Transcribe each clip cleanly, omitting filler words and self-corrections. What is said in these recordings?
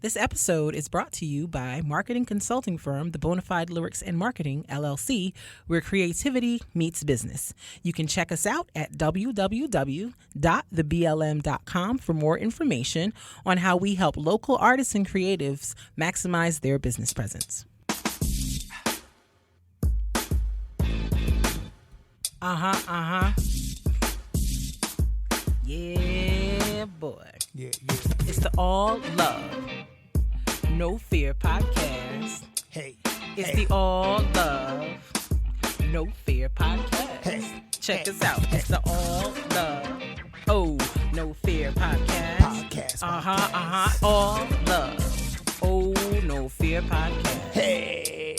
This episode is brought to you by marketing consulting firm The Bonafide Lyrics and Marketing, LLC, where creativity meets business. You can check us out at www.theblm.com for more information on how we help local artists and creatives maximize their business presence. Yeah, boy. Yeah. It's the All Love, No Fear podcast. Hey. It's the All Love, No Fear podcast. Hey. Check us out. It's the All Love, Oh, No Fear podcast. All Love, Oh, No Fear podcast. Hey.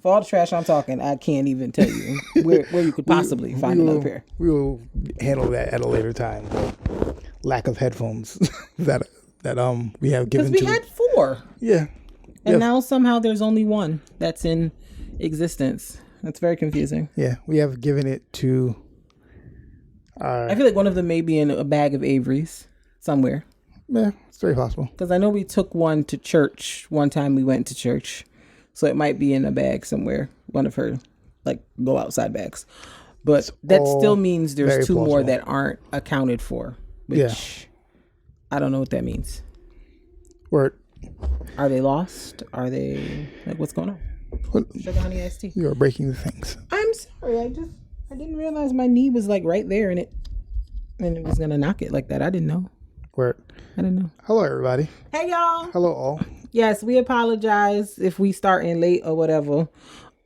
For all the trash I'm talking, I can't even tell you where you could possibly find another pair. We will handle that at a later time. The lack of headphones that we have given to. Because we had 4. Yeah. And now somehow there's only one that's in existence. That's very confusing. Yeah, we have given it to. I feel like one of them may be in a bag of Avery's somewhere. Yeah, it's very possible. Because I know we took one to church one time we went to church. So it might be in a bag somewhere. One of her, go outside bags. But that still means there's 2 more that aren't accounted for. Which I don't know what that means. Word. Are they lost? Are they what's going on? Sugar honey iced tea. You are breaking the things. I'm sorry. I didn't realize my knee was right there and it was gonna knock it like that. I didn't know. Word. I didn't know. Hello, everybody. Hey, y'all. Hello, all. Yes, we apologize if we start in late or whatever.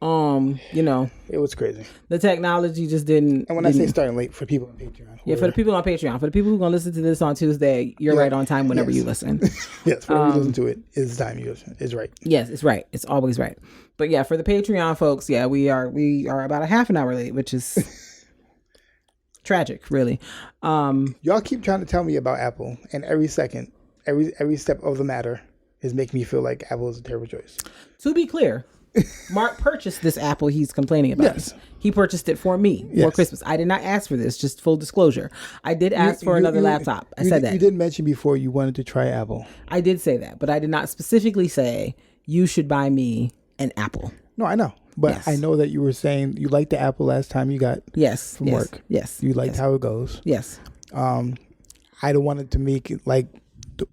It was crazy. The technology just didn't. And when I say starting late, for people on Patreon. Yeah, for the people on Patreon. For the people who are going to listen to this on Tuesday, you're right on time whenever you listen. Yes, whenever you listen to it, it's the time you listen. It's right. Yes, it's right. It's always right. But yeah, for the Patreon folks, yeah, we are about a half an hour late, which is tragic, really. Y'all keep trying to tell me about Apple, and every second, every step of the matter is making me feel like Apple is a terrible choice. To be clear, Mark purchased this Apple he's complaining about. Yes. He purchased it for me for Christmas. I did not ask for this, just full disclosure. I did ask for another laptop. I said that. You did mention before you wanted to try Apple. I did say that, but I did not specifically say you should buy me an Apple. No, I know. But I know that you were saying you liked the Apple last time you got from work. Yes. You liked how it goes. Yes. I don't want it to make it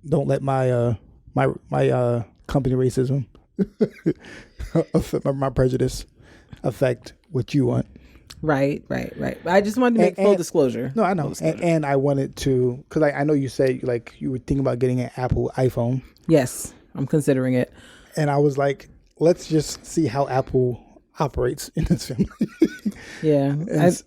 don't let my company racism my prejudice affect what you want. Right. I just wanted to make full disclosure. No, I know. And I wanted to, because I know you said you were thinking about getting an Apple iPhone. Yes, I'm considering it. And I was like, let's just see how Apple operates in this family. Yeah.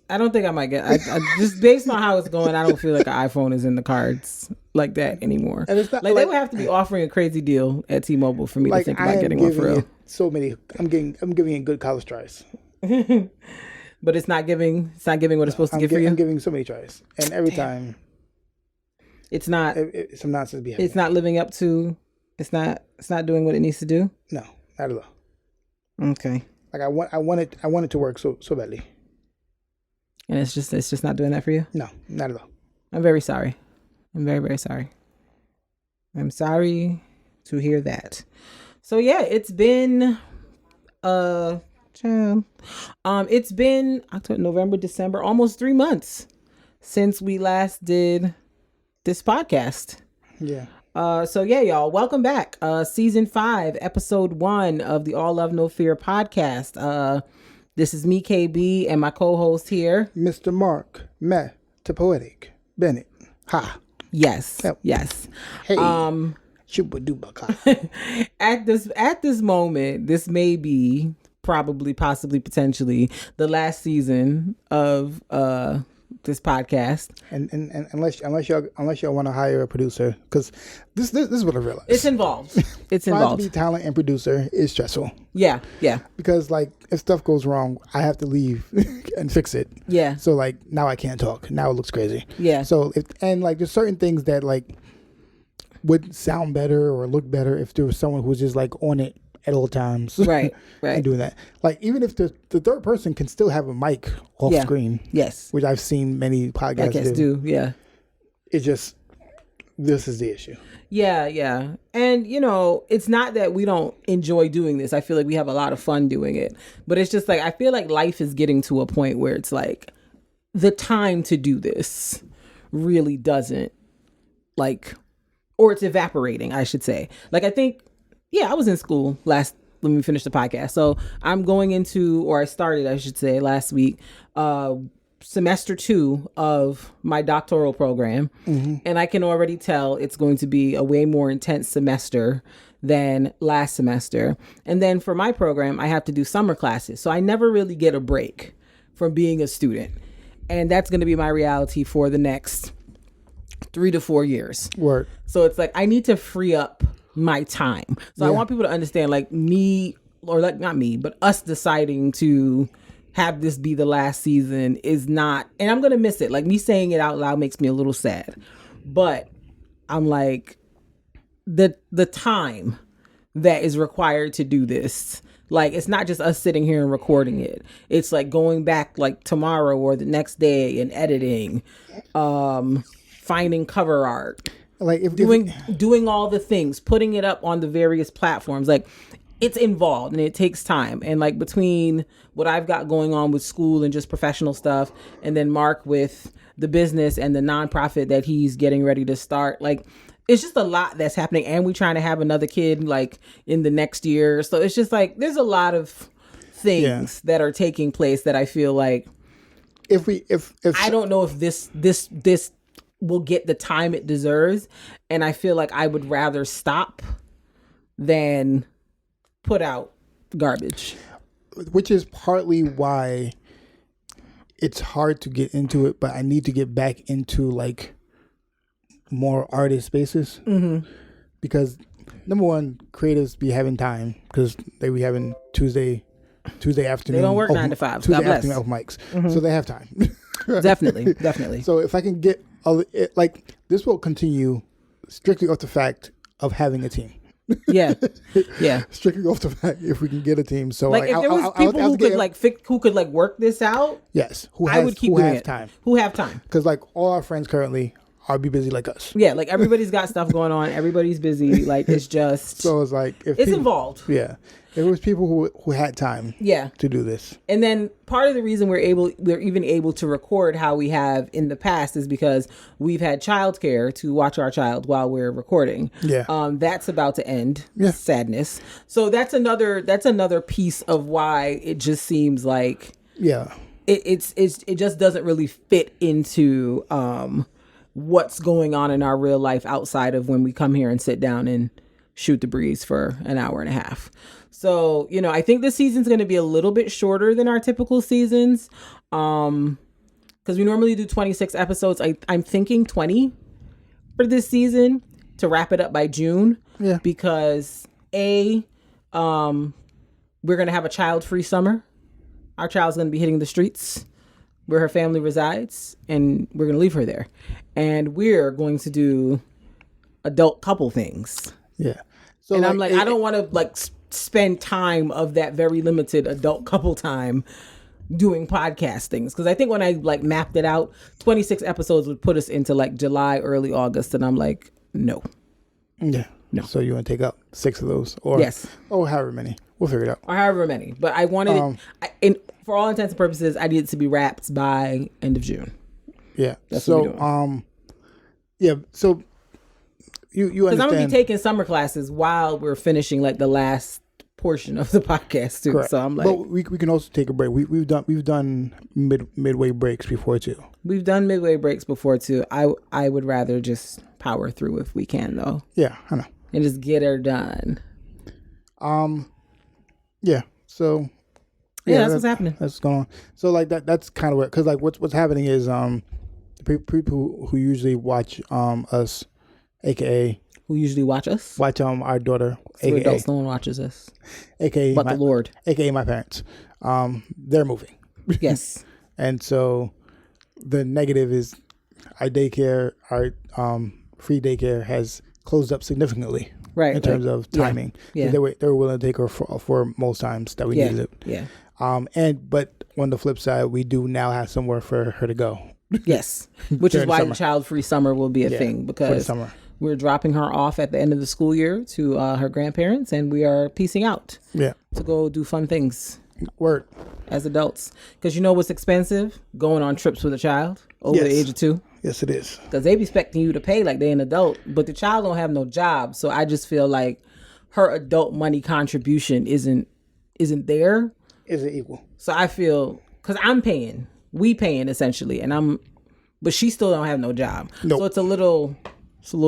I don't think I might get, I just based on how it's going, I don't feel like an iPhone is in the cards like that anymore. And it's not, they would have to be offering a crazy deal at T-Mobile for me to think about getting one for real. I'm giving it good college tries. But it's not giving what it's supposed to give for you? I'm giving so many tries. And every time it's not, some nonsense be happening. It's not living up to, it's not doing what it needs to do? No, not at all. Okay. I want it to work so badly. And it's just not doing that for you? No, not at all. I'm very sorry. I'm very, very sorry. I'm sorry to hear that. So yeah, it's been it's been October, November, December, almost 3 months since we last did this podcast. Yeah. So yeah, y'all, welcome back. Season 5, episode 1 of the All Love No Fear podcast. This is me, KB, and my co-host here, Mr. Mark Poetic Bennett. Ha. Yes. Yep. Yes. Hey. At this moment, this may be probably, possibly, potentially the last season of this podcast. And unless y'all want to hire a producer, because this is what I realized. It's involved. Trying to be talent and producer is stressful. Yeah. Because if stuff goes wrong, I have to leave and fix it. Yeah. So now I can't talk. Now it looks crazy. Yeah. So there's certain things that would sound better or look better if there was someone who was just on it at all times. Right. And doing that. Even if the third person can still have a mic off screen. Yes. Which I've seen many podcasts do. Yeah. It's just this is the issue. Yeah. And, you know, it's not that we don't enjoy doing this. I feel like we have a lot of fun doing it. But it's just like, I feel like life is getting to a point where it's like, the time to do this really doesn't, like, or it's evaporating, I should say. Like, I think, I was in school let me finish the podcast. So I'm going into, or I started, I should say, last week, semester 2 of my doctoral program. And I can already tell it's going to be a way more intense semester than last semester. And then for my program, I have to do summer classes. So I never really get a break from being a student. And that's going to be my reality for the next 3 to 4 years. Word. So it's like, I need to free up my time. So I want people to understand, like, me, or like not me, but us deciding to have this be the last season is not, and I'm going to miss it. Like, me saying it out loud makes me a little sad, but I'm like, the time that is required to do this, like, it's not just us sitting here and recording it. It's like going back like tomorrow or the next day and editing, finding cover art, like doing all the things, putting it up on the various platforms. Like, it's involved and it takes time. And like, between what I've got going on with school and just professional stuff, and then Mark with the business and the nonprofit that he's getting ready to start, like, it's just a lot that's happening. And we're trying to have another kid like in the next year. So it's just like, there's a lot of things that are taking place that I feel like, if I don't know if this will get the time it deserves. And I feel like I would rather stop than put out garbage. Which is partly why it's hard to get into it, but I need to get back into like more artist spaces. Because number one, creatives be having time because they be having Tuesday afternoon. They don't work 9 to 5. Tuesday afternoon open mics, so they have time. Definitely. So if I can get like, this will continue strictly off the fact of having a team. Yeah. Strictly off the fact if we can get a team. So like, if there was people who could work this out. Yes, I would keep doing it. Who have time? Because like, all our friends currently are be busy like us. Yeah, like, everybody's got stuff going on. Everybody's busy. Like, it's just, so it's like, if it's people, involved. Yeah. If it was people who had time to do this. And then part of the reason we're even able to record how we have in the past is because we've had childcare to watch our child while we're recording. Yeah. That's about to end. Yeah. Sadness. So that's another piece of why it just seems like it just doesn't really fit into what's going on in our real life outside of when we come here and sit down and shoot the breeze for an hour and a half. So, you know, I think this season's going to be a little bit shorter than our typical seasons. Because we normally do 26 episodes. I'm thinking 20 for this season to wrap it up by June. Yeah. Because we're going to have a child-free summer. Our child's going to be hitting the streets where her family resides, and we're going to leave her there. And we're going to do adult couple things. Yeah. So, and I'm like, I don't want to like spend time of that very limited adult couple time doing podcast things. Because I think when I like mapped it out, 26 episodes would put us into like July, early August. And I'm like, no. Yeah. No. So you want to take up 6 of those? Or, yes. Or however many. We'll figure it out. Or however many. But I wanted it, for all intents and purposes, I needed it to be wrapped by end of June. Yeah. That's so, what we're doing. Yeah. So you understand. Because I'm going to be taking summer classes while we're finishing like the last portion of the podcast too. Correct. So I'm like, but we can also take a break. We've done midway breaks before too. We've done midway breaks before too. I would rather just power through if we can though. Yeah, I know. And just get her done. Yeah. So. Yeah, that's what's happening. That's what's going on. So like that's kind of what, because like what's happening is the people who usually watch us, aka who usually watch us, watch our daughter, so aka adults, no one watches us, aka but the Lord, aka my parents. They're moving. Yes. And so the negative is our daycare, our free daycare has closed up significantly. Right. In terms of timing. Yeah. They were willing to take her for most times that we needed it. Yeah. But on the flip side, we do now have somewhere for her to go. Yes. Which is why the child-free summer will be a thing, because We're dropping her off at the end of the school year to her grandparents, and we are peacing out. Yeah. To go do fun things. Word. As adults. Because you know what's expensive? Going on trips with a child over the age of 2. Yes, it is. Because they be expecting you to pay like they an adult, but the child don't have no job. So I just feel like her adult money contribution isn't there. Isn't equal. So I feel, because I'm paying, we paying essentially, but she still don't have no job. Nope. So it's a little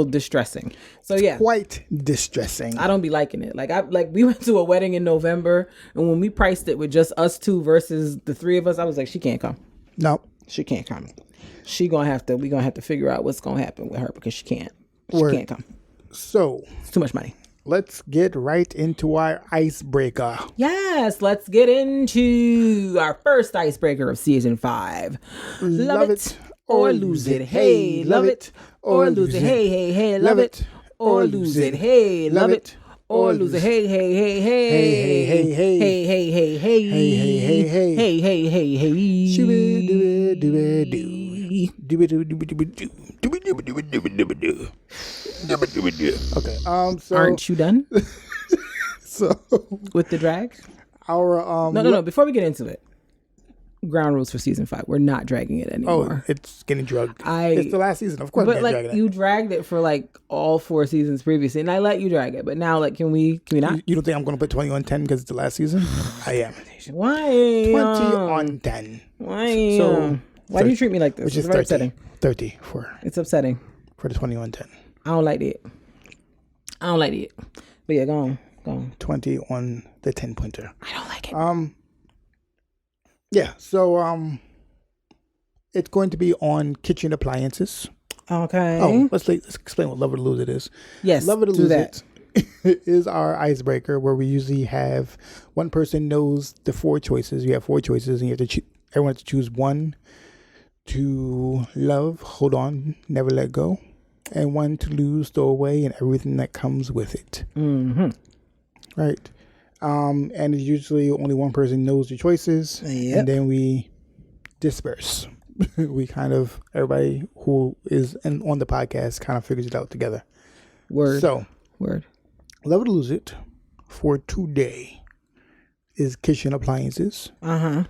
distressing. So yeah, quite distressing. I don't be liking it. Like we went to a wedding in November, and when we priced it with just us 2 versus the 3 of us, I was like, she can't come. No, she can't come. We gonna have to figure out what's gonna happen with her because she can't. She can't come. So it's too much money. Let's get right into our icebreaker. Yes, let's get into our first icebreaker of season 5. Love it or lose it. Hey, love it or lose it. Hey, hey, hey, love it or lose it. Hey, love it or lose it. Hey, hey, hey, hey, hey, hey, hey, hey, hey, hey, hey, hey, hey, hey, hey, hey, hey. Okay. So aren't you done? So with the drag? Our No. Before we get into it, ground rules for season 5. We're not dragging it anymore. Oh, it's getting drugged. It's the last season, of course. But like you dragged it for like all 4 seasons previously, and I let you drag it. But now, like, can we not? You don't think I'm going to put 20 on 10 because it's the last season? I am. Why? 20 on 10. Why? So why do you treat me like this? Which is very 30, upsetting. 30 for. It's upsetting. For the 20 on 10. I don't like it. But yeah, go on. 20 on the 10 pointer. I don't like it. Yeah. So it's going to be on kitchen appliances. Okay. Oh, let's explain what Love It or Lose It is. Yes. Love It or Lose It is our icebreaker where we usually have one person knows the 4 choices. You have 4 choices, and you have to everyone has to choose one to love, hold on, never let go, and one to lose, throw away, and everything that comes with it. Mm-hmm. Right. And usually only one person knows the choices, and then we disperse. We kind of, everybody who is on the podcast kind of figures it out together. Word. Love It or Lose It for today is kitchen appliances. Uh-huh.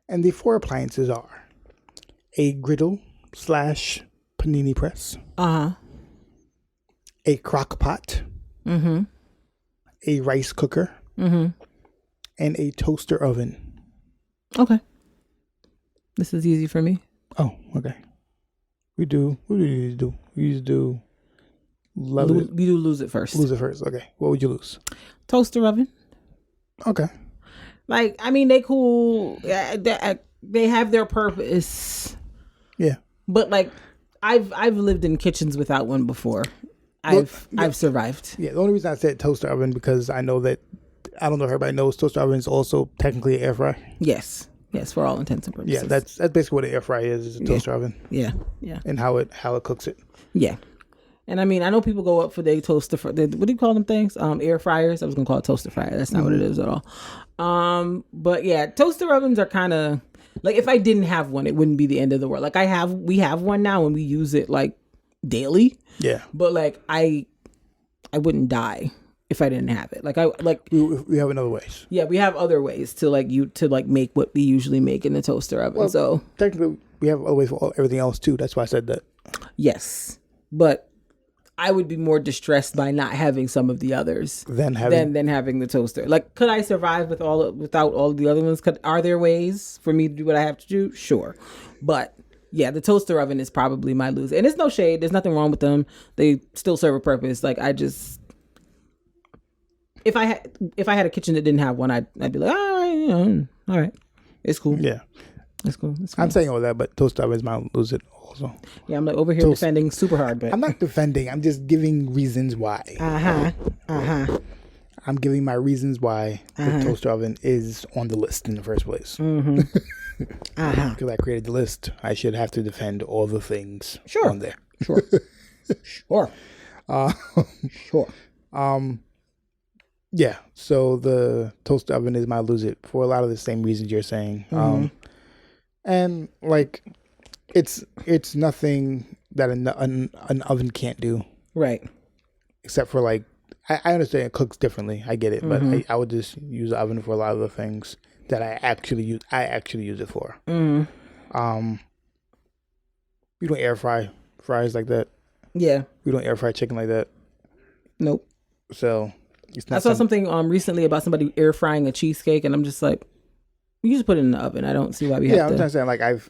And the 4 appliances are a griddle / panini press. Uh-huh. A crock pot. Mm-hmm. A rice cooker. Mm-hmm. And a toaster oven. Okay. This is easy for me. Oh, okay. What do we usually do? We usually do We do lose it first. Lose it first. Okay. What would you lose? Toaster oven. Okay. Like, I mean, they cool. They have their purpose. Yeah. But like, I've lived in kitchens without one before. I've survived. Yeah. The only reason I said toaster oven because I know that I don't know if everybody knows toaster oven is also technically an air fry. Yes, for all intents and purposes. Yeah, that's basically what an air fry is a toaster oven. Yeah. And how it cooks it. Yeah. And I mean, I know people go up for their toaster. What do you call them things? Air fryers. I was gonna call it toaster fryer. That's not what it is at all. But yeah, toaster ovens are kind of like, if I didn't have one, it wouldn't be the end of the world. Like we have one now and we use it like daily. Yeah. But like I wouldn't die if I didn't have it. We have another ways. Yeah, we have other ways to make what we usually make in the toaster oven. Well, so technically, we have other ways for everything else too. That's why I said that. Yes, but I would be more distressed by not having some of the others than having the toaster. Like, could I survive without all the other ones? Are there ways for me to do what I have to do? Sure, but yeah, the toaster oven is probably my lose. And it's no shade. There's nothing wrong with them. They still serve a purpose. Like, I just, if I had a kitchen that didn't have one, I'd be like, all right, it's cool. Yeah, it's cool. I'm saying all that, but toaster oven is my lose it also. Yeah, I'm like over here defending super hard, but I'm not defending. I'm just giving reasons why. I'm giving my reasons why the toaster oven is on the list in the first place. Mm-hmm. Because I created the list, I should have to defend all the things on there. Sure. Yeah. So the toaster oven is my lose it for a lot of the same reasons you're saying. And like, it's nothing that an oven can't do. Right. Except for like, I understand it cooks differently. I get it, but I would just use the oven for a lot of the things that I actually use it for. We don't air fry fries like that. Yeah. We don't air fry chicken like that. Nope. So it's not. I saw something recently about somebody air frying a cheesecake, and I'm just like, you just put it in the oven. I don't see why we have to. Yeah, I'm just saying, like I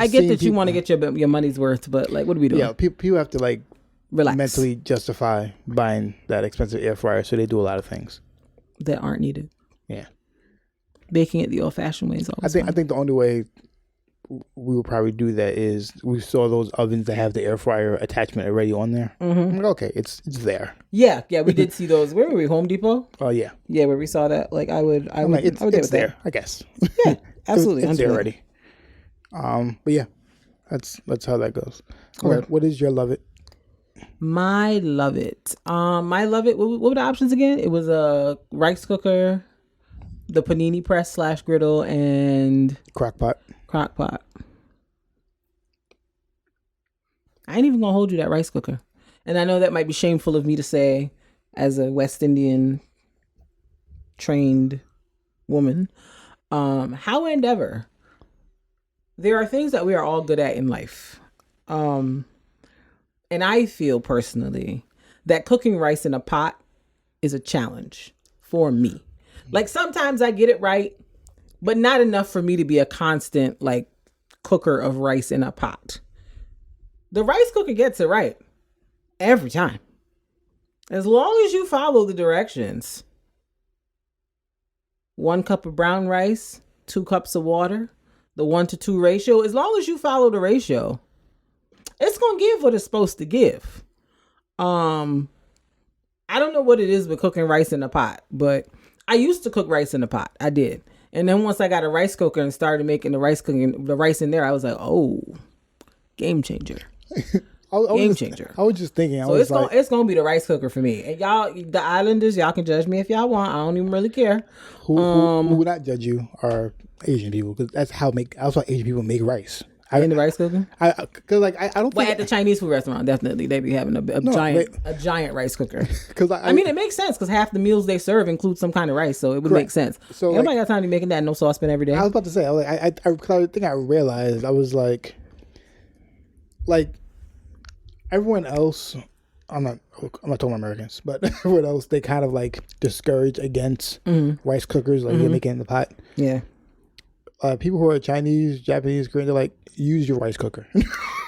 get that you want to get your money's worth, but like, what are we doing? Yeah, people have to like relax, mentally justify buying that expensive air fryer, so they do a lot of things that aren't needed. Yeah, baking it the old-fashioned way is always I think the only way we would probably do that is we saw those ovens that have the air fryer attachment already on there. I'm like, okay, it's there. Yeah, we did see those. Where were we? Home Depot? Oh yeah, where we saw that. Like I would it's there. I guess. Yeah, absolutely. it's there already. But yeah, that's how that goes. Okay. What is your love it? My love it. My love it. What were the options again? It was a rice cooker, the panini press / griddle, and crock pot. I ain't even gonna hold you that rice cooker, and I know that might be shameful of me to say as a West Indian trained woman. However, there are things that we are all good at in life. And I feel personally that cooking rice in a pot is a challenge for me. Like sometimes I get it right, but not enough for me to be a constant like cooker of rice in a pot. The rice cooker gets it right every time. As long as you follow the directions. 1 cup of brown rice, 2 cups of water, the 1-to-2 ratio. As long as you follow the ratio, it's going to give what it's supposed to give. I don't know what it is with cooking rice in a pot, but I used to cook rice in a pot. I did. And then once I got a rice cooker and started making the rice in there, I was like, oh, game changer. Game changer. I was just thinking. So it's gonna be the rice cooker for me. And y'all, the Islanders, y'all can judge me if y'all want. I don't even really care. Who would not judge you are Asian people, because that's how Asian people make rice. In the rice cooker? I don't. But at the Chinese food restaurant, definitely they be having a giant rice cooker. Because I mean, it makes sense because half the meals they serve include some kind of rice, so it would make sense. So nobody got time to be making that in no saucepan every day. I was about to say, I think I realized I was like everyone else. I'm not talking Americans, but everyone else, they kind of like discourage against rice cookers, like you make it in the pot. Yeah. People who are Chinese, Japanese, Korean, they're like, use your rice cooker.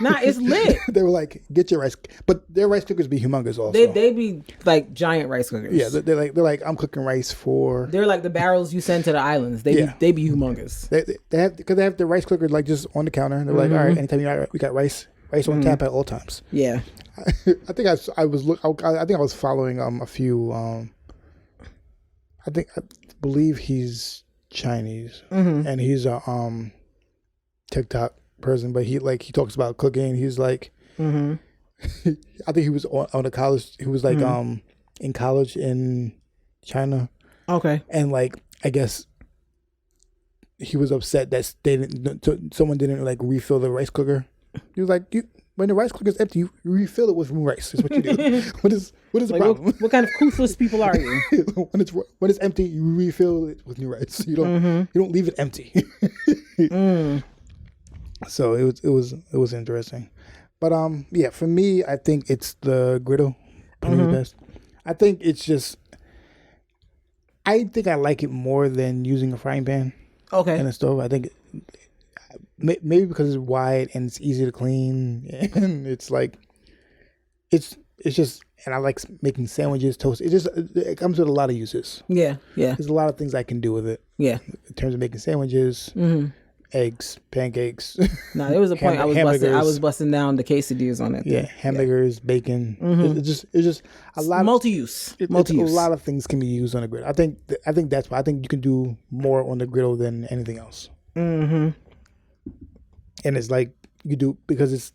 Nah, it's lit. They were like, get your rice, but their rice cookers be humongous also. They be like giant rice cookers. Yeah, they're like I'm cooking rice for. They're like the barrels you send to the islands. They be humongous. They have the rice cooker like just on the counter. And they're like, all right, anytime we got rice on tap at all times. Yeah. I think I was following a few. I believe he's Chinese, and he's a TikTok person, but he talks about cooking. He's like, I think he was on a college. He was like in college in China. Okay, and like I guess he was upset that someone didn't like refill the rice cooker. He was like, when the rice cooker is empty, you refill it with new rice. Is what you do. What is the problem? What kind of toothless people are you? when it's empty, you refill it with new rice. You don't leave it empty. So it was interesting, but yeah, for me, I think it's the griddle. The best. I think it's just. I think I like it more than using a frying pan. Okay. And a stove. I think. Maybe because it's wide and it's easy to clean, and it's like, it's just, and I like making sandwiches, toast. It comes with a lot of uses. Yeah. There's a lot of things I can do with it. Yeah. In terms of making sandwiches, eggs, pancakes. No, there was a point I was busting down the quesadillas on that. Yeah, hamburgers, bacon. It's just a lot. Multi-use. Multi-use. A lot of things can be used on a griddle. I think that's why I think you can do more on the griddle than anything else. And it's like you do, because if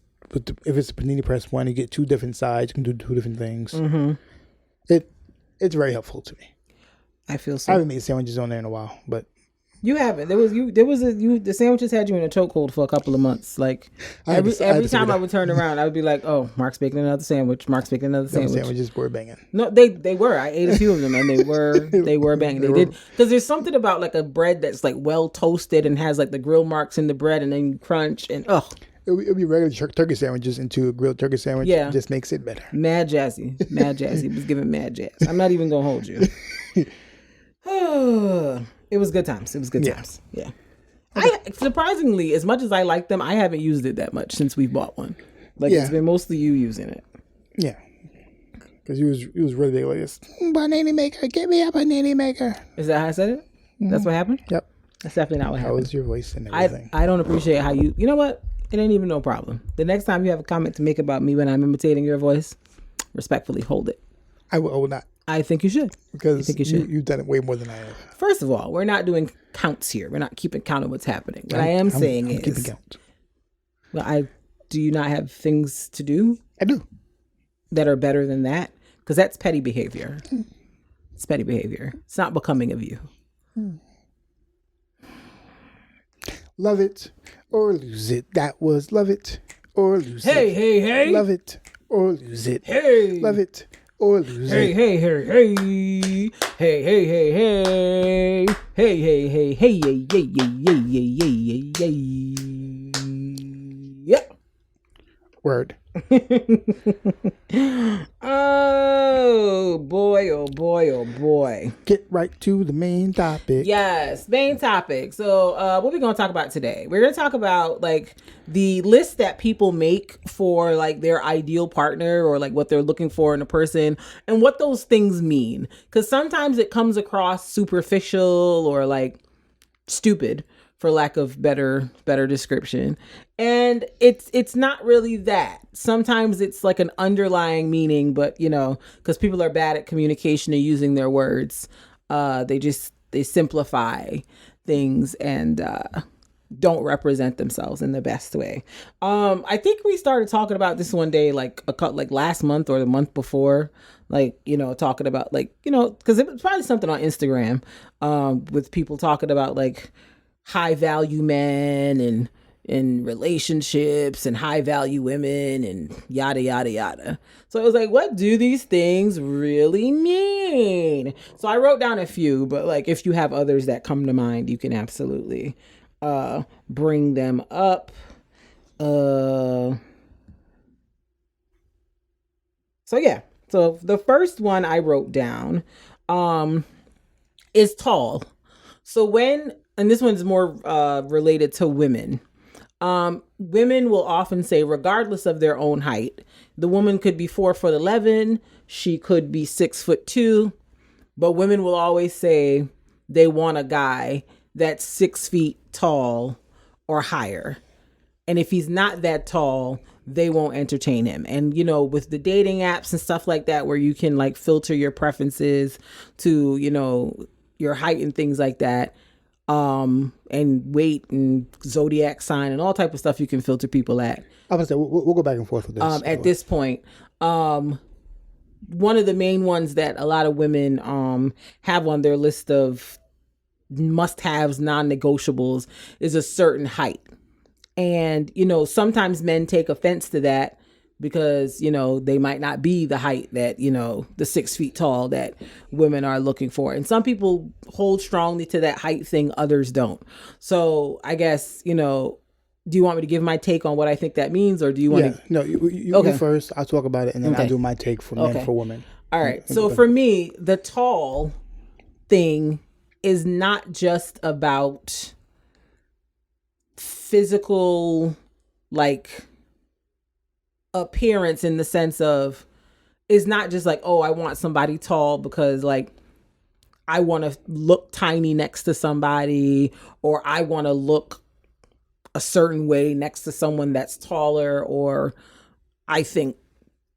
it's a panini press one, you get 2 different sides. You can do 2 different things. It's very helpful to me. I feel so. I haven't made sandwiches on there in a while, but You haven't. The sandwiches had you in a chokehold for a couple of months. Like every time I would turn around, I would be like, "Oh, Mark's making another sandwich. Mark's making another sandwich." Sandwiches were banging. No, they were. I ate a few of them, and they were banging. They did, because there's something about like a bread that's like well toasted and has like the grill marks in the bread, and then you crunch and It'll be regular turkey sandwiches into a grilled turkey sandwich. Yeah, just makes it better. Mad jazzy. It was giving mad jazz. I'm not even gonna hold you. It was good times. Yeah. I surprisingly, as much as I like them, I haven't used it that much since we bought one. Like it's been mostly you using it. Yeah. Because he was really big like this. Banana maker, get me a banana maker. Is that how I said it? Mm-hmm. That's what happened? Yep. That's definitely not what happened. That was your voice and everything. I don't appreciate how you know what? It ain't even no problem. The next time you have a comment to make about me when I'm imitating your voice, respectfully hold it. I will not. I think you should. Because you've done it way more than I have. First of all, we're not doing counts here. We're not keeping count of what's happening. What I'm saying is keeping count. Well, do you not have things to do? I do. That are better than that? Because that's petty behavior. It's petty behavior. It's not becoming of you. Love it or lose it. That was love it or lose it. Hey. Love it or lose it. Hey. Love it or lose it. Hey. Yep. Word. Oh boy. Get right to the main topic. Yes, main topic. So what we're going to talk about today? We're going to talk about like the list that people make for like their ideal partner or like what they're looking for in a person and what those things mean. Because sometimes it comes across superficial or like stupid, for lack of better description. And it's not really that. Sometimes it's like an underlying meaning, but because people are bad at communication and using their words, they simplify things and don't represent themselves in the best way. I think we started talking about this one day, like last month or the month before, talking about because it was probably something on Instagram, with people talking about like high value men and in relationships and high value women and yada yada yada. So it was like, what do these things really mean? So I wrote down a few, but like if you have others that come to mind, you can absolutely bring them up. So the first one I wrote down is tall. So and this one's more related to women. Women will often say, regardless of their own height, the woman could be 4'11", she could be 6'2", but women will always say they want a guy that's 6 feet tall or higher. And if he's not that tall, they won't entertain him. And, with the dating apps and stuff like that, where you can like filter your preferences to, your height and things like that, and weight and zodiac sign and all type of stuff you can filter people at. I was gonna say we'll go back and forth with this. At this point, one of the main ones that a lot of women have on their list of must-haves, non-negotiables, is a certain height. And sometimes men take offense to that because they might not be the height that the 6 feet tall that women are looking for, and some people hold strongly to that height thing, others don't. So I guess do you want me to give my take on what I think that means, or do you want to? No, you go first. I'll talk about it, and then I'll do my take for men for women. All right. So for me, the tall thing is not just about physical like appearance, in the sense of, it's not just like, oh, I want somebody tall because like I want to look tiny next to somebody, or I want to look a certain way next to someone that's taller, or I think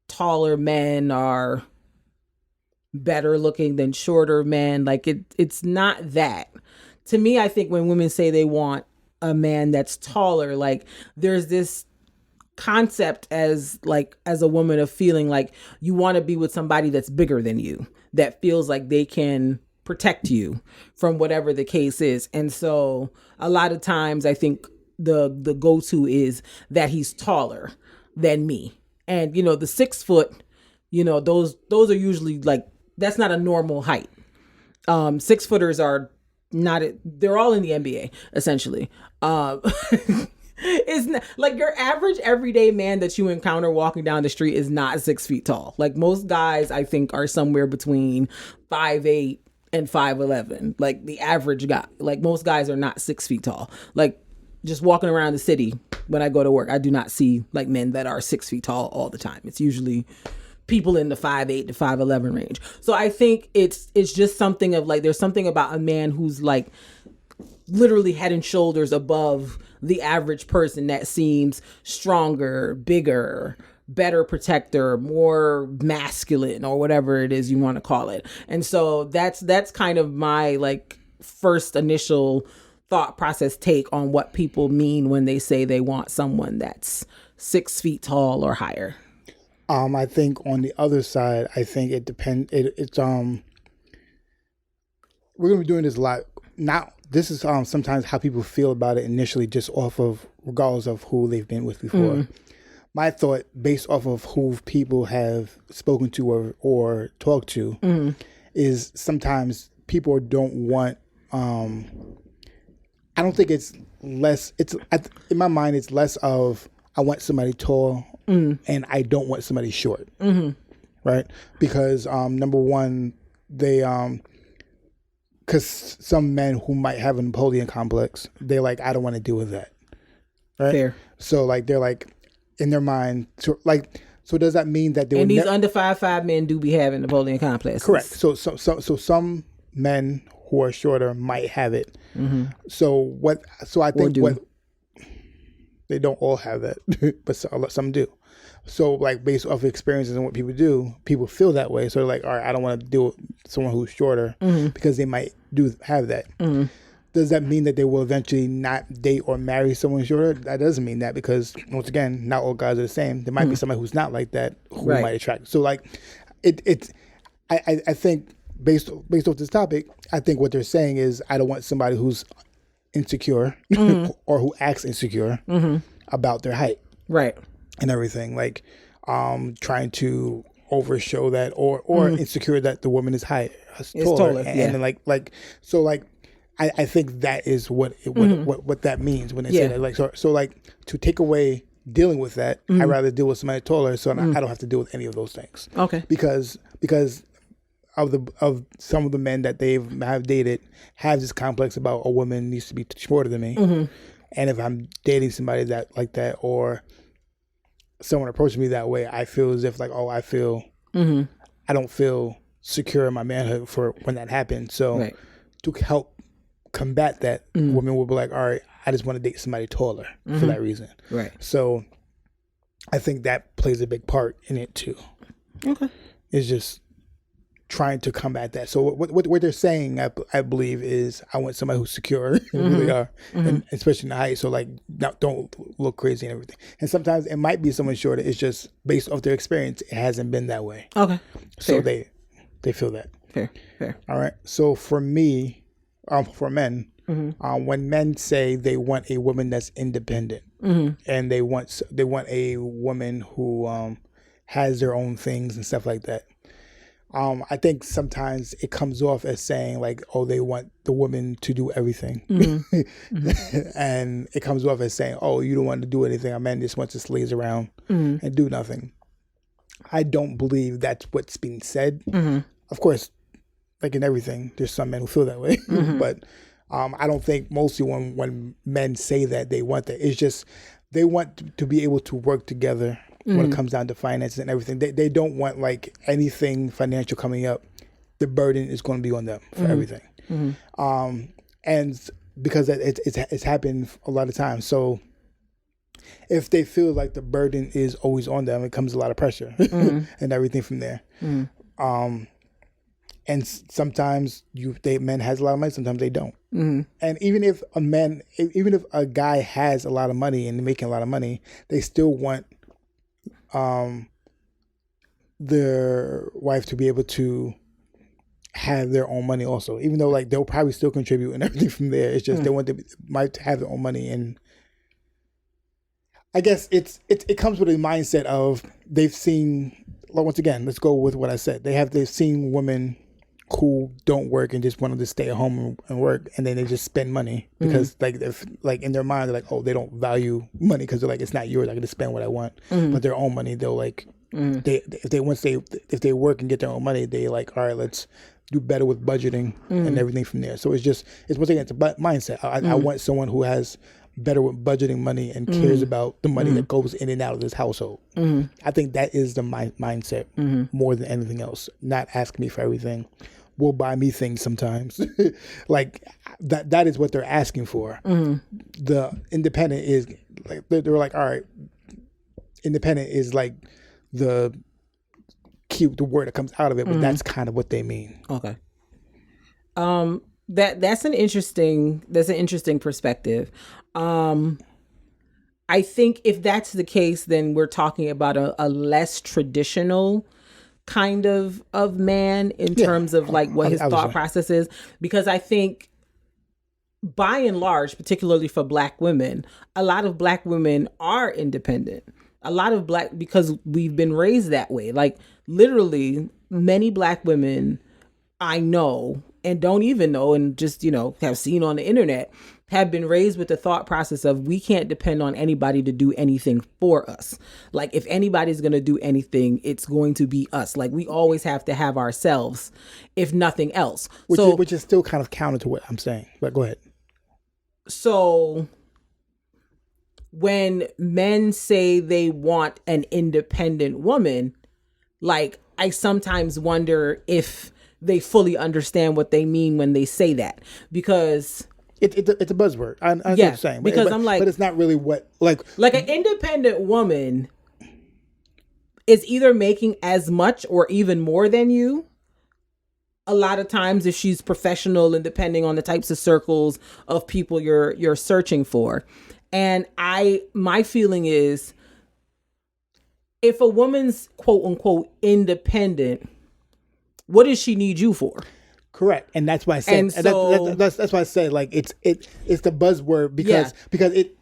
taller men are better looking than shorter men. Like it's not that. To me, I think when women say they want a man that's taller, like there's this concept as a woman of feeling like you want to be with somebody that's bigger than you, that feels like they can protect you from whatever the case is. And so a lot of times I think the go-to is that he's taller than me. And, you know, the 6 foot, you know, those are usually like, that's not a normal height. 6 footers are not, they're all in the NBA essentially. It's not, like your average everyday man that you encounter walking down the street is not 6 feet tall. Like most guys, I think, are somewhere between 5'8" and 5'11". Like the average guy, like most guys are not 6 feet tall. Like just walking around the city when I go to work, I do not see like men that are 6 feet tall all the time. It's usually people in the 5'8" to 5'11" range. So I think it's just something of like, there's something about a man who's like literally head and shoulders above the average person that seems stronger, bigger, better protector, more masculine, or whatever it is you want to call it. And so that's kind of my like first initial thought process take on what people mean when they say they want someone that's 6 feet tall or higher. I think on the other side, I think it depends. It's we're gonna be doing this a lot now. This is sometimes how people feel about it initially, just off of regardless of who they've been with before. Mm. My thought, based off of who people have spoken to or talked to, is sometimes people don't want. I don't think it's less. It's in my mind, it's less of I want somebody tall and I don't want somebody short, right? Because number one, they because some men who might have a Napoleon complex, they're like, I don't want to deal with that, right? Fair. So like they're like in their mind, so does that mean that they and these under 5'5" men do be having Napoleon complexes? Correct. So some men who are shorter might have it. Mm-hmm. So I think what they don't all have that, but some do. So like based off experiences and what people do, people feel that way. So they're like, all right, I don't want to deal with someone who's shorter because they might have that. Mm-hmm. Does that mean that they will eventually not date or marry someone shorter? That doesn't mean that, because once again, not all guys are the same. There might be somebody who's not like that who might attract. So like I think based off this topic, I think what they're saying is I don't want somebody who's insecure or who acts insecure about their height. Right. And everything, like trying to overshow that or insecure that the woman is taller. And then like so like I think that is what that means when they say that. Like so like to take away dealing with that, I'd rather deal with somebody taller, so I don't have to deal with any of those things. Okay. Because of some of the men that have dated have this complex about a woman needs to be shorter than me, and if I'm dating somebody that like that or someone approaches me that way, I feel as if like, I don't feel secure in my manhood for when that happens. So to help combat that, women will be like, all right, I just want to date somebody taller for that reason. Right. So I think that plays a big part in it too. Okay. It's just trying to combat that. So what they're saying, I believe, is I want somebody who's secure, who they are, and especially in the height. So like, don't look crazy and everything. And sometimes it might be someone shorter. It's just based off their experience, it hasn't been that way. Okay. So they feel that. Fair. All right. So for me, for men, when men say they want a woman that's independent, and they want a woman who has their own things and stuff like that. I think sometimes it comes off as saying like, they want the woman to do everything. And it comes off as saying, you don't want to do anything. A man just wants to laze around and do nothing. I don't believe that's what's being said. Of course, like in everything, there's some men who feel that way. But I don't think mostly when men say that they want that, it's just they want to be able to work together. When it comes down to finances and everything, they don't want like anything financial coming up. The burden is going to be on them for everything, and because it's happened a lot of times. So if they feel like the burden is always on them, it comes a lot of pressure and everything from there. And sometimes men has a lot of money, sometimes they don't. And even if a guy has a lot of money and making a lot of money, they still want their wife to be able to have their own money also, even though like they'll probably still contribute and everything from there. It's just they want to might have their own money, and I guess it comes with a mindset of they've seen. Once again, let's go with what I said. They've seen women who don't work and just want to stay at home and work, and then they just spend money because like if like in their mind they're like, oh, they don't value money because they're like, it's not yours, I can just spend what I want. But their own money, they'll like if they work and get their own money, they like, all right, let's do better with budgeting and everything from there. So it's once again, it's a mindset. I want someone who has better with budgeting money and cares about the money that goes in and out of this household. I think that is the mindset more than anything else. Not ask me for everything. Will buy me things sometimes. Like that is what they're asking for. The independent is like they're like, all right, independent is like the word that comes out of it, but that's kind of what they mean. Okay. That's an interesting perspective. I think if that's the case, then we're talking about a less traditional kind of man in terms of like what his thought process is, because I think by and large, particularly for Black women, a lot of Black women are independent. Because we've been raised that way. Like literally many Black women I know and don't even know and just, have seen on the internet have been raised with the thought process of we can't depend on anybody to do anything for us. Like if anybody's going to do anything, it's going to be us. Like we always have to have ourselves, if nothing else. Which is still kind of counter to what I'm saying, but go ahead. So when men say they want an independent woman, like I sometimes wonder if they fully understand what they mean when they say that, because it's a buzzword. I know what you're saying, but it's not really what like an independent woman is either making as much or even more than you. A lot of times, if she's professional and depending on the types of circles of people you're searching for, and my feeling is, if a woman's quote unquote independent, what does she need you for? Correct, and that's why I said. And so, that's why I said like it's the buzzword because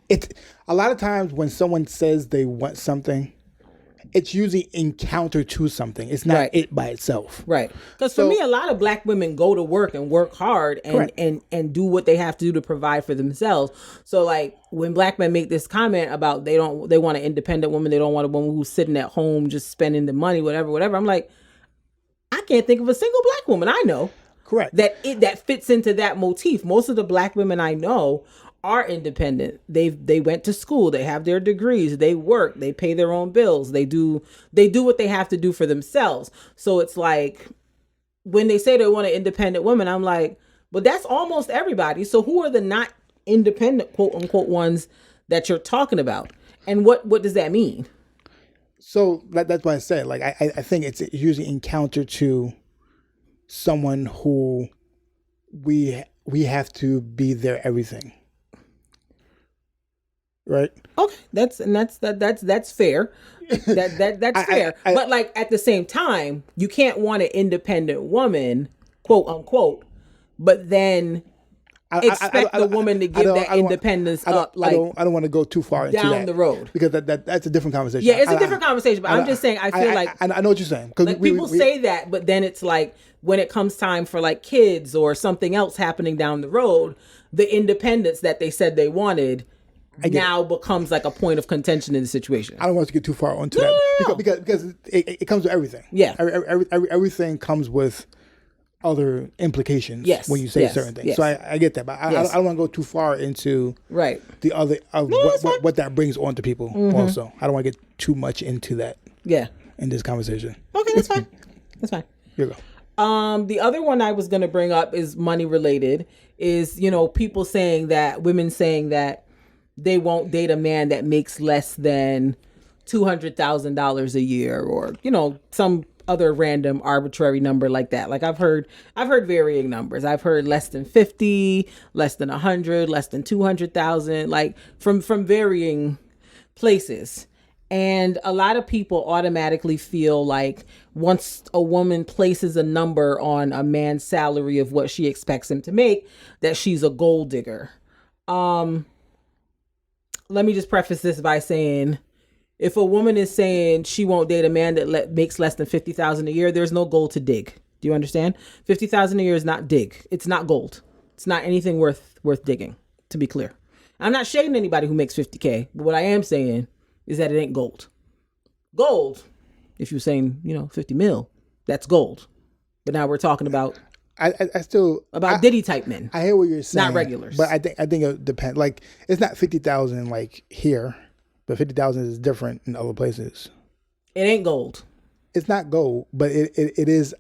it's a lot of times when someone says they want something, it's usually in counter to something. It's not it by itself. Right. Because for me, a lot of Black women go to work and work hard and do what they have to do to provide for themselves. So like when Black men make this comment about they want an independent woman, they don't want a woman who's sitting at home just spending the money, whatever. I'm like, I can't think of a single Black woman I know. Correct. That fits into that motif. Most of the Black women I know are independent. They went to school, they have their degrees, they work, they pay their own bills, they do what they have to do for themselves. So it's like when they say they want an independent woman, I'm like, but that's almost everybody. So who are the not independent quote unquote ones that you're talking about? And what does that mean? So that's why I said like I think it's usually in counter to someone who we have to be their everything. Right. Okay. That's fair. That's fair. But like at the same time, you can't want an independent woman, quote unquote, but then expect the woman to give that independence up. Like I don't want to go too far into down the road, because that's a different conversation. Yeah, it's a different conversation. But I'm just saying, I feel like I know what you're saying. Like people say that, but then it's like when it comes time for like kids or something else happening down the road, the independence that they said they wanted now becomes like a point of contention in the situation. I don't want to get too far onto that because it comes with everything. Yeah, everything comes with other implications when you say certain things. So I get that, but I don't want to go too far into the other of what that brings on to people. Also, I don't want to get too much into that. Yeah, in this conversation. Okay, that's fine. That's fine. Here you go. The other one I was going to bring up is money related. Is people saying that women saying that they won't date a man that makes less than $200,000 a year, or some other random arbitrary number like that. Like I've heard varying numbers. I've heard less than 50, less than 100, less than 200,000, like from varying places. And a lot of people automatically feel like once a woman places a number on a man's salary of what she expects him to make, that she's a gold digger. Let me just preface this by saying, if a woman is saying she won't date a man that makes less than $50,000 a year, there's no gold to dig. Do you understand? $50,000 a year is not dig. It's not gold. It's not anything worth digging, to be clear. I'm not shading anybody who makes $50K, but what I am saying is that it ain't gold. Gold, if you're saying, 50 mil, that's gold. But now we're talking about Diddy type men. I hear what you're saying. Not regulars. But I think it depends. Like, it's not 50,000 like here, but 50,000 is different in other places. It ain't gold. It's not gold, but it is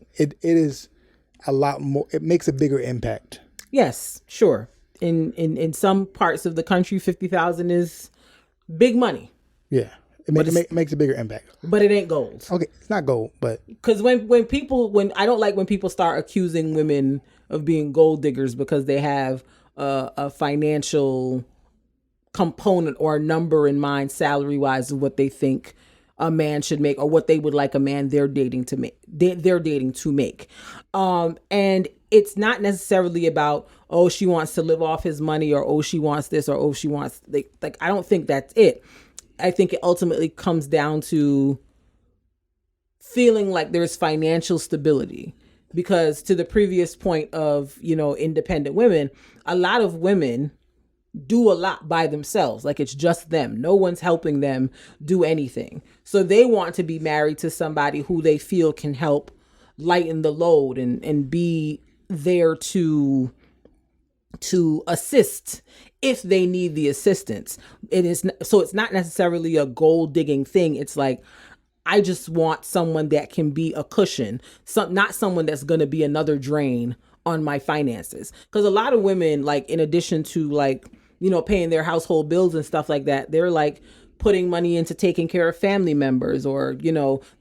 a lot more. It makes a bigger impact. Yes, sure. In some parts of the country, 50,000 is big money. Yeah, it makes a bigger impact. But it ain't gold. Okay, it's not gold, but because when I don't like when people start accusing women of being gold diggers because they have a financial component or a number in mind, salary wise, of what they think a man should make or what they would like a man they're dating to make. And it's not necessarily about, oh, she wants to live off his money, or oh, she wants this, or oh, she wants like I don't think that's it. I think it ultimately comes down to feeling like there's financial stability, because to the previous point of, independent women, a lot of women do a lot by themselves. Like, it's just them. No one's helping them do anything. So they want to be married to somebody who they feel can help lighten the load and be there to assist if they need the assistance. So it's not necessarily a gold digging thing. It's like, I just want someone that can be a cushion, not someone that's going to be another drain on my finances. Because a lot of women, like, in addition to paying their household bills and stuff like that, they're like putting money into taking care of family members, or,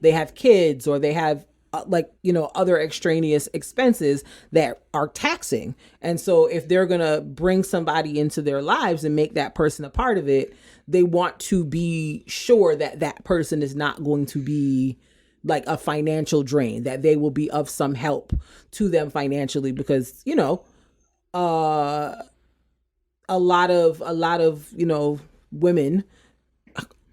they have kids, or they have other extraneous expenses that are taxing. And so if they're going to bring somebody into their lives and make that person a part of it, they want to be sure that that person is not going to be like a financial drain, that they will be of some help to them financially, because, a lot of, women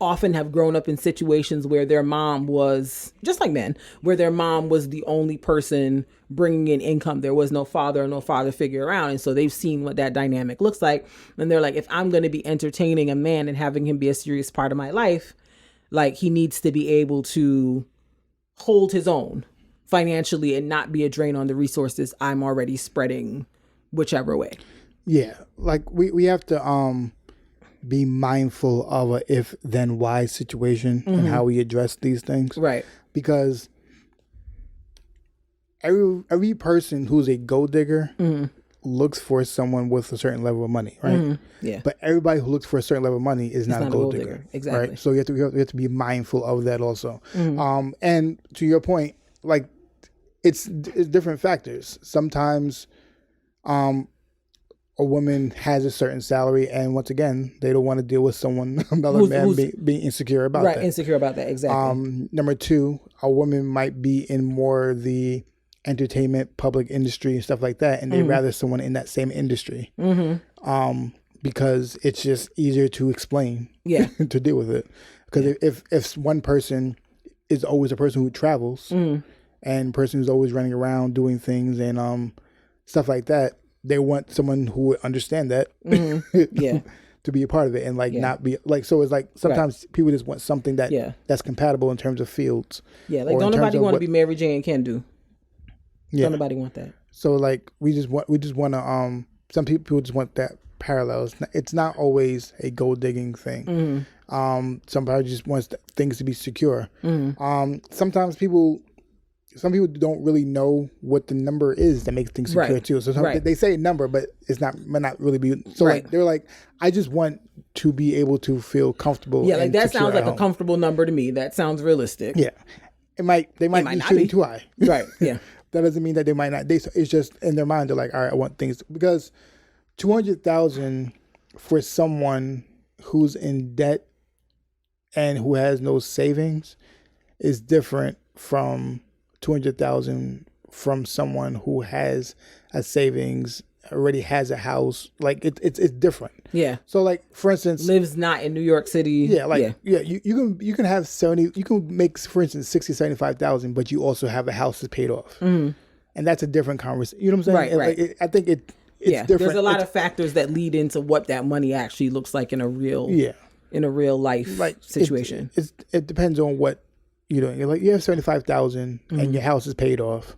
often have grown up in situations where their mom was, just like men, where their mom was the only person bringing in income. There was no father figure around. And so they've seen what that dynamic looks like. And they're like, if I'm going to be entertaining a man and having him be a serious part of my life, like, he needs to be able to hold his own financially and not be a drain on the resources I'm already spreading whichever way. Yeah. Like, we have to, be mindful of a if then why situation and how we address these things. Right. Because every person who's a gold digger looks for someone with a certain level of money, right? Yeah. But everybody who looks for a certain level of money is not a gold digger. Exactly. Right? So you have to be mindful of that also. And to your point, like, it's different factors. Sometimes a woman has a certain salary, and once again, they don't want to deal with another man being insecure about that. Right, insecure about that, exactly. Number two, a woman might be in more the entertainment, public industry, and stuff like that, and they'd rather someone in that same industry, because it's just easier to explain, to deal with it. Because if one person is always a person who travels, and person who's always running around doing things and stuff like that, they want someone who would understand that, to be a part of it, and not be like. So it's like sometimes people just want something that's compatible in terms of fields. Yeah, like, don't nobody want to be Mary Jane can do. Yeah. Don't nobody want that. So like we just want to some people just want that parallel. It's not always a gold digging thing. Somebody just wants things to be secure. Sometimes some people don't really know what the number is that makes things secure too. So they say a number, but it's not really be. So like they're like, I just want to be able to feel comfortable. Yeah, like that sounds like a comfortable number to me. That sounds realistic. Yeah, they might be shooting too high. Right. Yeah. That doesn't mean that they might not. It's just in their mind. They're like, all right, I want things, because $200,000 for someone who's in debt and who has no savings is different from 200,000 from someone who has a savings, already has a house. Like it's different. Yeah. So like, for instance, lives not in New York City. Yeah. Like, you can have 70, you can make, for instance, 60, 75,000, but you also have a house that's paid off. Mm-hmm. And that's a different conversation. You know what I'm saying? Right. Like, I think it's different. There's a lot of factors that lead into what that money actually looks like in a real, in a real life situation. It depends on what you're doing. Like, you have 75,000 and your house is paid off,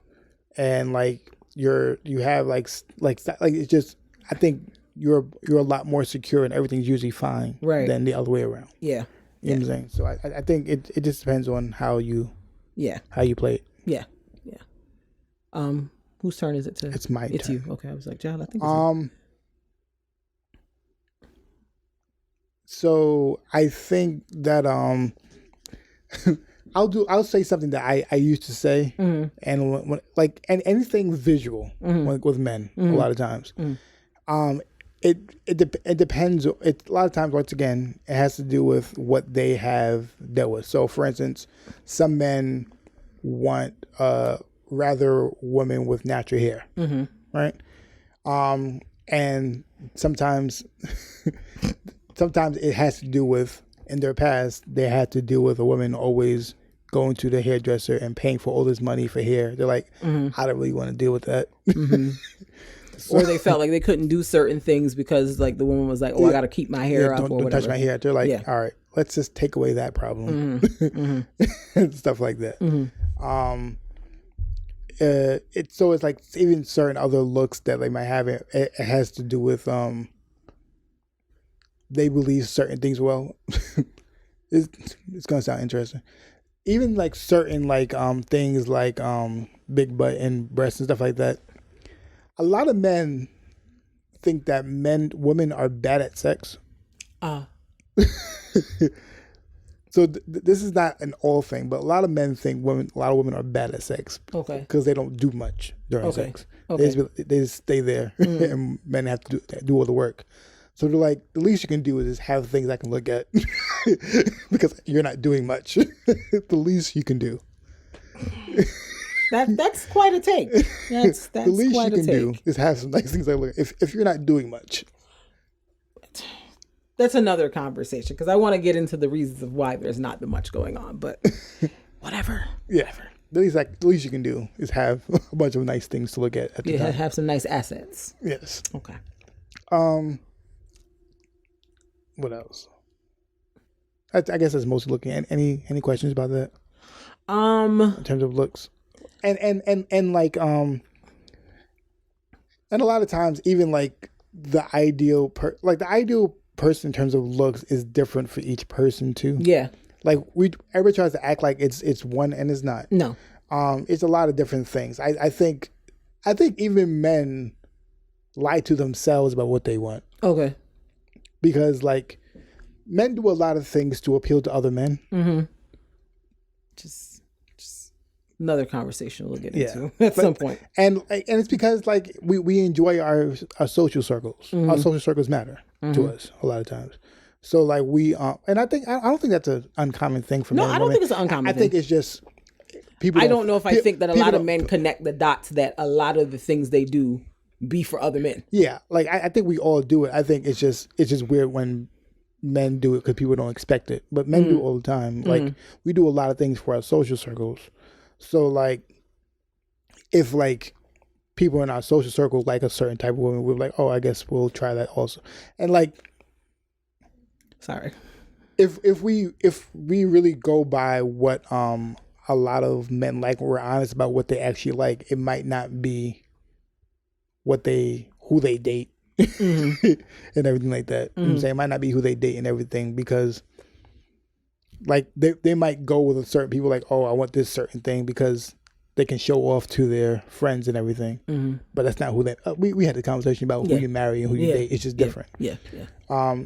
and like you have like it's just, I think you're a lot more secure and everything's usually fine than the other way around. Yeah. You know what I'm saying? So I think it just depends on how you play it. Yeah. Whose turn is it to? It's my turn. It's you. Okay, I was like, John, I think it's so I think that I'll say something that I used to say, and when anything visual with men a lot of times, it depends. A lot of times, once again, it has to do with what they have dealt with. So, for instance, some men want rather women with natural hair, right? And sometimes it has to do with, in their past, they had to deal with a woman always going to the hairdresser and paying for all this money for hair. They're like, I don't really want to deal with that. Or they felt like they couldn't do certain things because like the woman was like, I got to keep my hair up or whatever. Don't touch my hair. They're like, all right, let's just take away that problem. Stuff like that. It's like even certain other looks that they might have, it has to do with they believe certain things. Well, it's gonna sound interesting. Even like certain like things like big butt and breasts and stuff like that. A lot of men think that women are bad at sex. So this is not an all thing, but a lot of men think a lot of women are bad at sex. Okay. Because they don't do much during sex. Okay. They just stay there, and men have to do all the work. So they're like, the least you can do is just have things I can look at, because you're not doing much. The least you can do. That's quite a take. That's the least quite you a can take. do is have some nice things I look at. If you're not doing much. That's another conversation, because I want to get into the reasons of why there's not that much going on, but whatever. Yeah. The least you can do is have a bunch of nice things to look at the time. Have some nice assets. Yes. Okay. What else? I guess that's mostly looking at any questions about that. In terms of looks, and like and a lot of times even like the ideal person in terms of looks is different for each person too. Yeah. Like everybody tries to act like it's one, and it's not. No. It's a lot of different things. I think even men lie to themselves about what they want. Okay. Because like men do a lot of things to appeal to other men. Mm-hmm. Just another conversation we'll get into at some point. And it's because like we enjoy our social circles. Mm-hmm. Our social circles matter to us a lot of times. So like and I don't think that's an uncommon thing for men. No, I don't think it's an uncommon thing. I think it's just people. I don't know if I think that a lot of men connect the dots that a lot of the things they do be for other men. Yeah, like I think we all do it. I think it's just weird when men do it because people don't expect it, but men do it all the time. Like we do a lot of things for our social circles. So like if like people in our social circle like a certain type of woman, we're like, oh, I guess we'll try that also. And like, sorry, if we really go by what a lot of men like, we're honest about what they actually like, it might not be who they date and everything like that. You know what I'm saying? It might not be who they date and everything, because like they might go with a certain people like, oh, I want this certain thing because they can show off to their friends and everything. But that's not who they we had the conversation about who you marry and who you date. It's just different. Yeah.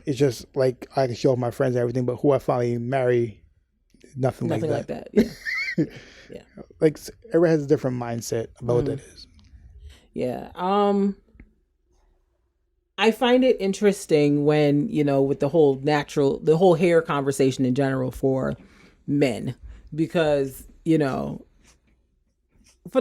It's just like I can show off my friends and everything, but who I finally marry, nothing like that. Yeah. Yeah. Like everyone has a different mindset about what that is. Yeah. I find it interesting when, with the whole hair conversation in general for men, because, for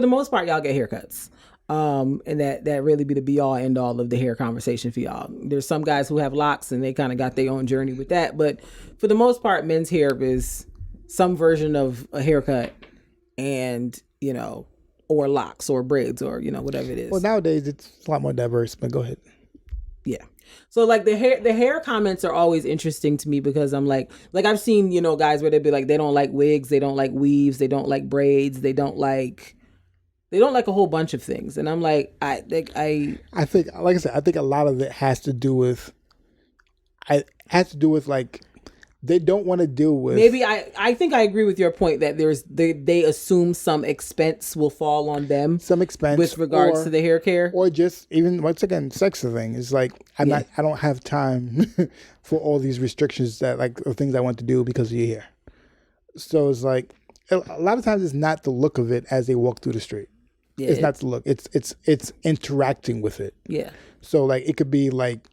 the most part, y'all get haircuts. And that really be the be all end all of the hair conversation for y'all. There's some guys who have locks and they kind of got their own journey with that. But for the most part, men's hair is some version of a haircut and, or locks or braids or, whatever it is. Well, nowadays it's a lot more diverse, but go ahead. Yeah. So like the hair comments are always interesting to me because I'm like I've seen, guys where they'd be like, they don't like wigs, they don't like weaves, they don't like braids, they don't like a whole bunch of things. And I'm like, I think, like I said, I think a lot of it has to do with like, they don't want to deal with. Maybe I think I agree with your point that they assume some expense will fall on them. Some expense with regards to the hair care, or just even once again, sex thing. It's like I don't have time for all these restrictions that of things I want to do because of your hair. So it's like a lot of times it's not the look of it as they walk through the street. Yeah, it's not the look. It's interacting with it. Yeah. So like it could be like.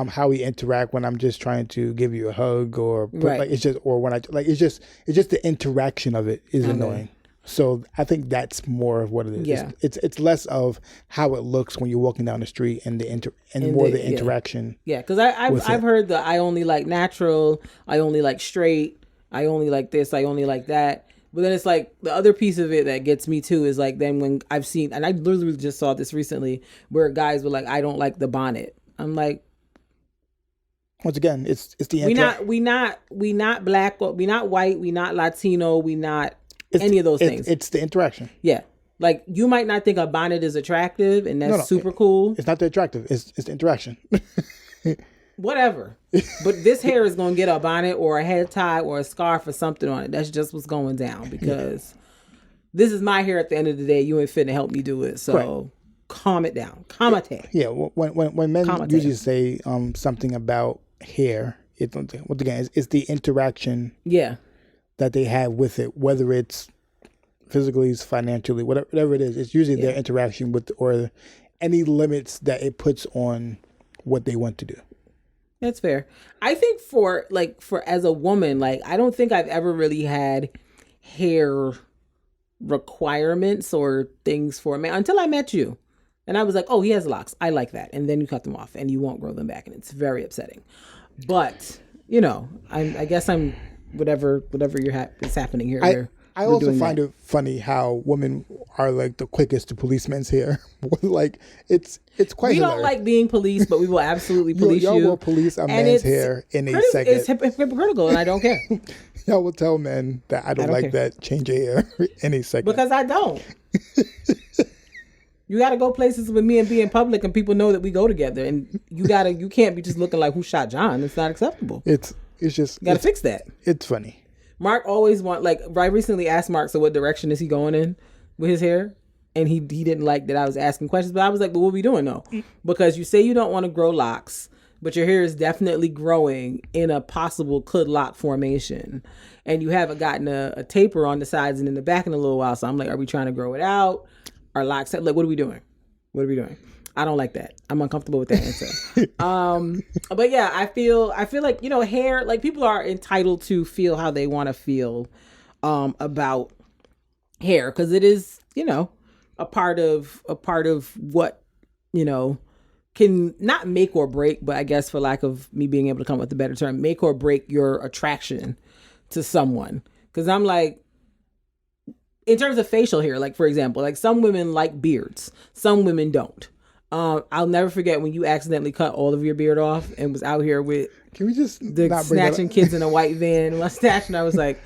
How we interact when I'm just trying to give you a hug or it's just the interaction of it is annoying. So I think that's more of what it is. Yeah. It's less of how it looks when you're walking down the street and the interaction. Yeah, because I've heard that I only like natural, I only like straight, I only like this, I only like that. But then it's like the other piece of it that gets me too is like then when I've seen, and I literally just saw this recently where guys were like, I don't like the bonnet. I'm like, once again, it's the we not black, we not white, we not Latino, we not any of those things. It's the interaction. Yeah, like you might not think a bonnet is attractive, and that's super cool. It's not the attractive. It's the interaction. Whatever, but this hair is gonna get a bonnet or a head tie or a scarf or something on it. That's just what's going down because this is my hair. At the end of the day, you ain't finna help me do it. So. Right. Calm it down. Calmate. Yeah, when men usually say something about hair, once again, it's the interaction that they have with it, whether it's physically, financially, whatever it is. It's usually their interaction with or any limits that it puts on what they want to do. That's fair. I think for as a woman, I don't think I've ever really had hair requirements or things for a man until I met you. And I was like, oh, he has locks. I like that. And then you cut them off and you won't grow them back. And it's very upsetting. But, I guess I'm whatever is happening here. I also find it funny how women are the quickest to policemen's hair. It's quite We hilarious. don't like being policed, but we will absolutely police you. Y'all will police a man's hair in a second. It's hypocritical and I don't care. Y'all will tell men that I don't like care. That. Change your hair in a second. Because I don't. You got to go places with me and be in public and people know that we go together. And you can't be just looking like who shot John. It's not acceptable. It's just. You got to fix that. It's funny. Mark always I recently asked Mark, so what direction is he going in with his hair? And he didn't like that I was asking questions. But I was like, but what are we doing though? Because you say you don't want to grow locks, but your hair is definitely growing in a possible could lock formation. And you haven't gotten a taper on the sides and in the back in a little while. So I'm like, are we trying to grow it out? Our locks, what are we doing? I don't like that. I'm uncomfortable with that answer. But yeah, I feel like, hair, people are entitled to feel how they want to feel about hair. Cause it is, a part of what, can not make or break, but I guess for lack of me being able to come up with a better term, make or break your attraction to someone. Cause I'm like, in terms of facial hair, for example, some women like beards, some women don't. I'll never forget when you accidentally cut all of your beard off and was out here with Can we just snatching kids in a white van mustache, and I was like,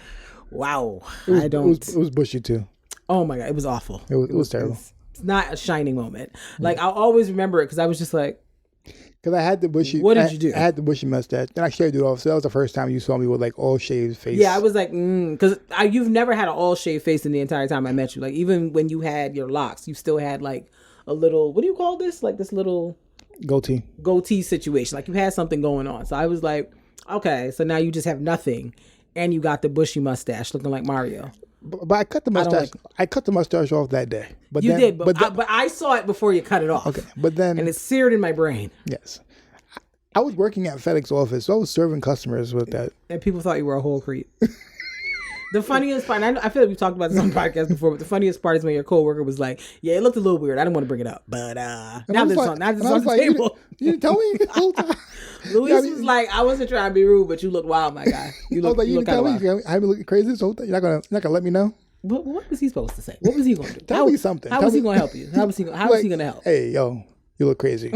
wow, it was bushy too. Oh my God, it was awful. It was terrible. It's not a shining moment. I'll always remember it because I was just like, because I had the bushy. What did you do? I had the bushy mustache. Then I shaved it off. So that was the first time you saw me with all shaved face. Yeah, I was like, because you've never had an all shaved face in the entire time I met you. Even when you had your locks, you still had a little. What do you call this? This little goatee situation. You had something going on. So I was like, okay, so now you just have nothing, and you got the bushy mustache looking like Mario. But I cut the mustache. I cut the mustache off that day. But you did, but I saw it before you cut it off. Okay, but then and it's seared in my brain. Yes, I was working at FedEx office, so I was serving customers with that. And people thought you were a whole creep. The funniest part, I feel like we've talked about this on the podcast before, but the funniest part is when your coworker was like, "Yeah, it looked a little weird. I didn't want to bring it up, but now this on the table." You didn't tell me the whole time. Luis was like, "I wasn't trying to be rude, but you look wild, my guy. You look, you look kind of wild. I've been looking crazy this whole time. You're not gonna let me know." What was he supposed to say? What was he going to do? Tell me something. How was he going to help you? How was he going to help? Hey, yo, you look crazy.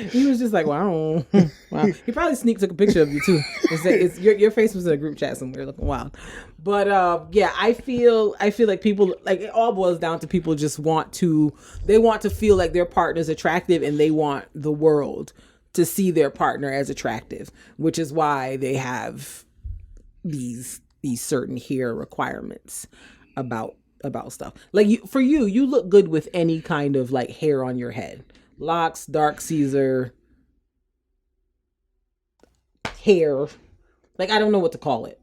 He was just like, wow. He probably took a picture of you too. It's your face was in a group chat somewhere looking wild. But yeah, I feel like people, like, it all boils down to people just want to feel like their partner's attractive, and they want the world to see their partner as attractive, which is why they have these certain hair requirements about stuff. Like you look good with any kind of like hair on your head. Locks, dark Caesar, hair. Like, I don't know what to call it.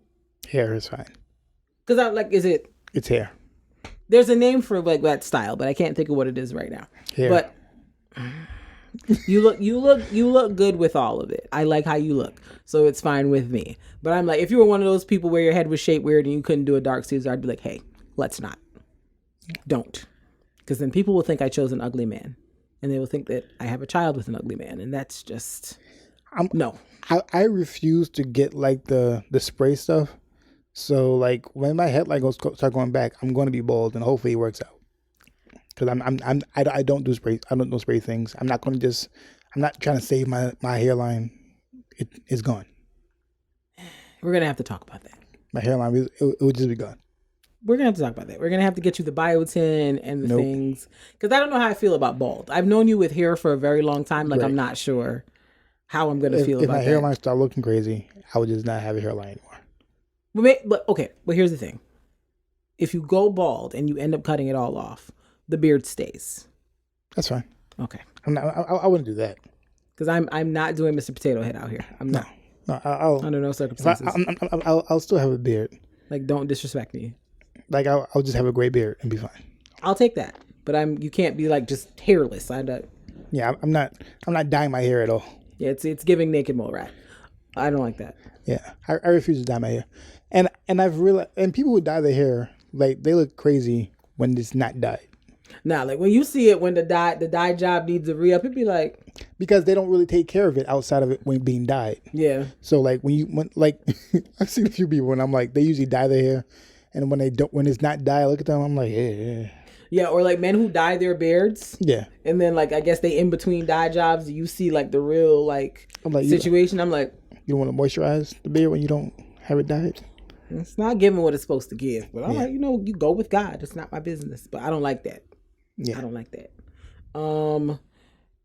Hair is fine. Cause It's hair. There's a name for like that style, but I can't think of what it is right now. Hair. But you look good with all of it. I like how you look, so it's fine with me. But I'm like, if you were one of those people where your head was shaped weird and you couldn't do a dark Caesar, I'd be like, hey, let's not. Don't. Because then people will think I chose an ugly man, and they will think that I have a child with an ugly man, and that's just no. I refuse to get like the spray stuff. So like when my head like start going back, I'm going to be bald, and hopefully it works out. Because I don't do spray. I don't do spray things. I'm not trying to save my hairline. It's gone. We're gonna have to talk about that. My hairline, it would just be gone. We're gonna have to talk about that. We're gonna have to get you the biotin and the things, because I don't know how I feel about bald. I've known you with hair for a very long time. Like, right. I'm not sure how I'm gonna feel about that. If my hairline start looking crazy, I would just not have a hairline anymore. But here's the thing: if you go bald and you end up cutting it all off, the beard stays. That's fine. Okay. I wouldn't do that. Because I'm not doing Mr. Potato Head out here. I'm not. No, I'll under no circumstances. I'll still have a beard. Like, don't disrespect me. Like, I'll just have a gray beard and be fine. I'll take that, but you can't be like just hairless. Yeah, I'm not dyeing my hair at all. Yeah, it's giving naked mole rat. I don't like that. Yeah, I refuse to dye my hair, and I've realized, and people who dye their hair, like, they look crazy when it's not dyed. Nah, like when you see it when the dye job needs a re-up, it'd be like, because they don't really take care of it outside of it when being dyed. Yeah. So like when I've seen a few people and I'm like, they usually dye their hair, and when it's not dyed, I look at them, I'm like, yeah. Yeah, or like men who dye their beards. Yeah. And then like I guess they in between dye jobs, you see like the real situation. I'm like, you don't want to moisturize the beard when you don't have it dyed. It's not giving what it's supposed to give. But I'm like, you go with God. It's not my business. But I don't like that. Yeah. I don't like that.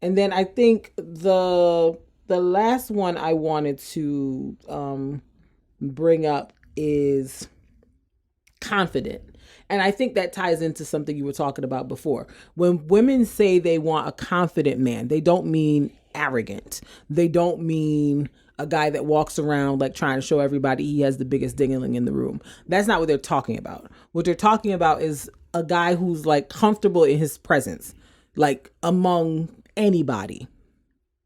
And then I think the last one I wanted to bring up is confident. And I think that ties into something you were talking about before. When women say they want a confident man, they don't mean arrogant. They don't mean a guy that walks around like trying to show everybody he has the biggest ding-a-ling in the room. That's not what they're talking about. What they're talking about is a guy who's like comfortable in his presence, like among anybody.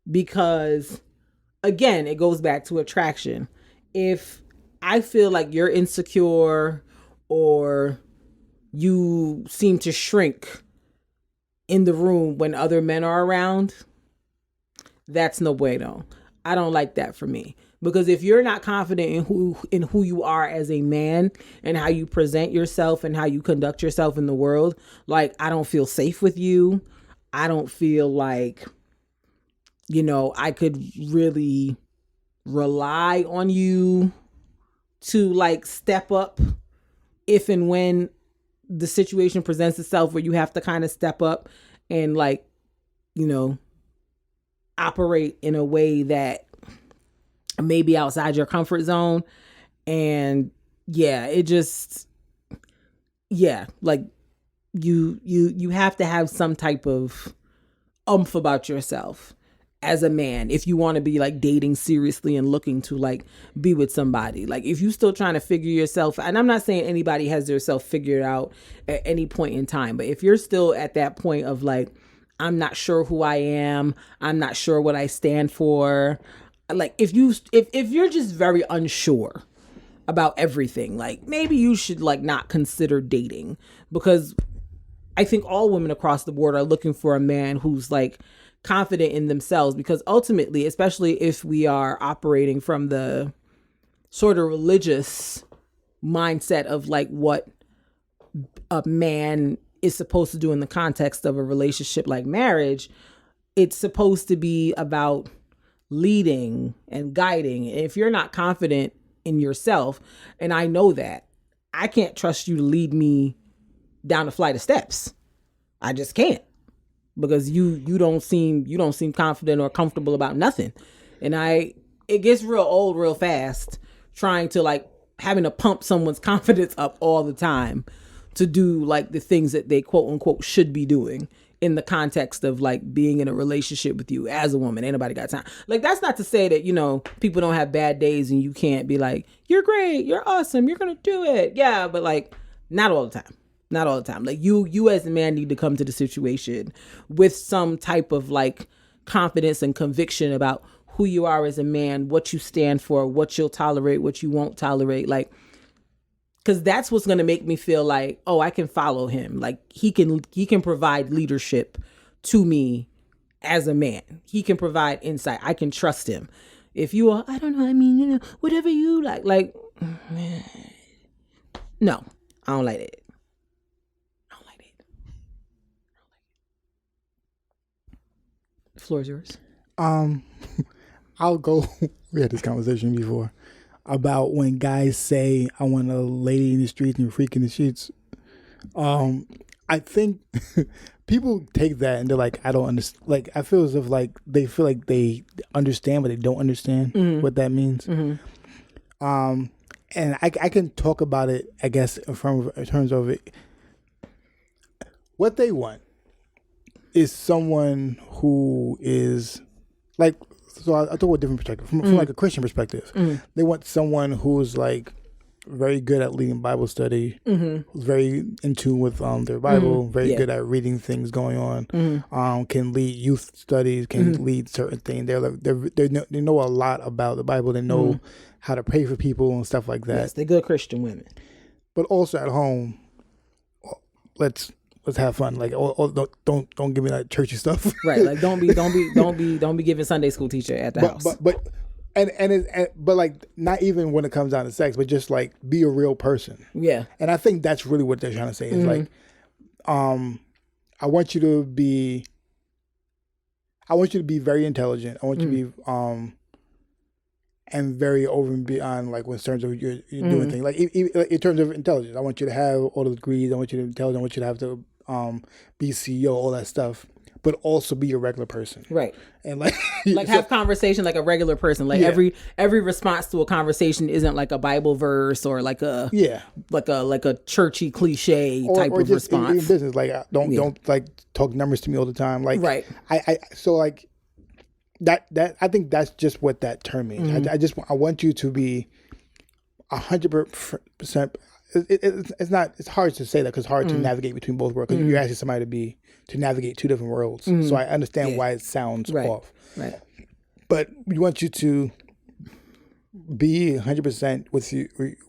Because again, it goes back to attraction. If I feel like you're insecure or you seem to shrink in the room when other men are around, that's no bueno. I don't like that for me. Because if you're not confident in who you are as a man and how you present yourself and how you conduct yourself in the world, like, I don't feel safe with you. I don't feel like, I could really rely on you to like step up if and when the situation presents itself where you have to kind of step up and like, operate in a way that may be outside your comfort zone. And like you have to have some type of oomph about yourself. as a man, if you want to be like dating seriously and looking to like be with somebody, like if you still trying to figure yourself, and I'm not saying anybody has their self figured out at any point in time, but if you're still at that point of like, I'm not sure who I am, I'm not sure what I stand for, like if you're just very unsure about everything, like maybe you should like not consider dating, because I think all women across the board are looking for a man who's like confident in themselves, because ultimately, especially if we are operating from the sort of religious mindset of like what a man is supposed to do in the context of a relationship like marriage, it's supposed to be about leading and guiding. And if you're not confident in yourself, and I know that, I can't trust you to lead me down a flight of steps. I just can't. Because you don't seem confident or comfortable about nothing. And it gets real old real fast trying to like having to pump someone's confidence up all the time to do like the things that they quote unquote should be doing in the context of like being in a relationship with you as a woman. Ain't nobody got time. Like, that's not to say that, you know, people don't have bad days and you can't be like, you're great, you're awesome, you're gonna do it. Yeah, but like not all the time. Not all the time. Like you as a man need to come to the situation with some type of like confidence and conviction about who you are as a man, what you stand for, what you'll tolerate, what you won't tolerate. Like, because that's what's going to make me feel like, oh, I can follow him. Like he can provide leadership to me as a man. He can provide insight. I can trust him. If you are, I don't know, I mean, you know, whatever you like, no, I don't like it. The floor is yours. I'll go. We had this conversation before about when guys say, I want a lady in the streets and freak in the sheets. I think people take that and they're like, I don't understand. Like, I feel as if like they feel like they understand, but they don't understand what that means. And I can talk about it, I guess, in terms of it. What they want is someone who is like, so I talk about a different perspective from like a Christian perspective. They want someone who's like very good at leading Bible study, who's very in tune with their Bible, very good at reading things going on, can lead youth studies, can lead certain things. They know a lot about the Bible. They know how to pray for people and stuff like that. Yes, they're good Christian women. But also at home, let's have fun. Like, don't give me that churchy stuff. Right. Like, don't be giving Sunday school teacher at the house. But like, not even when it comes down to sex, but just like be a real person. Yeah. And I think that's really what they're trying to say. Is like, I want you to be very intelligent. I want you to be and very over and beyond, like, in terms of you're doing things. Like, in terms of intelligence, I want you to have all the degrees. I want you to be intelligent. I want you to have to be CEO, all that stuff, but also be a regular person. Right. And like have conversation like a regular person. Like every response to a conversation isn't like a Bible verse or like a like a churchy cliche type of response. In business, like don't like talk numbers to me all the time. Like I so like that I think that's just what that term means. I want you to be 100%. It's hard to say that because it's hard to navigate between both worlds, because you're asking somebody to navigate two different worlds. So I understand why it sounds off. Right. But we want you to be 100% with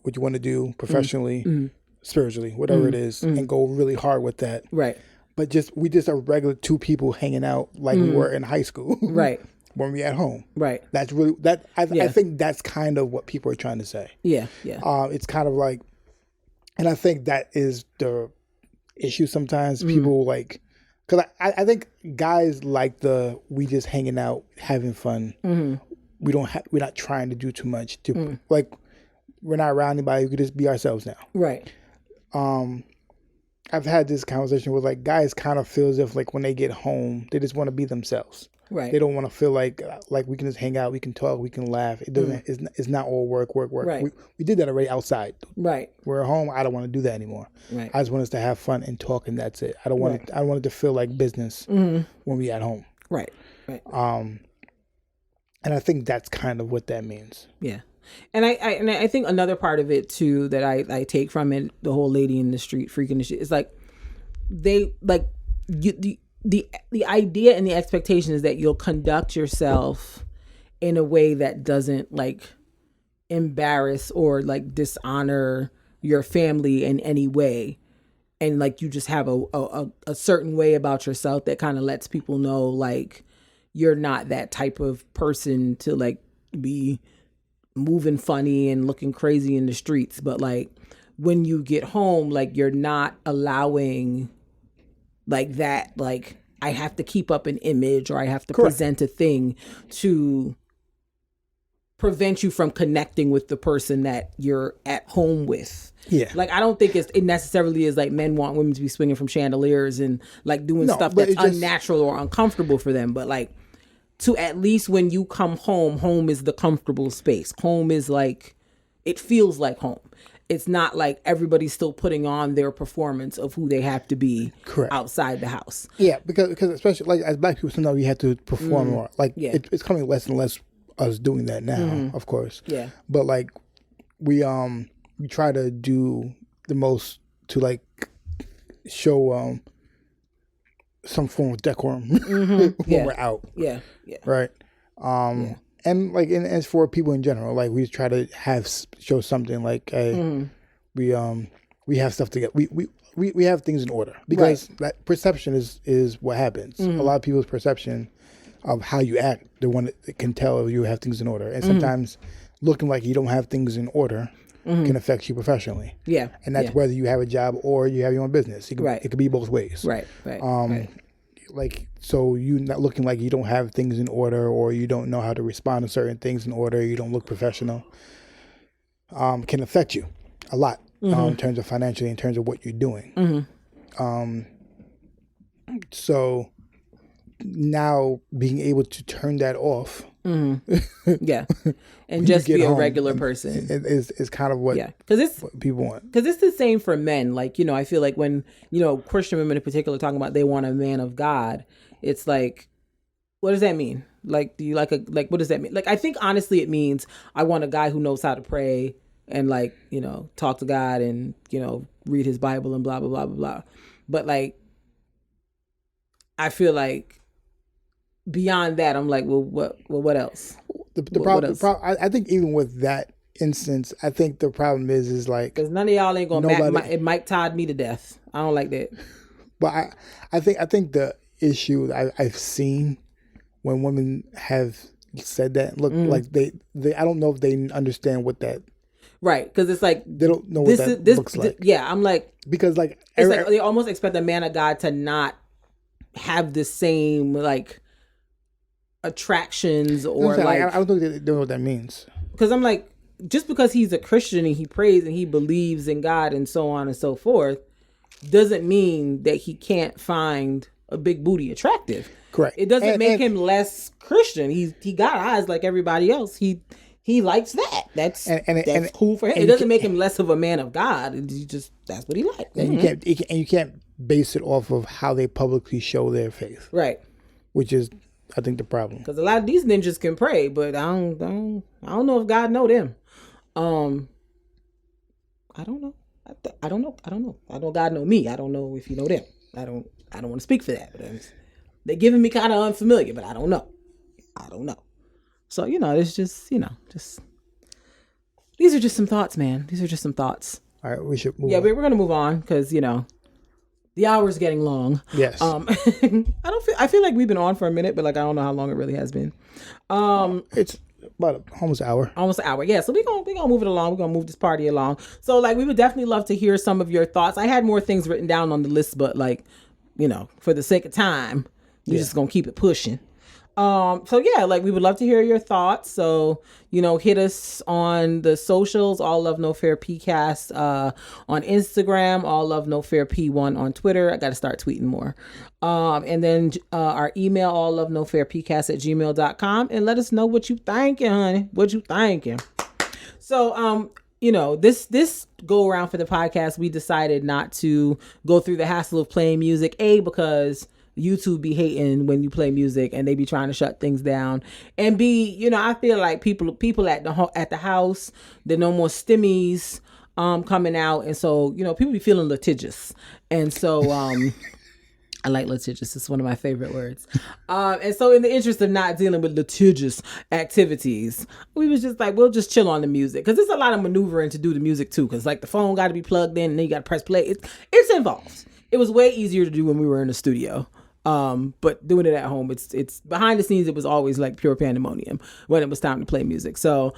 what you want to do professionally, spiritually, whatever it is, and go really hard with that. Right. But we just are regular two people hanging out like we were in high school. Right. When we at home. Right. That's really I think that's kind of what people are trying to say. Yeah. Yeah. It's kind of like, and I think that is the issue sometimes. People like, because I think guys like we just hanging out, having fun. We're not trying to do too much. Like, we're not around anybody. We could just be ourselves now. Right. I've had this conversation with like guys kind of feel as if like when they get home, they just want to be themselves. Right. They don't want to feel like we can just hang out, we can talk, we can laugh. It doesn't. It's not all work. Right. We did that already outside. Right. We're at home. I don't want to do that anymore. Right. I just want us to have fun and talk, and that's it. I don't want it to feel like business when we at home. Right. Right. And I think that's kind of what that means. Yeah. And I think another part of it too that I take from it, the whole lady in the street freaking the shit, is like the idea and the expectation is that you'll conduct yourself in a way that doesn't like embarrass or like dishonor your family in any way. And like you just have a certain way about yourself that kind of lets people know like you're not that type of person to like be moving funny and looking crazy in the streets. But like when you get home, like you're not allowing like that, like I have to keep up an image or I have to present a thing to prevent you from connecting with the person that you're at home with. Yeah. Like, I don't think it necessarily is like men want women to be swinging from chandeliers and like doing stuff that's unnatural or uncomfortable for them. But like, to at least when you come home, home is the comfortable space. Home is like, it feels like home. It's not like everybody's still putting on their performance of who they have to be outside the house. Yeah, because especially like as Black people, sometimes we have to perform more. Like it's coming less and less us doing that now, of course. Yeah. But like we try to do the most to like show some form of decorum when we're out. Yeah. Yeah. Right. And like, and as for people in general, like we try to show something like, hey, we have stuff together. We have things in order because that perception is what happens. A lot of people's perception of how you act, the one that can tell if you have things in order. And sometimes looking like you don't have things in order can affect you professionally. Yeah. And that's whether you have a job or you have your own business. It could be both ways. Right. Like, so you not looking like you don't have things in order or you don't know how to respond to certain things in order, you don't look professional, can affect you a lot in terms of financially, in terms of what you're doing. So now being able to turn that off. Yeah. And just be a regular person is kind of what, what people want. Because it's the same for men. Like, you know, I feel like when, you know, Christian women in particular talking about they want a man of God, it's like, what does that mean? Like, do you like what does that mean? Like, I think honestly it means I want a guy who knows how to pray and like, you know, talk to God and, you know, read his Bible and blah, blah, blah, blah, blah. But like, I feel like beyond that, I'm like, well, what else? The problem, I think even with that instance, I think the problem is like, because none of y'all ain't gonna Mike Todd me to death. I don't like that. But I think the issue I've seen when women have said that, look, like they I don't know if they understand what that. Right, because it's like they don't know what that looks like. Yeah, I'm like, because like it's like they almost expect a man of God to not have the same like attractions or like I don't think they know what that means. Because I'm like, just because he's a Christian and he prays and he believes in God and so on and so forth, doesn't mean that he can't find a big booty attractive. Correct. It doesn't make him less Christian. He got eyes like everybody else. He likes that. That's cool for him. It doesn't make him less of a man of God. That's what he likes. And you can't base it off of how they publicly show their faith. Right. Which is, I think, the problem. Because a lot of these ninjas can pray, but I don't know if God know them. I don't know. I don't know. I know God know me. I don't know if He know them. I don't want to speak for that. But they're giving me kind of unfamiliar, but I don't know. So, you know, it's just, you know, these are just some thoughts, man. These are just some thoughts. All right, we should move on. Yeah, we're going to move on because, you know, the hour's getting long. Yes. I feel like we've been on for a minute, but like I don't know how long it really has been. It's about almost an hour. Almost an hour. Yeah. So we're gonna move it along. We're gonna move this party along. So like we would definitely love to hear some of your thoughts. I had more things written down on the list, but like, you know, for the sake of time, we're just gonna keep it pushing. So yeah, like we would love to hear your thoughts. So, you know, hit us on the socials, All Love No Fair PCast, on Instagram, All Love No Fair P1 on Twitter. I got to start tweeting more. And then, our email, alllovenoffairpcast@gmail.com, and let us know what you thinking, honey. What you thinking. So, you know, this go around for the podcast, we decided not to go through the hassle of playing music, because YouTube be hating when you play music, and they be trying to shut things down. And I feel like people at the house, there are no more stimmies coming out, and so people be feeling litigious, and so I like litigious. It's one of my favorite words. And so in the interest of not dealing with litigious activities, we was just like, we'll just chill on the music. Because there's a lot of maneuvering to do the music too. Because like the phone got to be plugged in and then you got to press play. It's involved. It was way easier to do when we were in the studio. But doing it at home, it's behind the scenes. It was always like pure pandemonium when it was time to play music. So,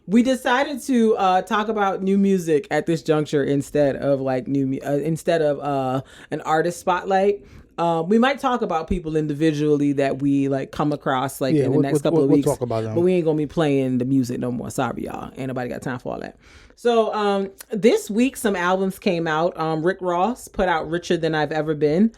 we decided to, talk about new music at this juncture instead of like an artist spotlight. We might talk about people individually that we like come across like in the next couple of weeks. We'll talk about them. But we ain't gonna be playing the music no more. Sorry, y'all. Ain't nobody got time for all that. So, this week some albums came out. Rick Ross put out Richer Than I've Ever Been.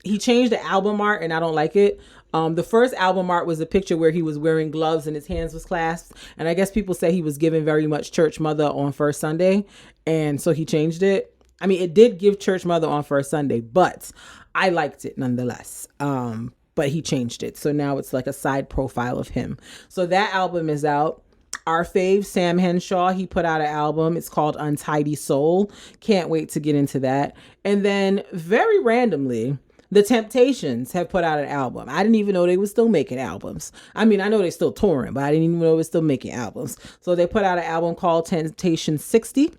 He changed the album art and I don't like it. The first album art was a picture where he was wearing gloves and his hands was clasped. And I guess people say he was giving very much Church Mother on First Sunday. And so he changed it. I mean, it did give Church Mother on First Sunday, but I liked it nonetheless. But he changed it. So now it's like a side profile of him. So that album is out. Our fave, Sam Henshaw, he put out an album. It's called Untidy Soul. Can't wait to get into that. And then very randomly, The Temptations have put out an album. I didn't even know they were still making albums. I mean, I know they're still touring, but I didn't even know they were still making albums. So they put out an album called Temptation 60.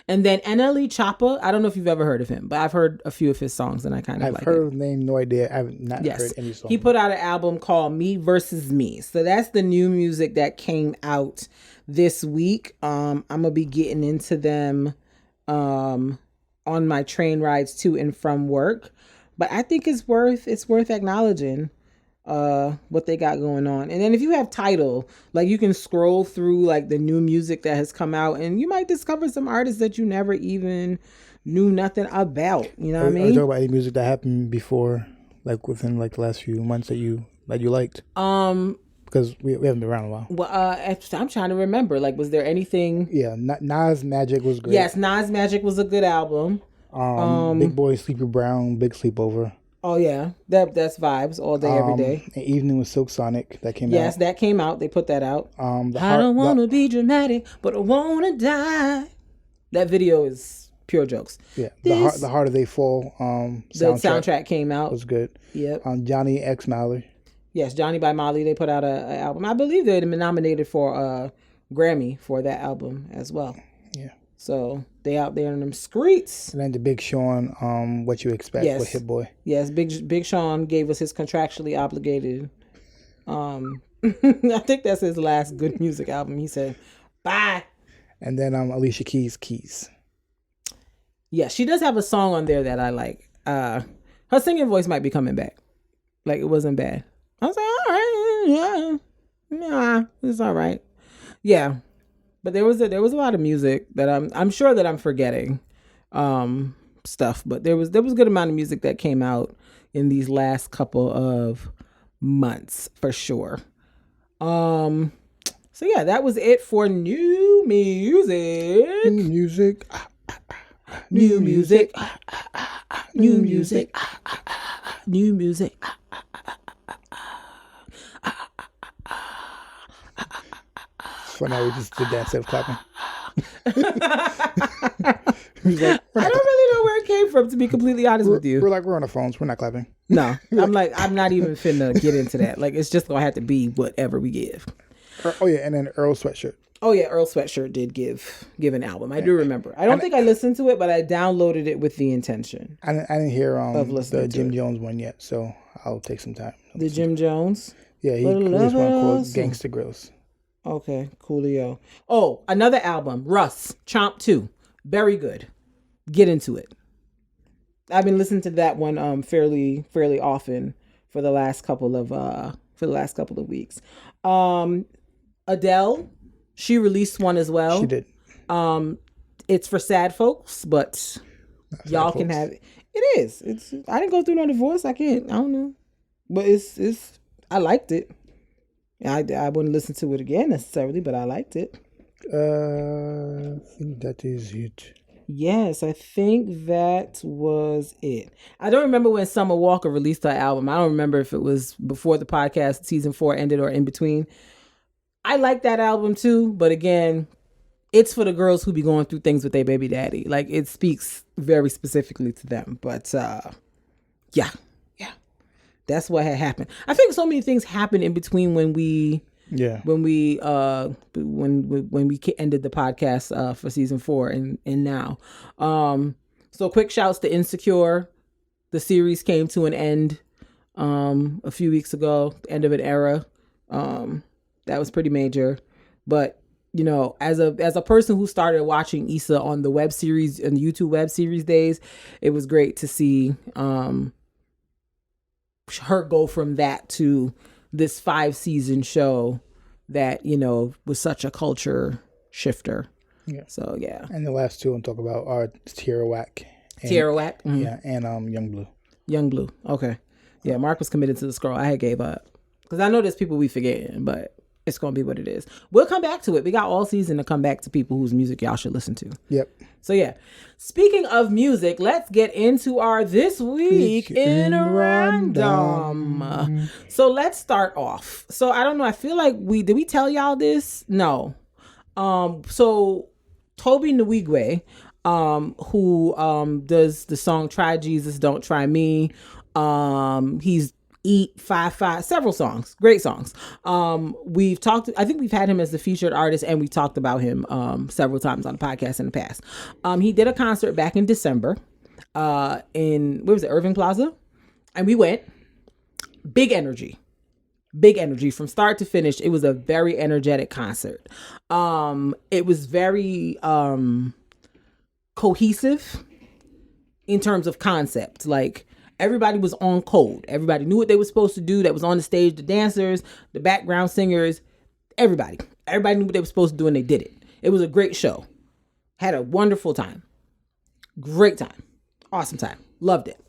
And then NLE Choppa, I don't know if you've ever heard of him, but I've heard a few of his songs and I kind of like it. I've heard the name, no idea. I have not heard any song. He put out an album called Me Versus Me. So that's the new music that came out this week. I'm going to be getting into them on my train rides to and from work. But I think it's worth acknowledging what they got going on. And then if you have Tidal, like you can scroll through like the new music that has come out and you might discover some artists that you never even knew nothing about. You know what I mean? Are you talking about any music that happened before, like within like the last few months that you liked? Because we haven't been around a while. Well, I'm trying to remember. Like, was there anything? Yeah, Nas Magic was great. Yes, Nas Magic was a good album. Big Boy, Sleepy Brown, Big Sleepover. Oh yeah, that's vibes all day, every day. An Evening with Silk Sonic that came out. Yes, that came out. They put that out. I don't want to be dramatic, but I want to die. That video is pure jokes. Yeah, the Harder They Fall. The soundtrack came out. Was good. Yep. Johnny X Malley. Yes, Johnny by Molly. They put out an album. I believe they'd been nominated for a Grammy for that album as well. Yeah. So they out there in them streets. And then the Big Sean, What You Expect with Hit Boy. Yes, Big Sean gave us his contractually obligated. I think that's his last good music album. He said, bye. And then Alicia Keys. Yeah, she does have a song on there that I like. Her singing voice might be coming back. Like, it wasn't bad. I was like, all right, yeah, it's all right. Yeah. But there was a lot of music that I'm sure that I'm forgetting stuff, but there was a good amount of music that came out in these last couple of months for sure. So yeah, that was it for new music. New music. New music. New music. New music. For now, we just did that instead of clapping. I don't really know where it came from, to be completely honest with you. We're on our phones. We're not clapping. No, I'm not even finna get into that. Like, it's just gonna have to be whatever we give. Oh yeah, and then Earl Sweatshirt. Oh yeah, Earl Sweatshirt did give an album. I do remember. I don't think I listened to it, but I downloaded it with the intention. I didn't hear the Jim Jones one yet, so I'll take some time. The Jim Jones? Yeah, he released one called Gangsta Grills. Okay, coolio. Oh, another album, Russ, Chomp 2. Very good. Get into it. I've been listening to that one fairly often for the last couple of weeks. Adele, she released one as well. She did. It's for sad folks, but y'all can have it. It is. I didn't go through no divorce. I don't know. But it's I liked it. I wouldn't listen to it again necessarily, but I liked it. I think that is it. Yes, I think that was it. I don't remember when Summer Walker released her album. I don't remember if it was before the podcast season 4 ended or in between. I like that album too, but again, it's for the girls who be going through things with their baby daddy. Like, it speaks very specifically to them. But yeah, that's what had happened. I think so many things happened in between when we ended the podcast for season 4 and now. So quick shouts to Insecure. The series came to an end a few weeks ago, end of an era. That was pretty major. But as a person who started watching Issa on the web series and the YouTube web series days, it was great to see her go from that to this 5-season show that was such a culture shifter. Yeah. So yeah. And the last 2 I'm talking about are Tierra-Whack. Tierra-Whack. Mm-hmm. Yeah, and Young Blue. Young Blue. Okay. Yeah, Mark was committed to the scroll. I had gave up because I know there's people we forgetting, but it's gonna be what it is. We'll come back to it. We got all season to come back to people whose music y'all should listen to. Yep. So yeah, speaking of music, let's get into our This Week in Random. So let's start off. So I don't know. I feel like did we tell y'all this? No. So Tobe Nwigwe, who does the song "Try Jesus, Don't Try Me," he's Eat 5-5, several songs, great songs. We've talked, I think we've had him as the featured artist, and we talked about him several times on the podcast in the past. He did a concert back in December in, where was it, Irving Plaza? And we went. Big energy from start to finish. It was a very energetic concert. It was very cohesive in terms of concept. Like, everybody was on code. Everybody knew what they were supposed to do. That was on the stage, the dancers, the background singers, everybody knew what they were supposed to do, and they did it. It was a great show. Had a wonderful time. Great time. Awesome time. Loved it.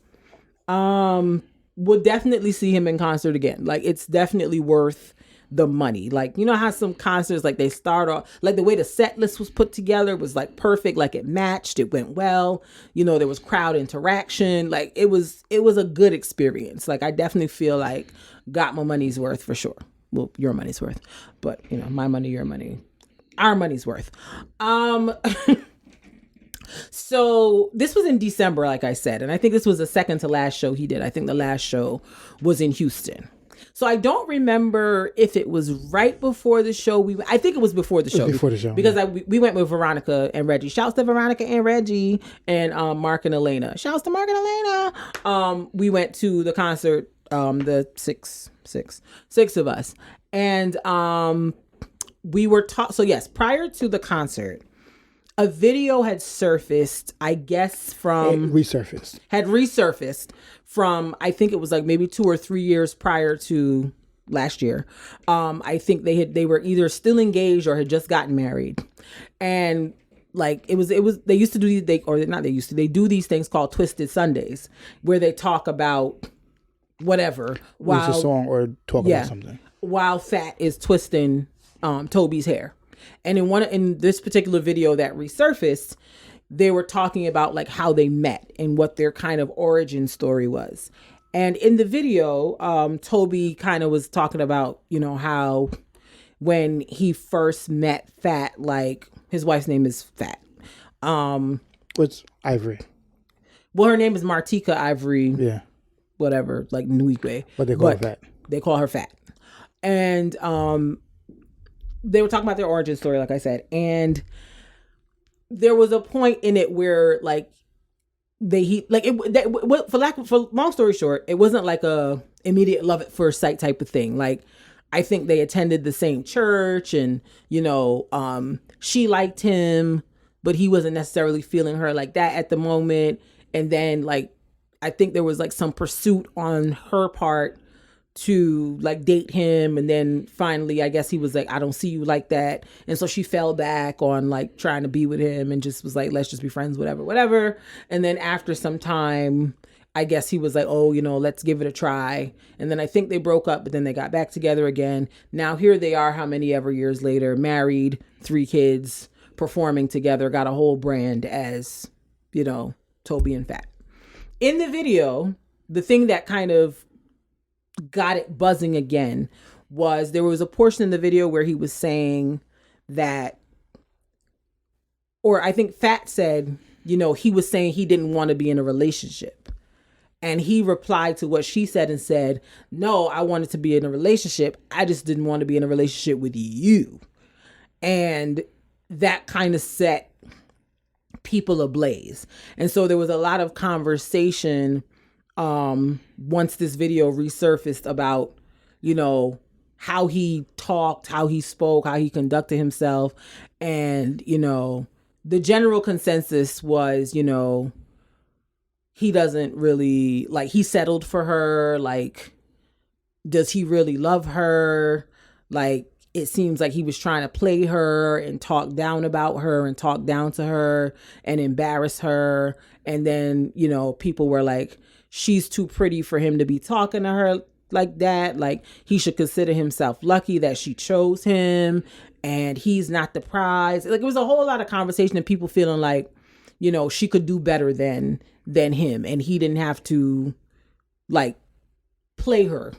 We'll definitely see him in concert again. Like, it's definitely worth the money. Like, you know how some concerts, like, they start off, like, the way the set list was put together was like perfect. Like, it matched, it went well, there was crowd interaction. Like, it was a good experience. Like, I definitely feel like got my money's worth for sure. Well, your money's worth, but my money, your money, our money's worth. So this was in December, like I said, and I think this was the second to last show he did. I think the last show was in Houston. So I don't remember if it was right before the show. I think it was before the show. Because we went with Veronica and Reggie. Shouts to Veronica and Reggie and Mark and Elena. Shouts to Mark and Elena. We went to the concert, the six of us. And we were taught. So yes, prior to the concert, a video had surfaced, I guess had resurfaced from, I think it was like maybe 2 or 3 years prior to last year. I think they were either still engaged or had just gotten married. And like, they used to do, they do these things called Twisted Sundays, where they talk about whatever. While a song or talk about something. While Fat is twisting Toby's hair. And in this particular video that resurfaced, they were talking about like how they met and what their kind of origin story was. And in the video, Toby kind of was talking about, how when he first met Fat, like his wife's name is Fat. What's Ivory? Well, her name is Martika Ivory. Yeah. Whatever, like Nwigwe. But they call her Fat. They call her Fat. And they were talking about their origin story, like I said. And there was a point in it where like for long story short, it wasn't like a immediate love at first sight type of thing. Like, I think they attended the same church and, she liked him, but he wasn't necessarily feeling her like that at the moment. And then like, I think there was like some pursuit on her part to like date him, and then finally I guess he was like, I don't see you like that, and so she fell back on like trying to be with him and just was like, let's just be friends, whatever. And then after some time, I guess he was like, oh, let's give it a try. And then I think they broke up, but then they got back together again. Now here they are, how many ever years later, married, 3 kids, performing together, got a whole brand as, you know, Tobe and Fat. In the video, the thing that kind of got it buzzing again was there was a portion in the video where he was saying that, or I think Fat said, you know, he was saying he didn't want to be in a relationship. And he replied to what she said and said, no, I wanted to be in a relationship. I just didn't want to be in a relationship with you. And that kind of set people ablaze. And so there was a lot of conversation once this video resurfaced about, you know, how he talked, how he spoke, how he conducted himself. And, you know, the general consensus was, you know, he doesn't really, like, he settled for her. Like, does he really love her? Like, it seems like he was trying to play her and talk down about her and talk down to her and embarrass her. And then, you know, people were like, she's too pretty for him to be talking to her like that. Like, he should consider himself lucky that she chose him and he's not the prize. Like, it was a whole lot of conversation and people feeling like, you know, she could do better than him. And he didn't have to, like, play her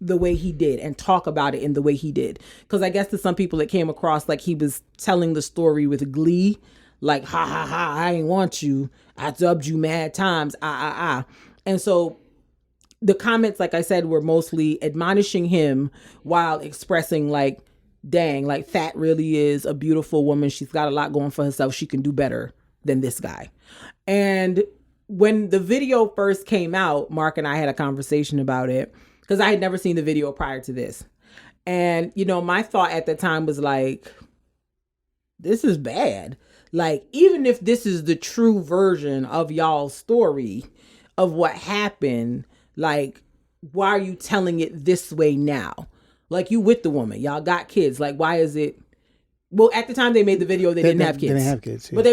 the way he did and talk about it in the way he did. Because I guess to some people it came across like he was telling the story with glee. Like, ha, ha, ha, I ain't want you. I dubbed you mad times. And so the comments, like I said, were mostly admonishing him while expressing like, dang, like Fat really is a beautiful woman. She's got a lot going for herself. She can do better than this guy. And when the video first came out, Mark and I had a conversation about it because I had never seen the video prior to this. And, you know, my thought at the time was like, this is bad. Like, even if this is the true version of y'all's story of what happened, like, why are you telling it this way now? Like, you with the woman, y'all got kids. Like, why is it? Well, at the time they made the video, they didn't have kids. They didn't have kids, yeah. But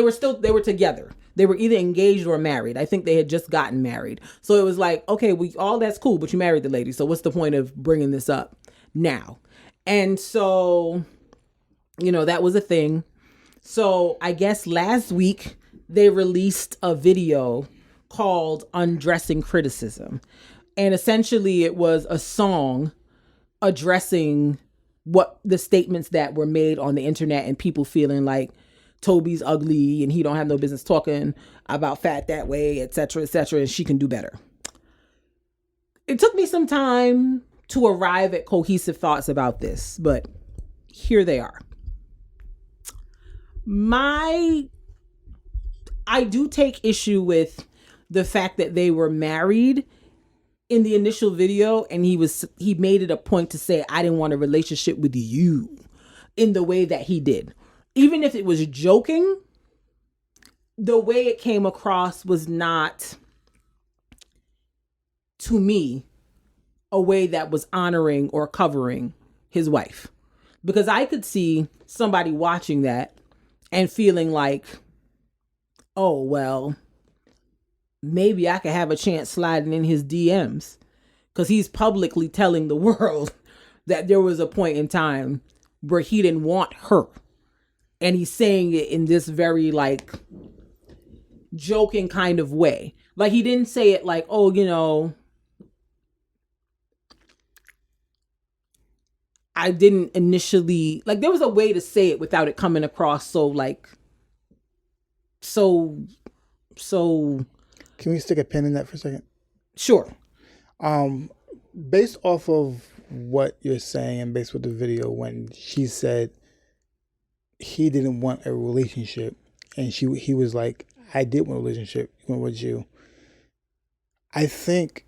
they were together. They were either engaged or married. I think they had just gotten married. So it was like, okay, all that's cool, but you married the lady. So what's the point of bringing this up now? And so, you know, that was a thing. So I guess last week they released a video called Undressing Criticism. And essentially it was a song addressing what the statements that were made on the internet and people feeling like Toby's ugly and he don't have no business talking about Fat that way, et cetera, and she can do better. It took me some time to arrive at cohesive thoughts about this, but here they are. I do take issue with the fact that they were married in the initial video, and he made it a point to say, I didn't want a relationship with you in the way that he did. Even if it was joking, the way it came across was not, to me, a way that was honoring or covering his wife. Because I could see somebody watching that and feeling like, oh, well, maybe I could have a chance sliding in his DMs. Because he's publicly telling the world that there was a point in time where he didn't want her. And he's saying it in this very, like, joking kind of way. Like, he didn't say it like, oh, you know, I didn't initially, like, there was a way to say it without it coming across so, like, so. Can we stick a pin in that for a second? Sure. Based off of what you're saying and based with the video, when she said he didn't want a relationship and he was like, I did want a relationship, even with you. I think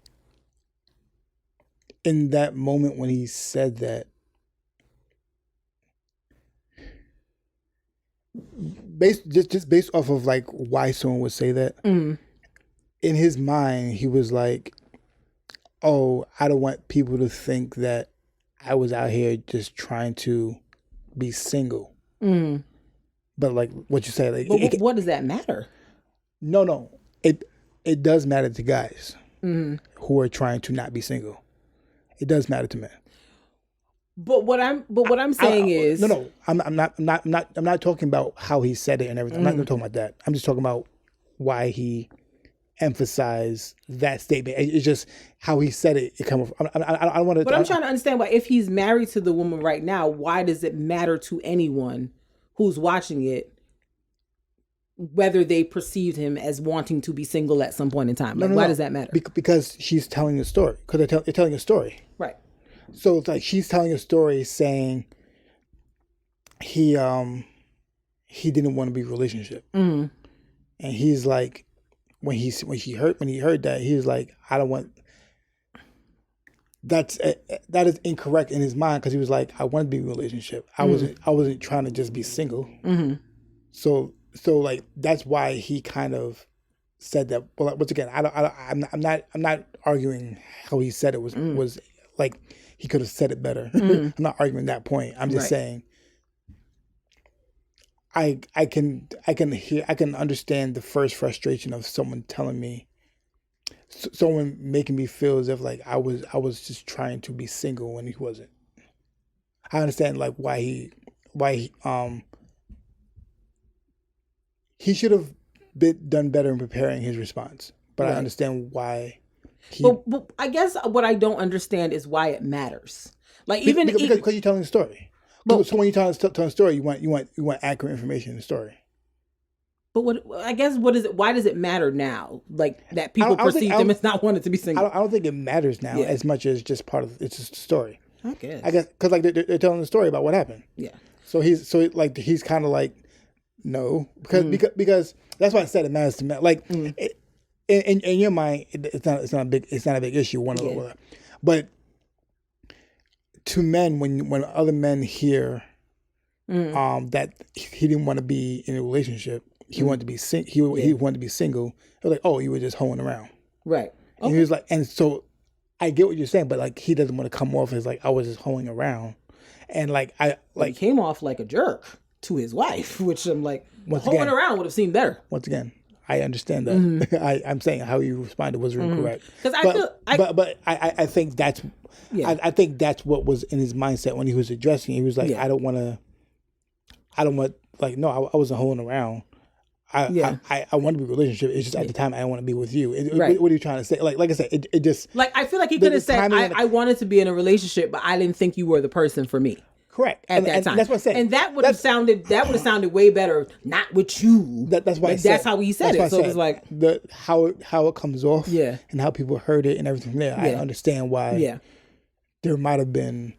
in that moment when he said that, just based off of like why someone would say that, in his mind he was like, oh, I don't want people to think that I was out here just trying to be single. But like what you say, like, but what does that matter? No, it does matter to guys who are trying to not be single. It does matter to men. But what I'm saying is no. I'm not talking about how he said it and everything. I'm not talking about that. I'm just talking about why he emphasized that statement. It's just how he said it. It come. I don't want to. But I'm trying to understand why, if he's married to the woman right now, why does it matter to anyone who's watching it whether they perceived him as wanting to be single at some point in time? Like, why does that matter? Because she's telling a story. Because they're telling a story. Right. So it's like she's telling a story saying he didn't want to be in a relationship, and he's like, when he heard that, he was like, I don't want. That is incorrect in his mind, because he was like, I want to be in a relationship. I wasn't trying to just be single. So like that's why he kind of said that. Well, once again, I'm not arguing how he said it was like. He could have said it better. I'm not arguing that point. I'm just saying I can understand the first frustration of someone telling me, someone making me feel as if like I was just trying to be single when he wasn't. I understand like why he should have done better in preparing his response. But I understand why. But I guess what I don't understand is why it matters. Like because you're telling a story. So when you tell a story, you want accurate information in the story. But what is it? Why does it matter now? Like that people perceive him as not wanting to be single. I don't think it matters now as much as just part of it's just a story. I guess because like they're telling a story about what happened. Yeah. So he's kind of like no, because that's why I said it matters to me. Like. In your mind, it's not a big issue. But to men, when other men hear that he didn't want to be in a relationship, he wanted to be he wanted to be single. They're like, oh, you were just hoeing around, right? And he was like, and so I get what you're saying, but like he doesn't want to come off as like I was just hoeing around, and he came off like a jerk to his wife, which I'm like, hoeing around would have seemed better. Once again. I understand that. I'm saying how you responded was incorrect. I think that's I think that's what was in his mindset when he was addressing it. He was like, I don't want like no, I wasn't holding around. I want to be in a relationship. It's just at the time I don't want to be with you. What are you trying to say? Like I said, it just like I feel like he could have said I wanted to be in a relationship, but I didn't think you were the person for me. Correct. At that time. That's what I said. And that would have sounded way better not with you. That's why that's how he said it. So it was like how it comes off and how people heard it and everything from there. I understand why there might have been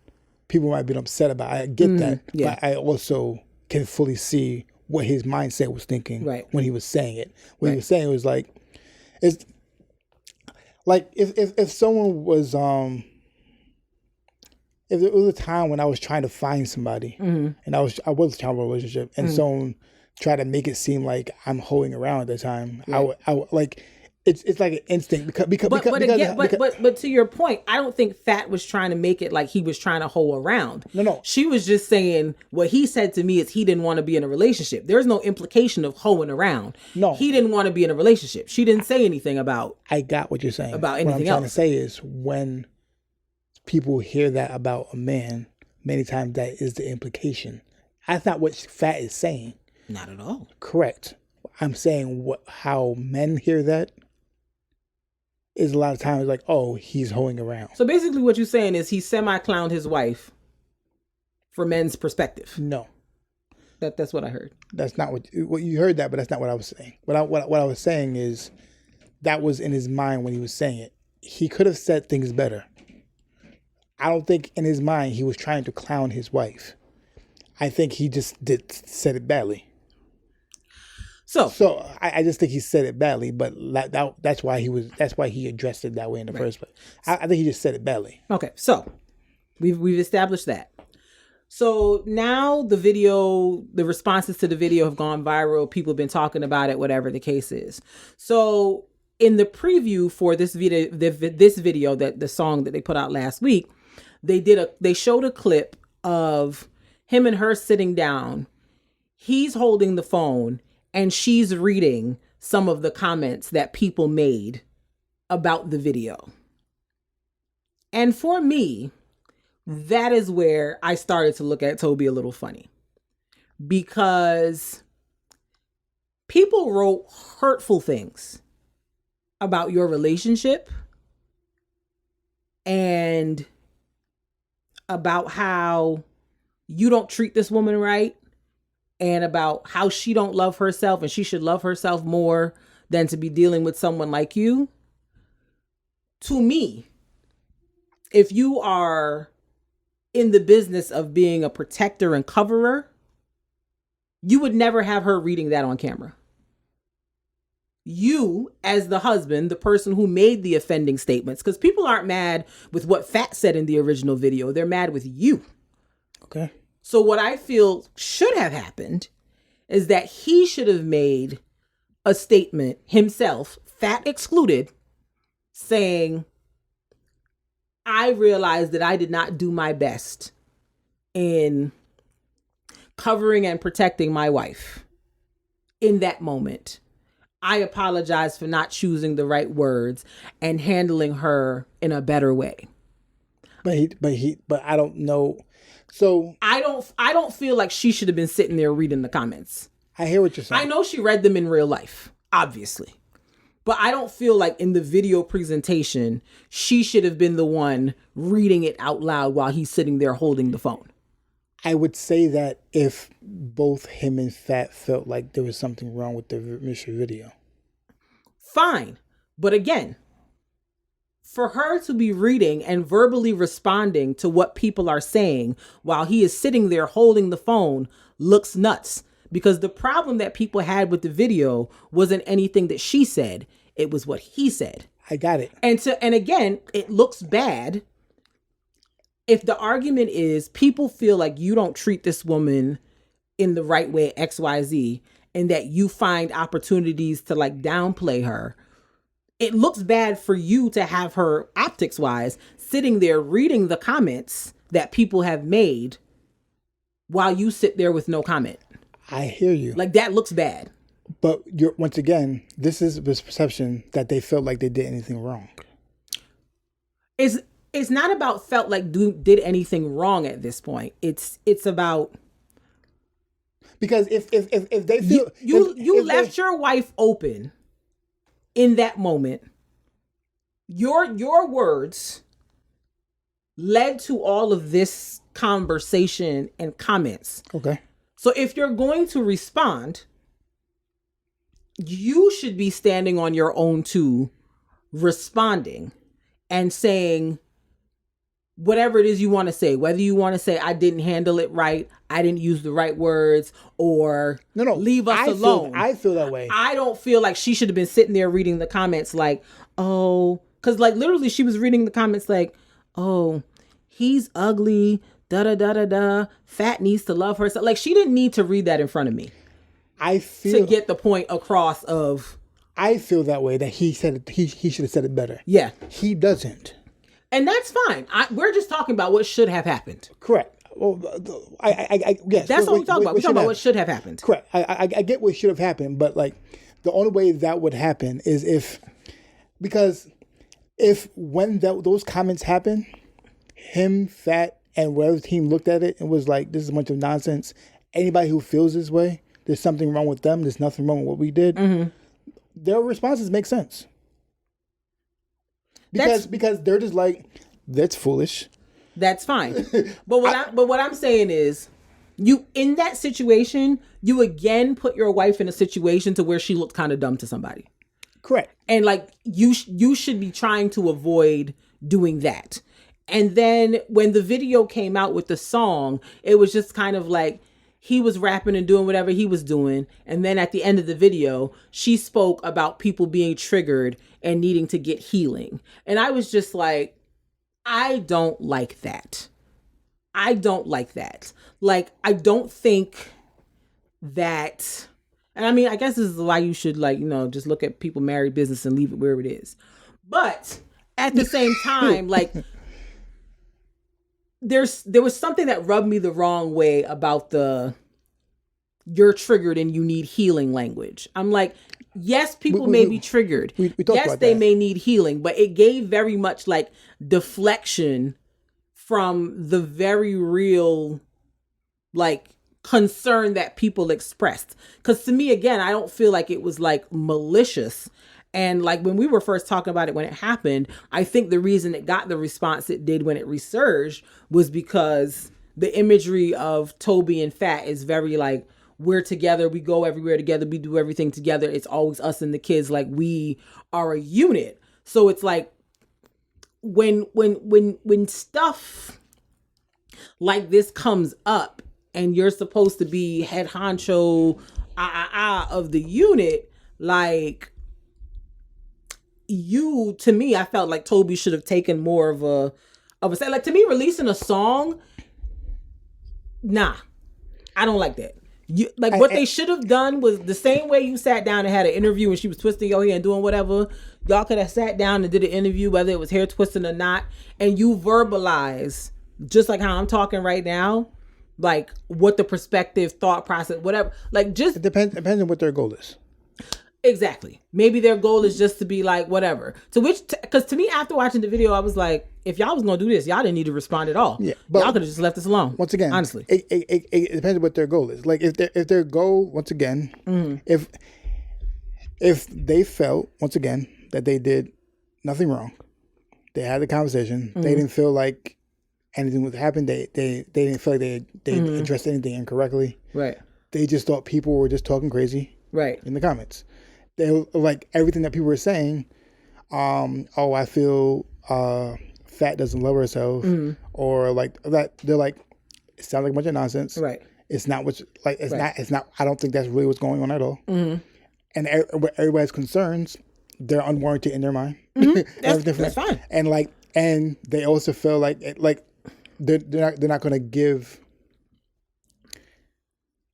people might have been upset about it. I get that. But I also can fully see what his mindset was thinking when he was saying it. When he was saying it was like it's like if someone was if it was a time when I was trying to find somebody and I was trying to have a relationship and someone tried to make it seem like I'm hoeing around at the time, I would like it's like an instinct but to your point, I don't think Fat was trying to make it like he was trying to hoe around. No. She was just saying what he said to me is he didn't want to be in a relationship. There's no implication of hoeing around. No. He didn't want to be in a relationship. She didn't say anything about I got what you're saying. About anything else. What I'm trying to say is when people hear that about a man, many times that is the implication. That's not what Fat is saying. Not at all. Correct. I'm saying how men hear that is a lot of times like, oh, he's hoeing around. So basically what you're saying is he semi-clowned his wife for men's perspective. No. That's what I heard. That's not what you heard that, but that's not what I was saying. What I was saying is that was in his mind when he was saying it. He could have said things better. I don't think in his mind he was trying to clown his wife. I think he just said it badly. So I just think he said it badly, but that's why he addressed it that way in the first place. I think he just said it badly. Okay, so we've established that. So now the responses to the video have gone viral. People have been talking about it, whatever the case is. So in the preview for this video, that the song that they put out last week, they showed a clip of him and her sitting down. He's holding the phone and she's reading some of the comments that people made about the video. And for me, that is where I started to look at Tobe a little funny, because people wrote hurtful things about your relationship and about how you don't treat this woman right, and about how she don't love herself and she should love herself more than to be dealing with someone like you. To me, if you are in the business of being a protector and coverer, you would never have her reading that on camera. You, as the husband, the person who made the offending statements, because people aren't mad with what Fat said in the original video, they're mad with you. Okay. So what I feel should have happened is that he should have made a statement himself, Fat excluded, saying, I realized that I did not do my best in covering and protecting my wife in that moment. I apologize for not choosing the right words and handling her in a better way. But I don't know. So I don't feel like she should have been sitting there reading the comments. I hear what you're saying. I know she read them in real life, obviously. But I don't feel like in the video presentation, she should have been the one reading it out loud while he's sitting there holding the phone. I would say that if both him and Fat felt like there was something wrong with the initial video. Fine. But again, for her to be reading and verbally responding to what people are saying while he is sitting there holding the phone looks nuts. Because the problem that people had with the video wasn't anything that she said. It was what he said. I got it. And again, it looks bad if the argument is people feel like you don't treat this woman in the right way, XYZ, and that you find opportunities to like downplay her. It looks bad for you to have her, optics wise, sitting there reading the comments that people have made while you sit there with no comment. I hear you. Like, that looks bad. But once again, this is this perception that they felt like they did anything wrong. It's not about felt like did anything wrong at this point. It's about, because if they feel you left your wife open in that moment. Your words led to all of this conversation and comments. Okay. So if you're going to respond, you should be standing on your own too, responding and saying whatever it is you want to say, whether you want to say, I didn't handle it right, I didn't use the right words, or leave us alone. I feel that way. I don't feel like she should have been sitting there reading the comments like, oh, because like literally she was reading the comments like, oh, he's ugly, da-da-da-da-da, Fat needs to love herself. Like, she didn't need to read that in front of me. I feel to get the point across of. I feel that way, that he said it, he should have said it better. Yeah. He doesn't. And that's fine. We're just talking about what should have happened. Correct. Well, yes. That's what we're talking about. We're talking about what should have happened. Correct. I get what should have happened, but like the only way that would happen is if when those comments happen, him, Fat, and whatever team looked at it and was like, this is a bunch of nonsense. Anybody who feels this way, there's something wrong with them. There's nothing wrong with what we did. Mm-hmm. Their responses make sense. Because they're just like, that's foolish. That's fine. But what I'm saying is, you in that situation, you again put your wife in a situation to where she looked kind of dumb to somebody. Correct. And like you should be trying to avoid doing that. And then when the video came out with the song, it was just kind of like he was rapping and doing whatever he was doing. And then at the end of the video, she spoke about people being triggered and needing to get healing. And I was just like, I don't like that. I don't like that. Like, I don't think that, and I mean, I guess this is why you should like, just look at people married business and leave it where it is. But at the same time, like, there was something that rubbed me the wrong way about you're triggered and you need healing language. I'm like, yes, people may be triggered. We yes, they may need healing, but it gave very much like deflection from the very real, like, concern that people expressed. Because to me, again, I don't feel like it was like malicious. And like when we were first talking about it when it happened, I think the reason it got the response it did when it resurged was because the imagery of Tobe and Fat is very like, we're together, we go everywhere together, we do everything together. It's always us and the kids, like we are a unit. So it's like when stuff like this comes up and you're supposed to be head honcho of the unit, like to me, I felt like Tobe should have taken more of a say. Like, to me, releasing a song, nah, I don't like that. What they should have done was the same way you sat down and had an interview and she was twisting your hair and doing whatever. Y'all could have sat down and did an interview, whether it was hair twisting or not, and you verbalize, just like how I'm talking right now, like what the perspective, thought process, whatever. Like, just it depends on what their goal is. Exactly. Maybe their goal is just to be like, whatever. Because to me, after watching the video, I was like, if y'all was going to do this, y'all didn't need to respond at all. Yeah, but y'all could have just left this alone. Once again, honestly. It depends on what their goal is. Like, if their goal, once again, if they felt, once again, that they did nothing wrong, they had the conversation, they didn't feel like anything was happening, they didn't feel like they addressed anything incorrectly. Right. They just thought people were just talking crazy. Right. In the comments. They like everything that people were saying. I feel Fat doesn't love herself, or like that. They're like, it sounds like a bunch of nonsense. Right. It's not what's like. It's not. I don't think that's really what's going on at all. And everybody's concerns, they're unwarranted in their mind. That's fine. And they also feel like they're not going to give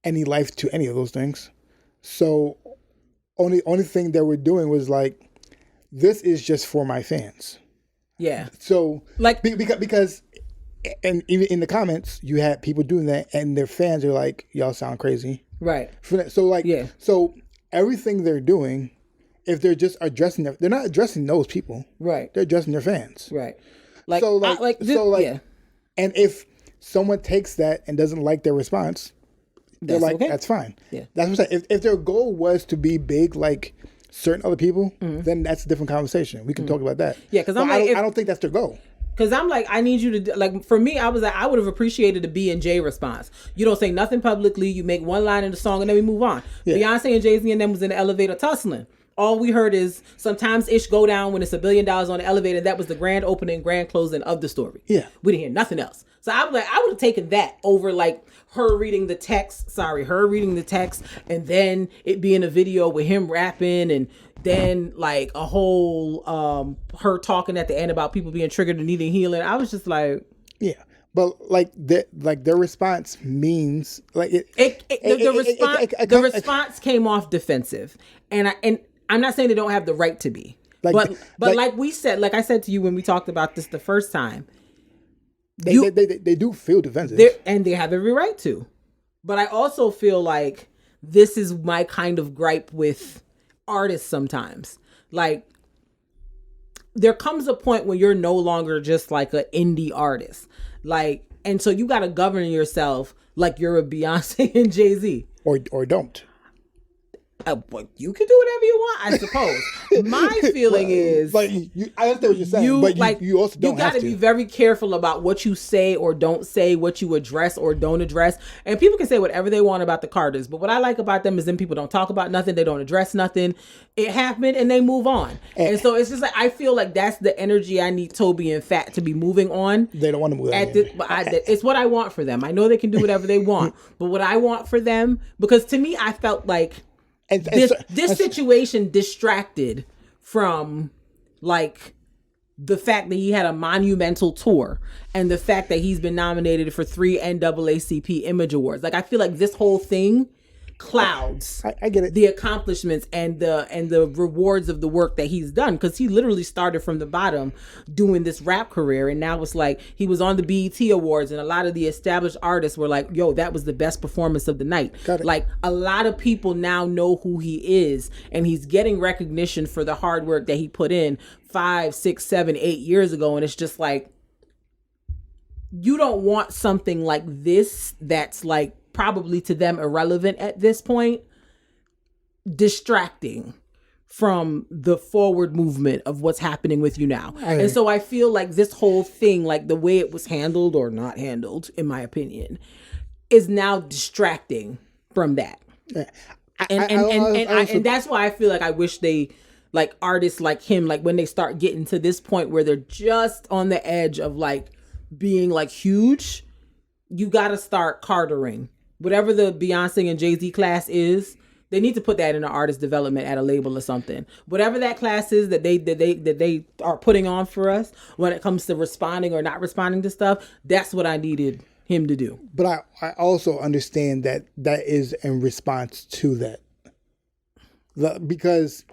any life to any of those things. So. Only thing they were doing was like, this is just for my fans. Yeah. So like because and even in the comments you had people doing that and their fans are like, y'all sound crazy. Right. So like so everything they're doing, if they're just addressing they're not addressing those people. Right. They're addressing their fans. Right. And if someone takes that and doesn't like their response, they're like, okay. That's fine. Yeah. That's what I'm saying. If their goal was to be big like certain other people, then that's a different conversation. We can talk about that. Yeah, because I don't think that's their goal. Because I'm like, I need you to, like, for me, I was like, I would have appreciated a B&J response. You don't say nothing publicly, you make one line in the song, and then we move on. Yeah. Beyonce and Jay-Z and them was in the elevator tussling. All we heard is sometimes ish go down when it's $1 billion on the elevator. That was the grand opening, grand closing of the story. Yeah. We didn't hear nothing else. So I was like, I would have taken that over like her reading the text, and then it being a video with him rapping, and then like a whole her talking at the end about people being triggered and needing healing. I was just like, yeah. But like their response means like the response came off defensive, and I'm not saying they don't have the right to be, but like we said, like I said to you when we talked about this the first time, they do feel defensive, and they have every right to. But I also feel like this is my kind of gripe with artists sometimes. Like, there comes a point when you're no longer just like an indie artist. Like, and so you got to govern yourself like you're a Beyonce and Jay-Z. Or don't. But you can do whatever you want, I suppose. My feeling is, like, I understand what you're saying, but you also don't have to. You got to be very careful about what you say or don't say, what you address or don't address. And people can say whatever they want about the Carters, but what I like about them is them people don't talk about nothing, they don't address nothing. It happened and they move on. And so it's just like, I feel like that's the energy I need Tobe and Fat to be moving on. They don't want to move on. It's what I want for them. I know they can do whatever they want, but what I want for them, because to me, I felt like this situation distracted from like the fact that he had a monumental tour and the fact that he's been nominated for 3 NAACP Image Awards. Like, I feel like this whole thing clouds I get it. The accomplishments and the rewards of the work that he's done, because he literally started from the bottom doing this rap career, and now it's like he was on the BET Awards and a lot of the established artists were like, yo, that was the best performance of the night. Like, a lot of people now know who he is, and he's getting recognition for the hard work that he put in 5, 6, 7, 8 years ago. And it's just like, you don't want something like this that's like probably to them irrelevant at this point, distracting from the forward movement of what's happening with you now. And so I feel like this whole thing, like the way it was handled or not handled, in my opinion, is now distracting from that. And that's why I feel like I wish they, like artists like him, like when they start getting to this point where they're just on the edge of like being like huge, you got to start cartering. Whatever the Beyonce and Jay-Z class is, they need to put that in an artist development at a label or something. Whatever that class is that they are putting on for us when it comes to responding or not responding to stuff, that's what I needed him to do. But I also understand that is in response to that. Because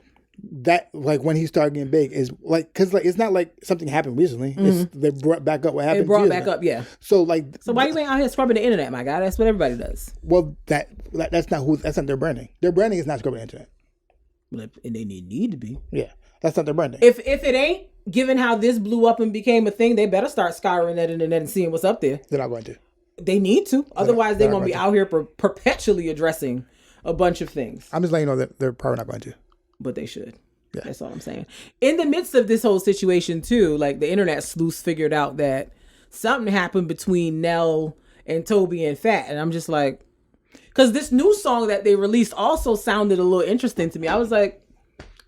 that, like, when he started getting big is like, because like it's not like something happened recently. They brought back up what happened. They brought back up, yeah. So like, so why you ain't out here scrubbing the internet, my guy? That's what everybody does. Well, that's not their branding. Their branding is not scrubbing the internet. Well, and they need to be. Yeah, that's not their branding. If it ain't, given how this blew up and became a thing, they better start scouring that internet and seeing what's up there. They're not going to. They need to. Otherwise, they're going to be out here perpetually addressing a bunch of things. I'm just letting you know that they're probably not going to. But they should. Yeah. That's all I'm saying. In the midst of this whole situation too, like the internet sleuths figured out that something happened between Nell and Tobe and Fat. And I'm just like, because this new song that they released also sounded a little interesting to me. I was like,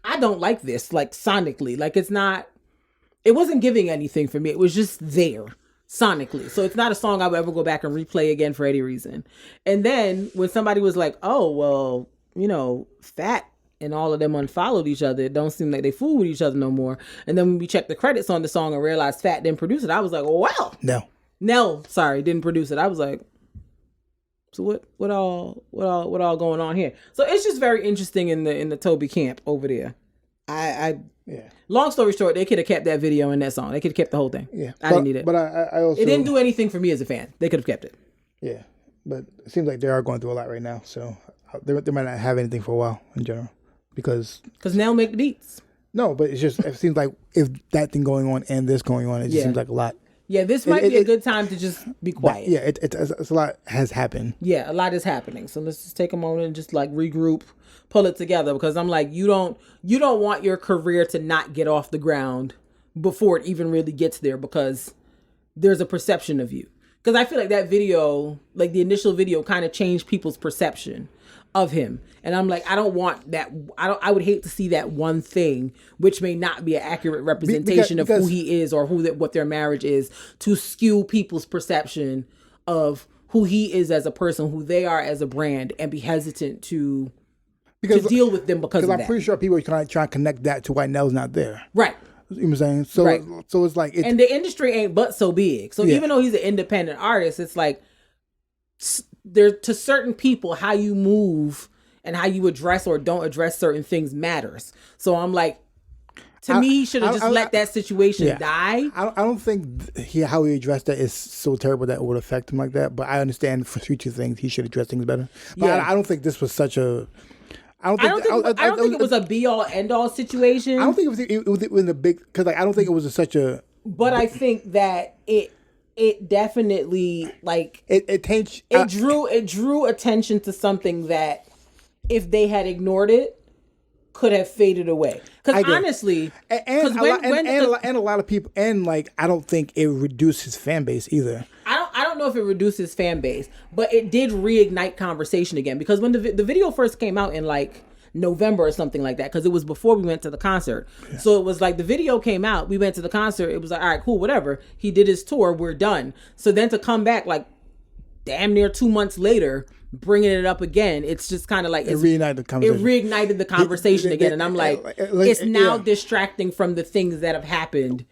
I don't like this, like sonically. Like it wasn't giving anything for me. It was just there sonically. So it's not a song I would ever go back and replay again for any reason. And then when somebody was like, oh, well, you know, Fat and all of them unfollowed each other, it don't seem like they fool with each other no more. And then when we checked the credits on the song and realized Fat didn't produce it, I was like, well, Nell, didn't produce it. I was like, so what all going on here? So it's just very interesting in the Tobe camp over there. Long story short, they could have kept that video and that song. They could have kept the whole thing. Yeah, I didn't need it. But I also, it didn't do anything for me as a fan. They could have kept it. Yeah, but it seems like they are going through a lot right now. So they might not have anything for a while in general. Because Nell make the beats. No, but it seems like if that thing going on and this going on, it just seems like a lot. Yeah, this might be a good time to just be quiet. Yeah, it's a lot has happened. Yeah, a lot is happening. So let's just take a moment and just like regroup, pull it together, because I'm like, you don't want your career to not get off the ground before it even really gets there, because there's a perception of you. Because I feel like that video, like the initial video, kind of changed people's perception of him. And I'm like, I don't want that. I would hate to see that one thing, which may not be an accurate representation of who he is or what their marriage is, to skew people's perception of who he is as a person, who they are as a brand, and be hesitant to deal with them because of that. I'm pretty sure people are trying to connect that to why Nell's not there. Right. You know what I'm saying? So, right. So it's like... and the industry ain't but so big. So even though he's an independent artist, it's like, there to certain people, how you move and how you address or don't address certain things matters. So I'm like, to me, he should have just let that situation die. I don't think how he addressed that is so terrible that it would affect him like that. But I understand for future things, he should address things better. But I don't think this was such a... I don't think it was a be all end all situation. I don't think it was a big, because like I don't think it was such a. But I think that it definitely like it drew attention to something that if they had ignored it could have faded away. Because honestly, and a lot of people, and like I don't think it reduced his fan base either. I don't know if it reduced his fan base, but it did reignite conversation again. Because when the video first came out in like November or something like that, because it was before we went to the concert. Yeah. So it was like the video came out, we went to the concert, it was like, all right, cool, whatever. He did his tour, we're done. So then to come back like damn near 2 months later, bringing it up again, it's just kind of like it reignited the conversation again. And I'm like it's now distracting from the things that have happened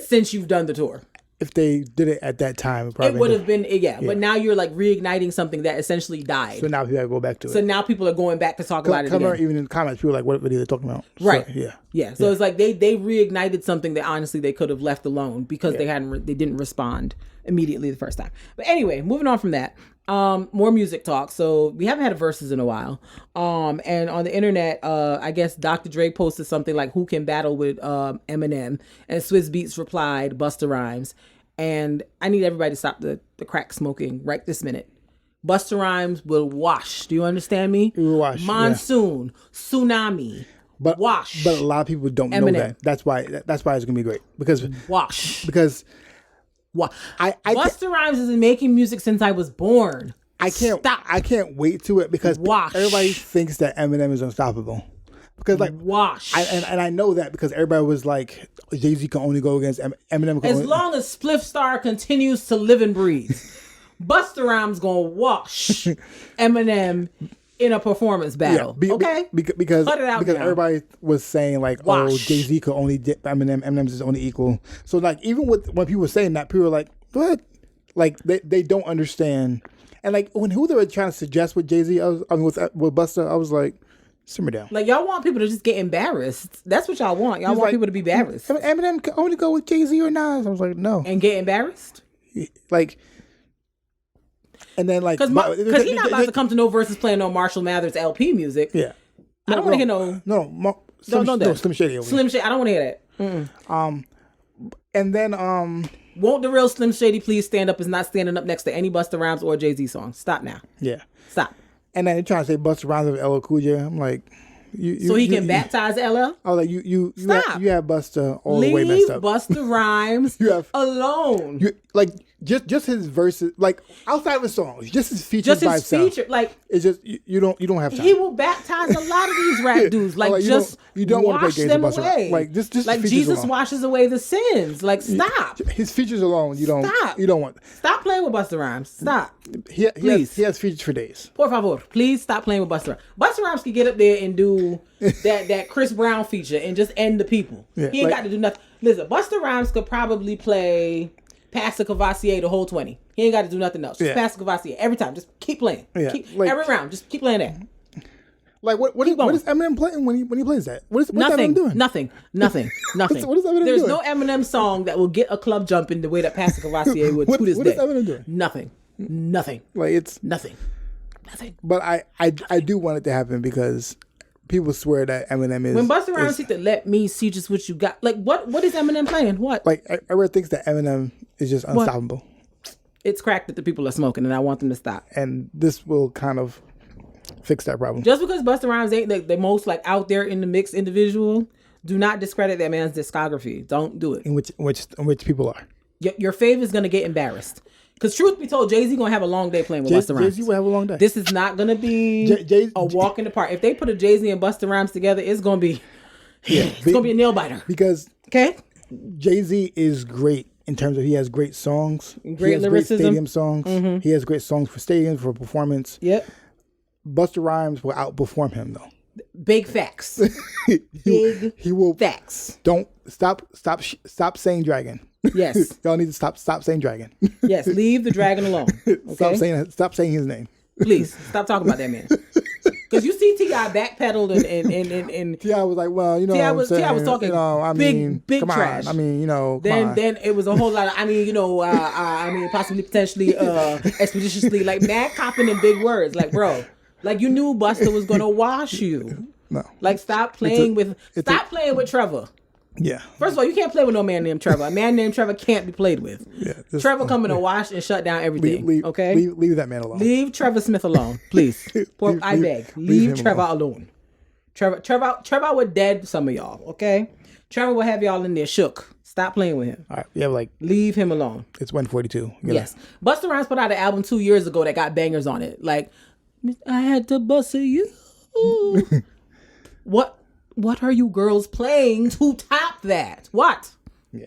since you've done the tour. If they did it at that time, it would have been, but now you're like reigniting something that essentially died. So now people gotta go back to it. So now people are going back to talk about it again. Even in the comments, people are like, what video are they talking about? Right. So, yeah. So it's like they reignited something that honestly they could have left alone because they didn't respond immediately the first time. But anyway, moving on from that. More music talk. So we haven't had a verses in a while. And on the internet, I guess Dr. Dre posted something like, who can battle with Eminem? And Swizz Beatz replied, Busta Rhymes. And I need everybody to stop the crack smoking right this minute. Busta Rhymes will wash. Do you understand me? It will wash. Monsoon, tsunami, wash. But a lot of people don't know that. That's why it's gonna be great because wash. Because Busta Rhymes has been making music since I was born. I can't wait to it because everybody thinks that Eminem is unstoppable. Because and I know that because everybody was like, Jay-Z can only go against Eminem. As long as Spliff Star continues to live and breathe, Busta Rhymes gonna wash Eminem in a performance battle. Okay, because everybody was saying like, oh, Jay-Z could only dip Eminem. Eminem's his only equal. So like even when people were saying that, people were like, what? Like they don't understand. And like who they were trying to suggest with Jay-Z, with Busta, I was like, simmer down. Like y'all want people to just get embarrassed. That's what y'all want. Y'all want people to be embarrassed. Eminem can only go with Jay-Z or Nas. I was like, no. And get embarrassed? Like, and then like, because he's not about to come to no versus playing no Marshall Mathers LP music. Yeah, I don't want to hear Slim Shady. Slim Shady. I don't want to hear that. And then won't the real Slim Shady please stand up? Is not standing up next to any Busta Rhymes or Jay-Z song. Stop now. Yeah, stop. And then they're trying to say Busta Rhymes with LL Cool J. I'm like, so he can baptize LL? I was like, you have Busta all the way messed up. Leave Busta Rhymes alone. Just his verses, like outside of his songs, just his features by himself. Like it's just you don't have time. He will baptize a lot of these rap dudes. Like you don't want to wash play them Busta away. Like just like Jesus alone. washes away the sins. Like stop. His features alone, you don't want. Stop playing with Busta Rhymes. Stop. He has features for days. Por favor, please stop playing with Busta Rhymes. Busta Rhymes can get up there and do that Chris Brown feature and just end the people. Yeah, he ain't got to do nothing. Listen, Busta Rhymes could probably play Pastor Cavassier the whole 20. He ain't got to do nothing else. Just Pastor Cavassier every time. Just keep playing. Yeah. Every round. Just keep playing that. Like what is Eminem playing when he plays that? What's Eminem doing? Nothing. What is Eminem doing? There's no Eminem song that will get a club jumping the way that Pastor Cavassier would to this day. What is Eminem doing? Nothing. Like it's nothing. But I do want it to happen because people swear that Eminem is. When Busta Rhymes said to let me see just what you got. Like what is Eminem playing? What? Like everyone thinks that Eminem is just unstoppable. It's crack that the people are smoking, and I want them to stop. And this will kind of fix that problem. Just because Busta Rhymes ain't the most like out there in the mix individual, do not discredit that man's discography. Don't do it. In which people are. Your fave is gonna get embarrassed. Because truth be told, Jay-Z gonna have a long day playing with Busta Rhymes. Jay-Z will have a long day. This is not gonna be a walk in the park. If they put a Jay-Z and Busta Rhymes together, it's gonna be gonna be a nail biter. Because Jay-Z is great in terms of he has great songs, great lyricism, great stadium songs. Mm-hmm. He has great songs for stadiums, for performance. Yep. Busta Rhymes will outperform him though. Big facts. He will. Facts. Don't stop saying dragon. Yes. Y'all need to stop saying dragon. Yes, leave the dragon alone. Okay? Stop saying his name. Please stop talking about that man. Because you see T.I. backpedaled and T.I. was like, well, T.I. was talking big trash. Then it was a whole lot of possibly potentially expeditiously like mad copping and big words like bro. Like you knew Busta was gonna wash you. No. Like stop playing with Trevor. Yeah. First of all, you can't play with no man named Trevor. A man named Trevor can't be played with. Yeah. Trevor coming to wash and shut down everything. Leave that man alone. Leave Trevor Smith alone, please. I beg. Leave Trevor alone. Trevor would dead some of y'all. Okay. Trevor will have y'all in there shook. Stop playing with him. All right. Yeah. Leave him alone. It's 142. Yes. Busta Rhymes put out an album 2 years ago that got bangers on it. Like, I had to bust you. What are you girls playing to top that? What? Yeah,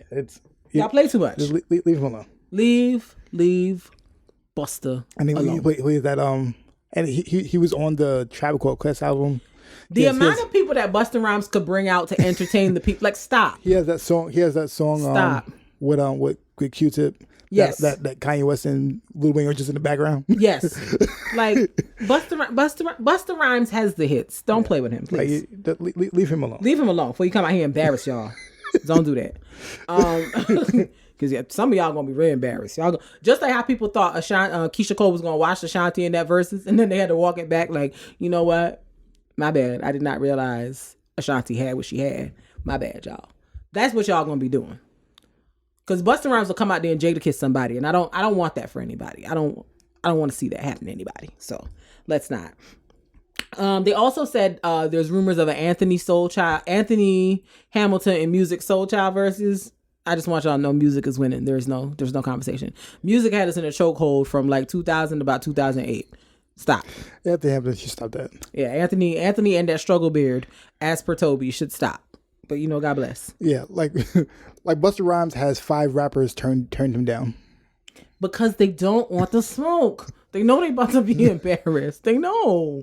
y'all play too much. Just leave him alone. Leave Busta alone. Wait, that and he was on the Tribe Called Quest album. The amount of people that Busta Rhymes could bring out to entertain the people, like stop. He has that song. Stop. With Q-Tip. Yes. That Kanye West and Lil Wayne are just in the background. Yes. Like Busta Rhymes has the hits. Don't play with him, please. Leave him alone. Leave him alone before you come out here and embarrass y'all. Don't do that. Because some of y'all gonna be really embarrassed. Y'all just like how people thought Keisha Cole was gonna watch Ashanti in that verses, and then they had to walk it back. Like, you know what? My bad. I did not realize Ashanti had what she had. My bad, y'all. That's what y'all gonna be doing. Because Busta Rhymes will come out there and Jada kiss somebody, and I don't want that for anybody. I don't want to see that happen to anybody. So let's not. They also said there's rumors of an Anthony Hamilton and Musiq Soulchild versus. I just want y'all to know Musiq is winning. There's no conversation. Musiq had us in a chokehold from like 2000 to about 2008. Stop. Anthony Hamilton should stop that. Yeah, Anthony and that struggle beard, as per Tobe, should stop. But God bless. Yeah, like Busta Rhymes has 5 rappers turned him down because they don't want the smoke. They know they about to be embarrassed. They know.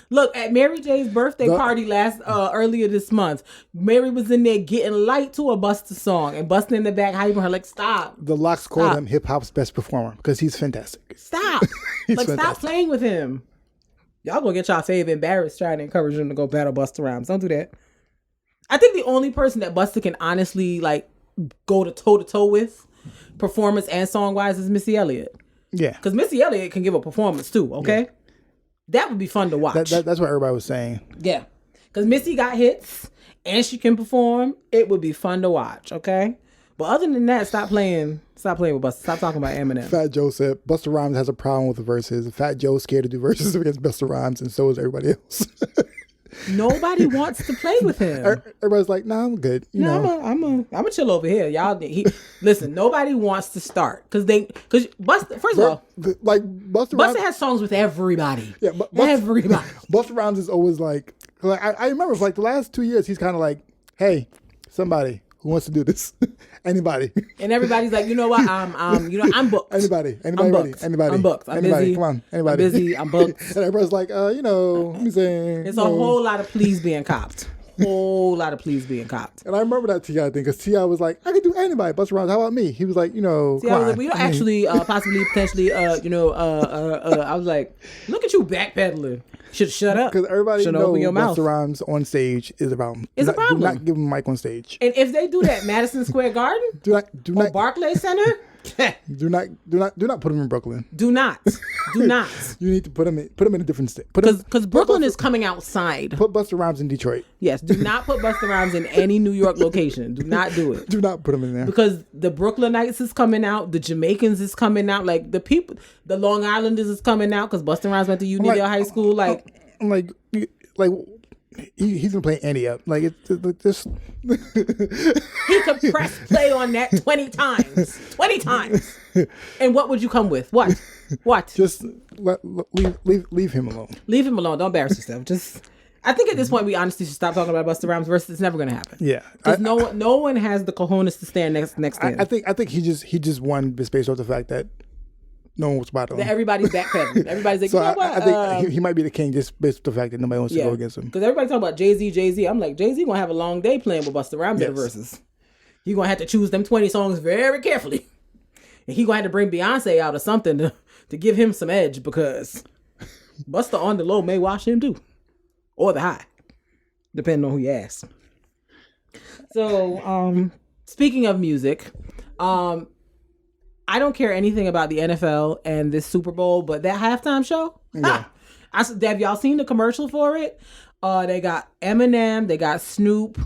Look, at Mary J's birthday party earlier this month, Mary was in there getting light to a Busta song and Busta in the back hyping her like, stop. The Locks called him hip hop's best performer because he's fantastic. Stop. Stop playing with him. Y'all gonna get y'all fave embarrassed trying to encourage him to go battle Busta Rhymes. Don't do that. I think the only person that Busta can honestly like go to toe with, performance and song wise, is Missy Elliott. Yeah, because Missy Elliott can give a performance too. Okay, yeah. That would be fun to watch. That's what everybody was saying. Yeah, because Missy got hits and she can perform. It would be fun to watch. Okay, but other than that, stop playing with Busta. Stop talking about Eminem. Fat Joe said Busta Rhymes has a problem with the verses. Fat Joe's scared to do verses against Busta Rhymes, and so is everybody else. Nobody wants to play with him. Everybody's like, "Nah, I'm good." I'm a chill over here, y'all. Listen, nobody wants to start because Busta. First of all, Busta has songs with everybody. Yeah, everybody. Busta Rhymes is always like I remember for like the last 2 years, he's kind of like, "Hey, somebody who wants to do this, anybody." And everybody's like, you know what? I'm booked. Anybody I'm ready? Anybody? I'm booked. I'm busy. Come on, anybody? I'm busy. I'm booked. And everybody's like, let me say. It's a whole lot of pleas being copped. Whole lot of pleas being copped. And I remember that T.I. thing because T.I. was like, I can do anybody. Busta Rhymes, how about me? He was like, T.I. was like, we don't actually, possibly, potentially, I was like, look at you backpedaling. Should shut up. Because everybody knows Busta Rhymes on stage is a problem. It's a problem. Do not give him a mic on stage. And if they do that, Madison Square Garden, do not Barclays Center, do not put him in Brooklyn. Do not. You need to put him in a different state. Because Brooklyn is coming outside. Put Busta Rhymes in Detroit. Yes. Do not put Busta Rhymes in any New York location. Do not do it. Do not put him in there. Because the Brooklynites is coming out. The Jamaicans is coming out. Like the people, the Long Islanders is coming out because Busta Rhymes went to Unionville High School. I'm like. He's gonna play Annie up. Like it's just he could press play on that 20 times. 20 times. And what would you come with? What? Just leave him alone. Leave him alone. Don't embarrass yourself. I think at this point we honestly should stop talking about Busta Rhymes versus it's never gonna happen. Yeah. Because no one has the cojones to stand next to him. I think he just won just based off the fact that no one was bothering him. Everybody's backpedaling. Everybody's like, so you know what? I think he might be the king just based on the fact that nobody wants to go against him. Because everybody talking about Jay-Z. I'm like, Jay-Z gonna have a long day playing with Busta Rhymes in the verses. He gonna have to choose them 20 songs very carefully. And he gonna have to bring Beyonce out or something to give him some edge because Busta on the low may wash him too. Or the high. Depending on who you ask. So, speaking of music, I don't care anything about the NFL and this Super Bowl, but that halftime show, have y'all seen the commercial for it? They got Eminem, they got Snoop,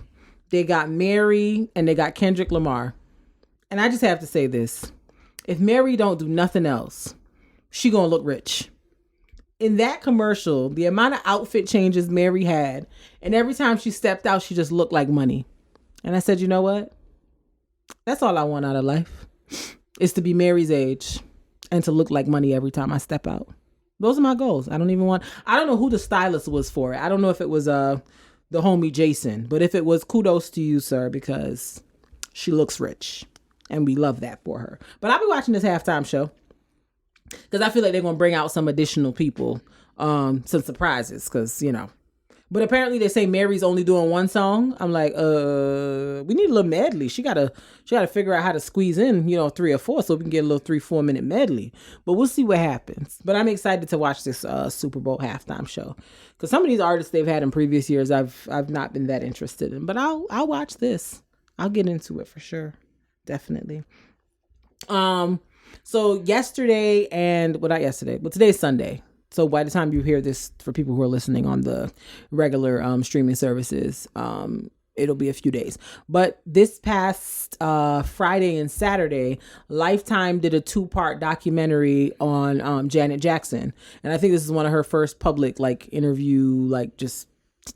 they got Mary, and they got Kendrick Lamar. And I just have to say this. If Mary don't do nothing else, she gonna look rich. In that commercial, the amount of outfit changes Mary had, and every time she stepped out, she just looked like money. And I said, you know what? That's all I want out of life. Is to be Mary's age and to look like money every time I step out. Those are my goals. I don't know who the stylist was for it. I don't know if it was the homie Jason, but if it was, kudos to you, sir, because she looks rich and we love that for her. But I'll be watching this halftime show because I feel like they're going to bring out some additional people, some surprises because, But apparently they say Mary's only doing one song. I'm like, we need a little medley. She gotta figure out how to squeeze in, 3 or 4 so we can get a little 3-4 minute medley. But we'll see what happens. But I'm excited to watch this Super Bowl halftime show. Because some of these artists they've had in previous years I've not been that interested in. But I'll watch this. I'll get into it for sure. Definitely. So yesterday but today's Sunday. So by the time you hear this, for people who are listening on the regular streaming services, it'll be a few days. But this past Friday and Saturday, Lifetime did a 2-part documentary on Janet Jackson. And I think this is one of her first public like interview, like just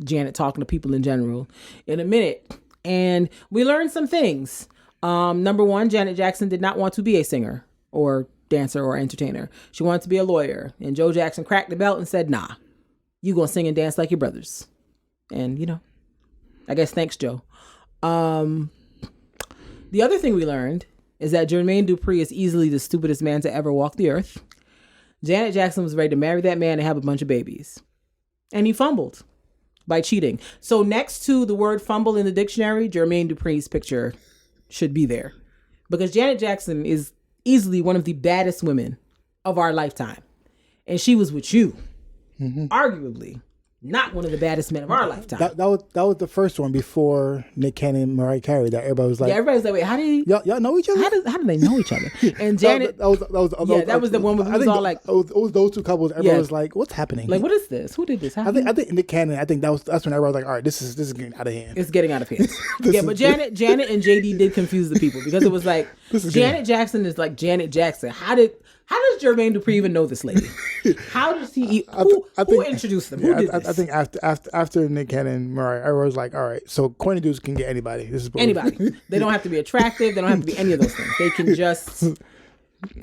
Janet talking to people in general in a minute. And we learned some things. Number one, Janet Jackson did not want to be a singer or dancer or entertainer. She wanted to be a lawyer. And Joe Jackson cracked the belt and said, nah, you gonna sing and dance like your brothers. And, you know, I guess thanks, Joe. The other thing we learned is that Jermaine Dupri is easily the stupidest man to ever walk the earth. Janet Jackson was ready to marry that man and have a bunch of babies. And he fumbled by cheating. So next to the word fumble in the dictionary, Jermaine Dupri's picture should be there. Because Janet Jackson is easily one of the baddest women of our lifetime. And she was with you. Mm-hmm. Arguably. Not one of the baddest men of our lifetime. That was the first one before Nick Cannon and Mariah Carey. That everybody was like, yeah, everybody's like, wait, how did y'all know each other? How do they know each other? And Janet, that was the one where it was all like, it was those two couples. Everybody was like, what's happening? Like, what is this? Who did this? I think Nick Cannon. I think that's when everybody was like, all right, this is getting out of hand. It's getting out of hand. Yeah, but Janet and JD did confuse the people because it was like Janet Jackson is like Janet Jackson. How does Jermaine Dupri even know this lady? How does he? Who introduced them? Who did this? I think after Nick Cannon and Mariah, everyone was like, all right, so corny dudes can get anybody. This is anybody. They don't have to be attractive. They don't have to be any of those things.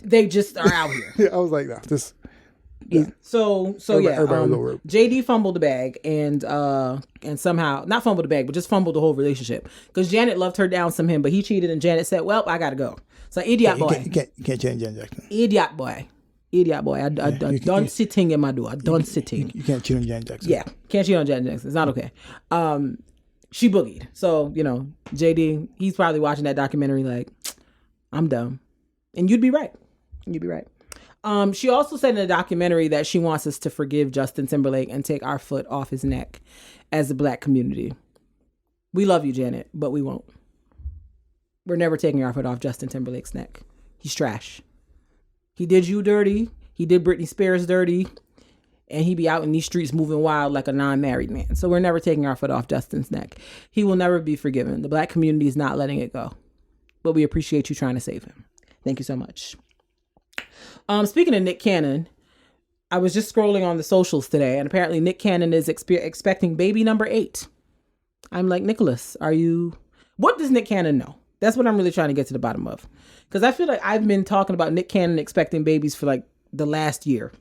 They just are out here. Yeah, I was like, no, this. Yeah. So yeah. JD fumbled the bag and somehow not fumbled the bag, but just fumbled the whole relationship because Janet loved her down some him, but he cheated and Janet said, "Well, I gotta go." So idiot boy. You can't change Janet Jackson. Idiot boy. I done sitting in my door. I done sitting. You can't cheat on Janet Jackson. Yeah, can't cheat on Janet Jackson. It's not okay. She boogied. So you know, JD, he's probably watching that documentary like, I'm dumb, and you'd be right. She also said in the documentary that she wants us to forgive Justin Timberlake and take our foot off his neck as a black community. We love you, Janet, but we won't. We're never taking our foot off Justin Timberlake's neck. He's trash. He did you dirty. He did Britney Spears dirty. And he be out in these streets moving wild like a non-married man. So we're never taking our foot off Justin's neck. He will never be forgiven. The black community is not letting it go. But we appreciate you trying to save him. Thank you so much. Speaking of Nick Cannon, I was just scrolling on the socials today, and apparently Nick Cannon is expecting baby number 8. I'm like, Nicholas, what does Nick Cannon know? That's what I'm really trying to get to the bottom of. Because I feel like I've been talking about Nick Cannon expecting babies for like the last year.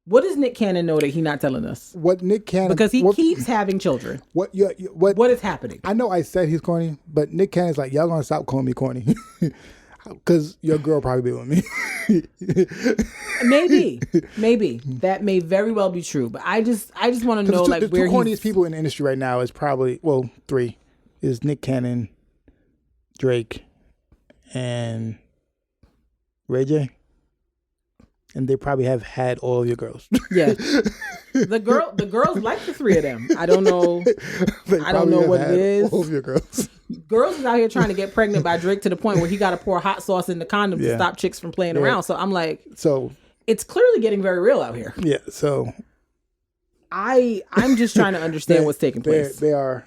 What does Nick Cannon know that he's not telling us? What Nick Cannon... Because he keeps having children. What is happening? I know I said he's corny, but Nick Cannon's like, y'all gonna stop calling me corny. Because your girl probably be with me. Maybe that may very well be true, but I just want to know like where the corniest people in the industry right now is probably 3 is Nick Cannon, Drake, and Ray J, and they probably have had all of your girls. Yeah, the girls like the 3 of them. I don't know. I don't know what it is. All of your girls. Girls is out here trying to get pregnant by Drake to the point where he got to pour hot sauce in the condom to stop chicks from playing around. So I'm like, it's clearly getting very real out here. Yeah. So I'm just trying to understand what's taking place. They're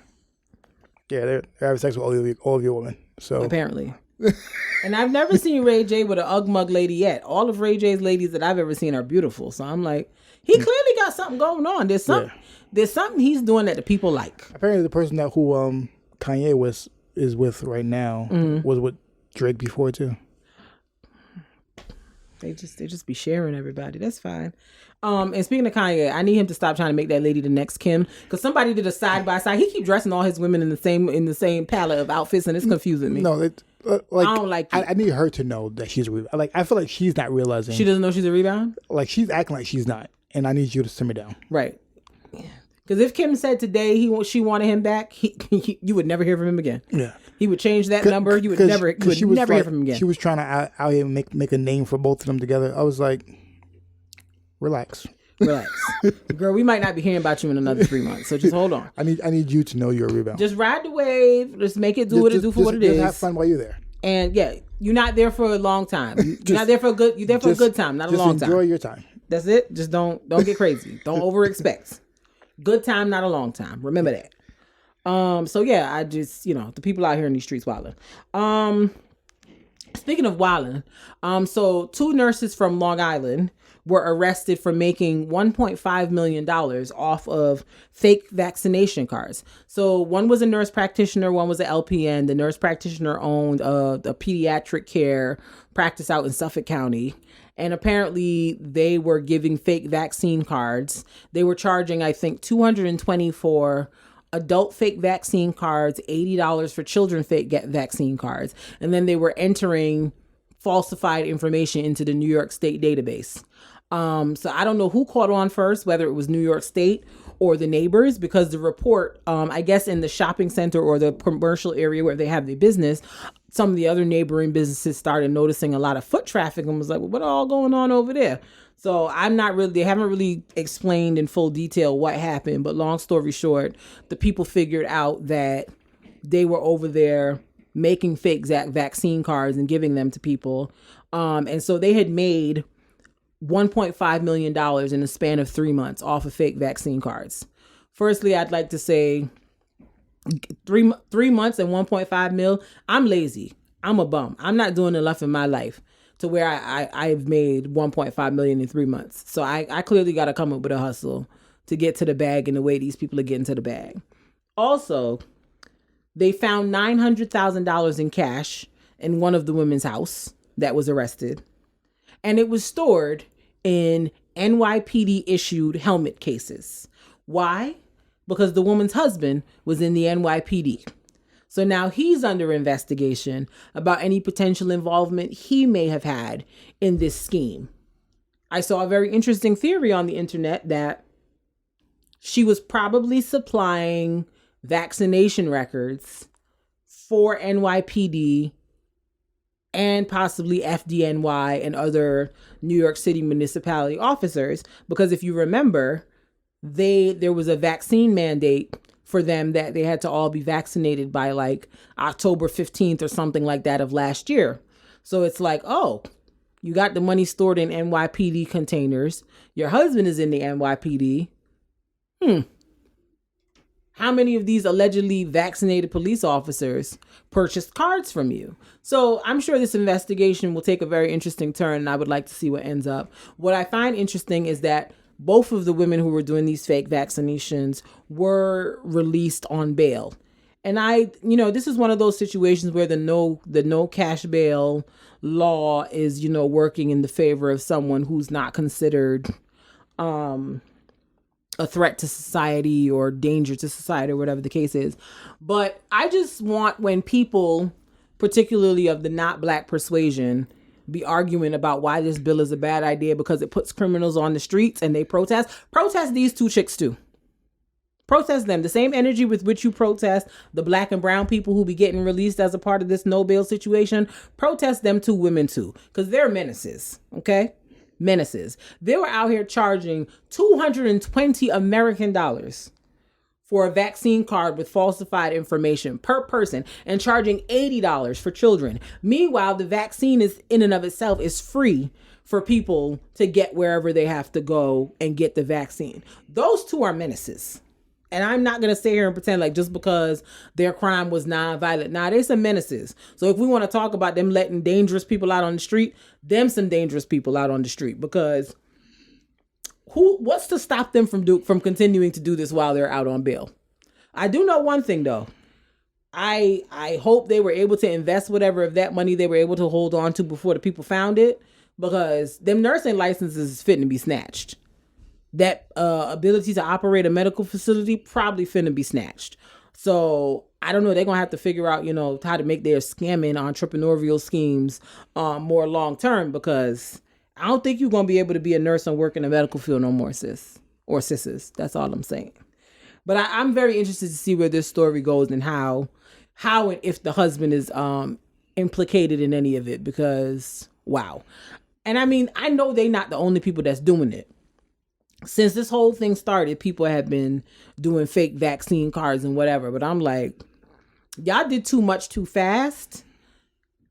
having sex with all of your women. So apparently. And I've never seen Ray J with an Ugg mug lady yet. All of Ray J's ladies that I've ever seen are beautiful. So I'm like, he clearly got something going on. There's something he's doing that the people like. Apparently the person that who Kanye is with right now was with Drake before too. They just be sharing everybody. That's fine. And speaking of Kanye, I need him to stop trying to make that lady the next Kim, because somebody did a side by side. He keep dressing all his women in the same palette of outfits, and it's confusing me. No, I don't like it. I need her to know that she's a rebound. Like, I feel like she's not realizing. She doesn't know she's a rebound? Like, she's acting like she's not, and I need you to simmer down. Right. Because if Kim said today she wanted him back, you would never hear from him again. Yeah. He would change that number. You would never hear from him again. She was trying to out here make a name for both of them together. I was like, relax. Girl, we might not be hearing about you in another 3 months, so just hold on. I need you to know you're a rebound. Just ride the wave. Just make it do what it do for what it is. Just have fun while you're there. And yeah, you're not there for a long time. You're not there for a good. You're there for a good time, not a long time. Just enjoy your time. That's it. Just don't get crazy. Don't over expect. Good time, not a long time. Remember that. So yeah, I just, the people out here in these streets wilding. Speaking of wilding, so 2 nurses from Long Island were arrested for making $1.5 million off of fake vaccination cards. So one was a nurse practitioner, one was an LPN. The nurse practitioner owned a pediatric care practice out in Suffolk County. And apparently they were giving fake vaccine cards. They were charging, I think, $220 for adult fake vaccine cards, $80 for children fake vaccine cards. And then they were entering falsified information into the New York State database. So I don't know who caught on first, whether it was New York State or the neighbors, because the report, I guess in the shopping center or the commercial area where they have their business, some of the other neighboring businesses started noticing a lot of foot traffic and was like, well, what all going on over there? So they haven't really explained in full detail what happened, but long story short, the people figured out that they were over there making fake vaccine cards and giving them to people. And so they had made $1.5 million in the span of 3 months off of fake vaccine cards. Firstly, I'd like to say 3 months and 1.5 mil. I'm lazy. I'm a bum. I'm not doing enough in my life to where I've made 1.5 million in 3 months. So I clearly got to come up with a hustle to get to the bag in the way these people are getting to the bag. Also, they found $900,000 in cash in one of the women's house that was arrested. And it was stored in NYPD issued helmet cases. Why? Because the woman's husband was in the NYPD. So now he's under investigation about any potential involvement he may have had in this scheme. I saw a very interesting theory on the internet that she was probably supplying vaccination records for NYPD and possibly FDNY and other New York City municipality officers. Because if you remember, there was a vaccine mandate for them that they had to all be vaccinated by like October 15th or something like that of last year. So it's like, oh, you got the money stored in NYPD containers. Your husband is in the NYPD. How many of these allegedly vaccinated police officers purchased cards from you? So I'm sure this investigation will take a very interesting turn, and I would like to see what ends up. What I find interesting is that both of the women who were doing these fake vaccinations were released on bail. And this is one of those situations where the no cash bail law is, working in the favor of someone who's not considered a threat to society or danger to society or whatever the case is. But I just want, when people, particularly of the not black persuasion, be arguing about why this bill is a bad idea because it puts criminals on the streets and they protest these 2 chicks too. Protest them. The same energy with which you protest the black and brown people who be getting released as a part of this no bail situation, protest them 2 women too, because they're menaces, okay? Menaces. They were out here charging $220 American dollars for a vaccine card with falsified information per person and charging $80 for children. Meanwhile, the vaccine is in and of itself is free for people to get wherever they have to go and get the vaccine. Those 2 are menaces. And I'm not going to sit here and pretend like just because their crime was non-violent. Nah, they some menaces. So if we want to talk about them letting dangerous people out on the street, them some dangerous people out on the street, because what's to stop them from continuing to do this while they're out on bail? I do know one thing though. I hope they were able to invest whatever of that money they were able to hold on to before the people found it, because them nursing licenses is fitting to be snatched. That ability to operate a medical facility probably finna be snatched. So I don't know. They're going to have to figure out, how to make their scamming entrepreneurial schemes more long term, because I don't think you're going to be able to be a nurse and work in the medical field no more, sis. Or sisses. That's all I'm saying. But I'm very interested to see where this story goes and how and if the husband is implicated in any of it, because wow. And I mean, I know they're not the only people that's doing it. Since this whole thing started, people have been doing fake vaccine cards and whatever. But I'm like, y'all did too much too fast.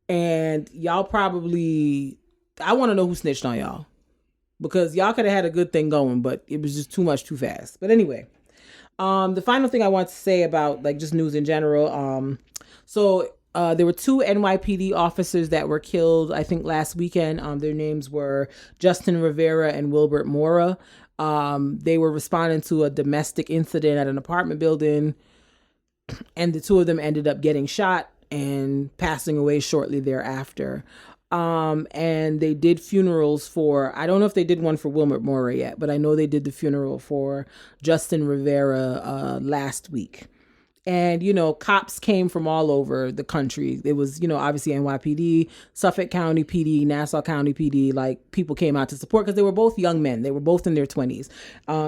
And y'all probably, I want to know who snitched on y'all. Because y'all could have had a good thing going, but it was just too much too fast. But anyway, The final thing I want to say about like just news in general. There were 2 NYPD officers that were killed, I think, last weekend. Their names were Justin Rivera and Wilbert Mora. They were responding to a domestic incident at an apartment building, and the 2 of them ended up getting shot and passing away shortly thereafter. And they did funerals for, I don't know if they did one for Wilbert Mora yet, but I know they did the funeral for Justin Rivera last week. And, cops came from all over the country. It was, obviously NYPD, Suffolk County PD, Nassau County PD. Like, people came out to support because they were both young men. They were both in their 20s.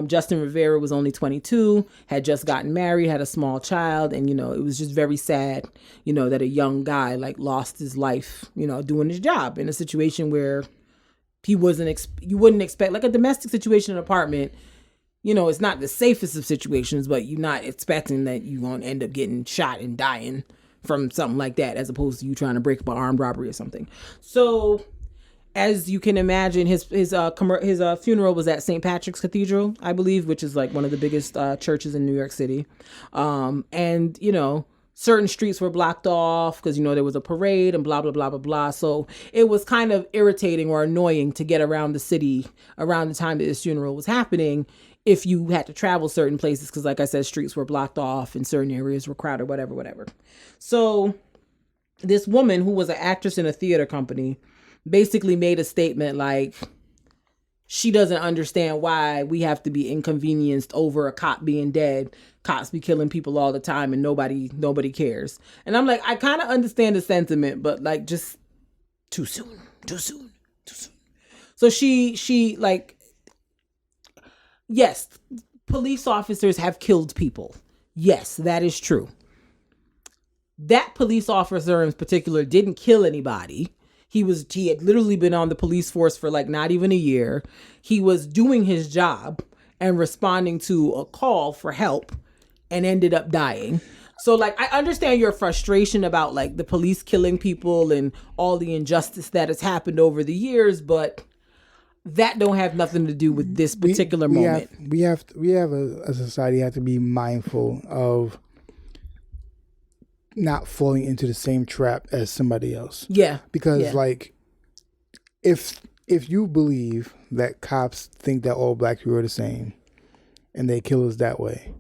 Justin Rivera was only 22, had just gotten married, had a small child. And, it was just very sad, that a young guy, like, lost his life, doing his job in a situation where you wouldn't expect, like a domestic situation in an apartment. It's not the safest of situations, but you're not expecting that you're going to end up getting shot and dying from something like that, as opposed to you trying to break up an armed robbery or something. So, as you can imagine, his funeral was at St. Patrick's Cathedral, I believe, which is like one of the biggest churches in New York City. Certain streets were blocked off because, there was a parade and blah, blah, blah, blah, blah. So it was kind of irritating or annoying to get around the city around the time that this funeral was happening if you had to travel certain places because, like I said, streets were blocked off and certain areas were crowded, whatever. So this woman who was an actress in a theater company basically made a statement like she doesn't understand why we have to be inconvenienced over a cop being dead. Cops be killing people all the time and nobody cares. And I'm like, I kind of understand the sentiment, but like just too soon. So she like, yes, police officers have killed people. Yes, that is true. That police officer in particular didn't kill anybody. He had literally been on the police force for like not even a year. He was doing his job and responding to a call for help and ended up dying. So like, I understand your frustration about like the police killing people and all the injustice that has happened over the years, but that don't have nothing to do with this particular moment. We have a society have to be mindful of not falling into the same trap as somebody else. Yeah. Because like if you believe that cops think that all black people are the same and they kill us that way,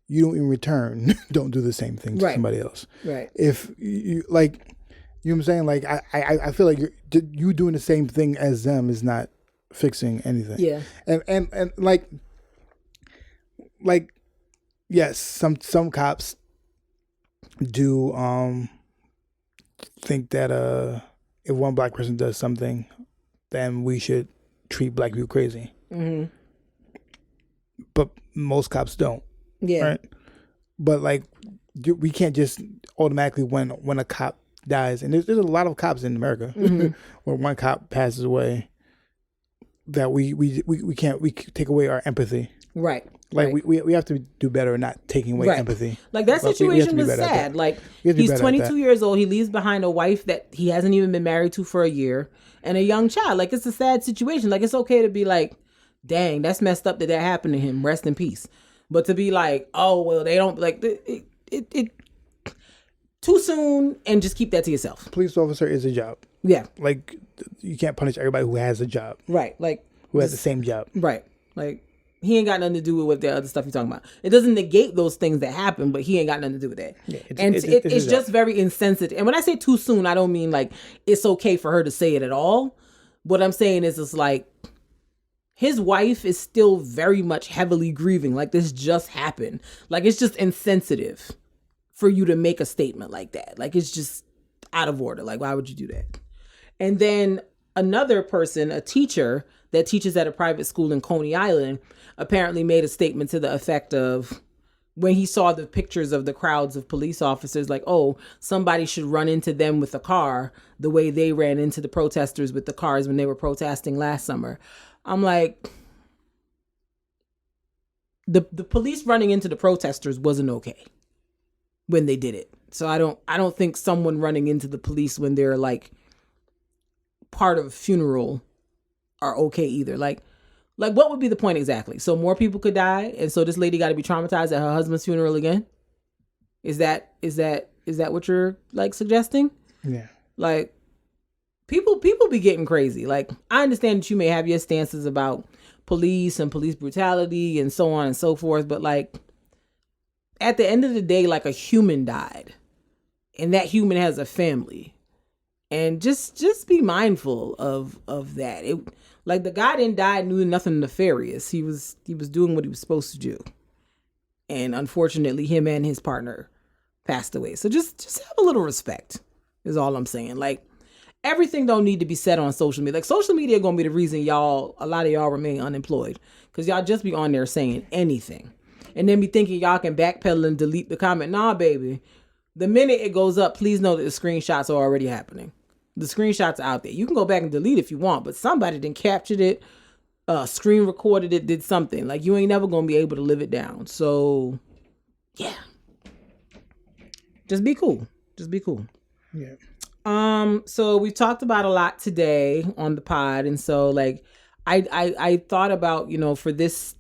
you don't in return don't do the same thing to somebody else. Right. If you like, you know what I'm saying? Like I feel like you doing the same thing as them is not fixing anything. Yeah. And like yes, some cops do think that if one black person does something, then we should treat black people crazy. Mm-hmm. But most cops don't. Yeah. Right. But like, we can't just automatically when a cop dies, and there's a lot of cops in America, mm-hmm. when one cop passes away, that we take away our empathy. Right. Like we have to do better at not taking away empathy. Like that situation was sad. Like he's 22 years old. He leaves behind a wife that he hasn't even been married to for a year and a young child. Like it's a sad situation. Like it's okay to be like, dang, that's messed up that happened to him. Rest in peace. But to be like, oh, well, they don't like it too soon and just keep that to yourself. Police officer is a job. Yeah. Like you can't punish everybody who has a job. Right. Like who has the same job. Right. Like he ain't got nothing to do with what the other stuff you're talking about. It doesn't negate those things that happen, but he ain't got nothing to do with that. Yeah, it's just very insensitive. And when I say too soon, I don't mean like it's okay for her to say it at all. What I'm saying is it's like his wife is still very much heavily grieving. Like this just happened. Like it's just insensitive for you to make a statement like that. Like it's just out of order. Like why would you do that? And then another person, a teacher that teaches at a private school in Coney Island, apparently made a statement to the effect of when he saw the pictures of the crowds of police officers, like, oh, somebody should run into them with a car the way they ran into the protesters with the cars when they were protesting last summer. I'm like, the police running into the protesters wasn't okay when they did it. So I don't think someone running into the police when they're like part of a funeral are okay either. Like Like, what would be the point exactly? So more people could die, and so this lady got to be traumatized at her husband's funeral again? Is that what you're like suggesting? Yeah. Like, people be getting crazy. Like, I understand that you may have your stances about police and police brutality and so on and so forth, but like, at the end of the day, like, a human died, and that human has a family, and just be mindful of that. It, like, the guy didn't die doing nothing nefarious. He was doing what he was supposed to do, and unfortunately, him and his partner passed away. So just have a little respect, is all I'm saying. Like, everything don't need to be said on social media. Like, social media gonna be the reason a lot of y'all remain unemployed, because y'all just be on there saying anything, and then be thinking y'all can backpedal and delete the comment. Nah, baby. The minute it goes up, please know that the screenshots are already happening. The screenshots are out there. You can go back and delete if you want, but somebody then captured it, screen recorded it, did something. Like, you ain't never gonna be able to live it down. So, yeah. Just be cool. Just be cool. Yeah. So we talked about a lot today on the pod, and so like I thought about, for this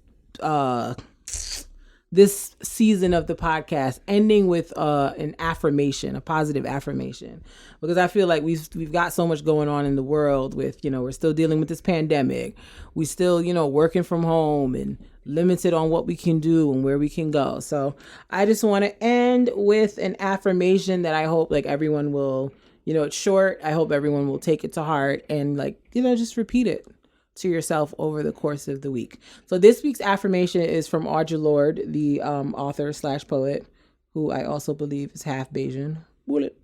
this season of the podcast ending with an affirmation, a positive affirmation, because I feel like we've got so much going on in the world with, we're still dealing with this pandemic. We still, working from home and limited on what we can do and where we can go. So I just want to end with an affirmation that I hope like everyone will, it's short. I hope everyone will take it to heart and like, just repeat it to yourself over the course of the week. So this week's affirmation is from Audre Lorde, the author / poet, who I also believe is half Bayesian. Bullet.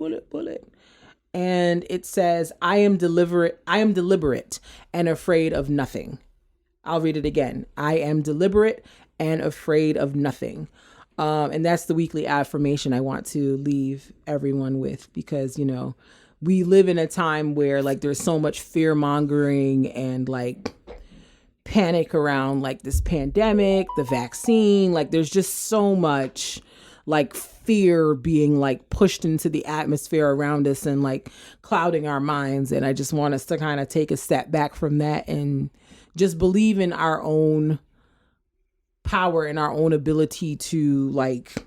And it says, I am deliberate and afraid of nothing. I'll read it again. I am deliberate and afraid of nothing. And that's the weekly affirmation I want to leave everyone with, because, we live in a time where like there's so much fear mongering and like panic around like this pandemic, the vaccine. Like, there's just so much like fear being like pushed into the atmosphere around us and like clouding our minds. And I just want us to kind of take a step back from that and just believe in our own power and our own ability to like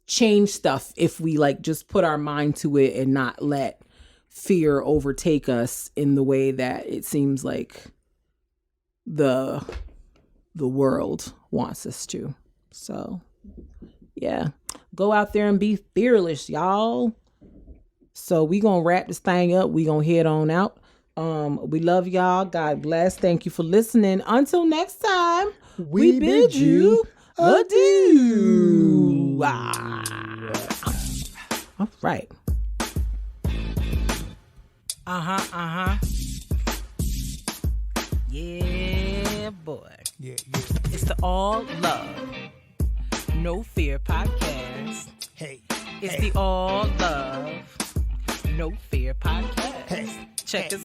change stuff if we like just put our mind to it and not let fear overtake us in the way that it seems like the world wants us to. So yeah, go out there and be fearless, y'all. So we gonna wrap this thing up. We gonna head on out. We love y'all. God bless. Thank you for listening. Until next time, we bid you adieu. All right. Yeah, boy. Yeah. It's the All Love, No Fear podcast. Hey. It's the All Love, No Fear podcast. Hey. Check us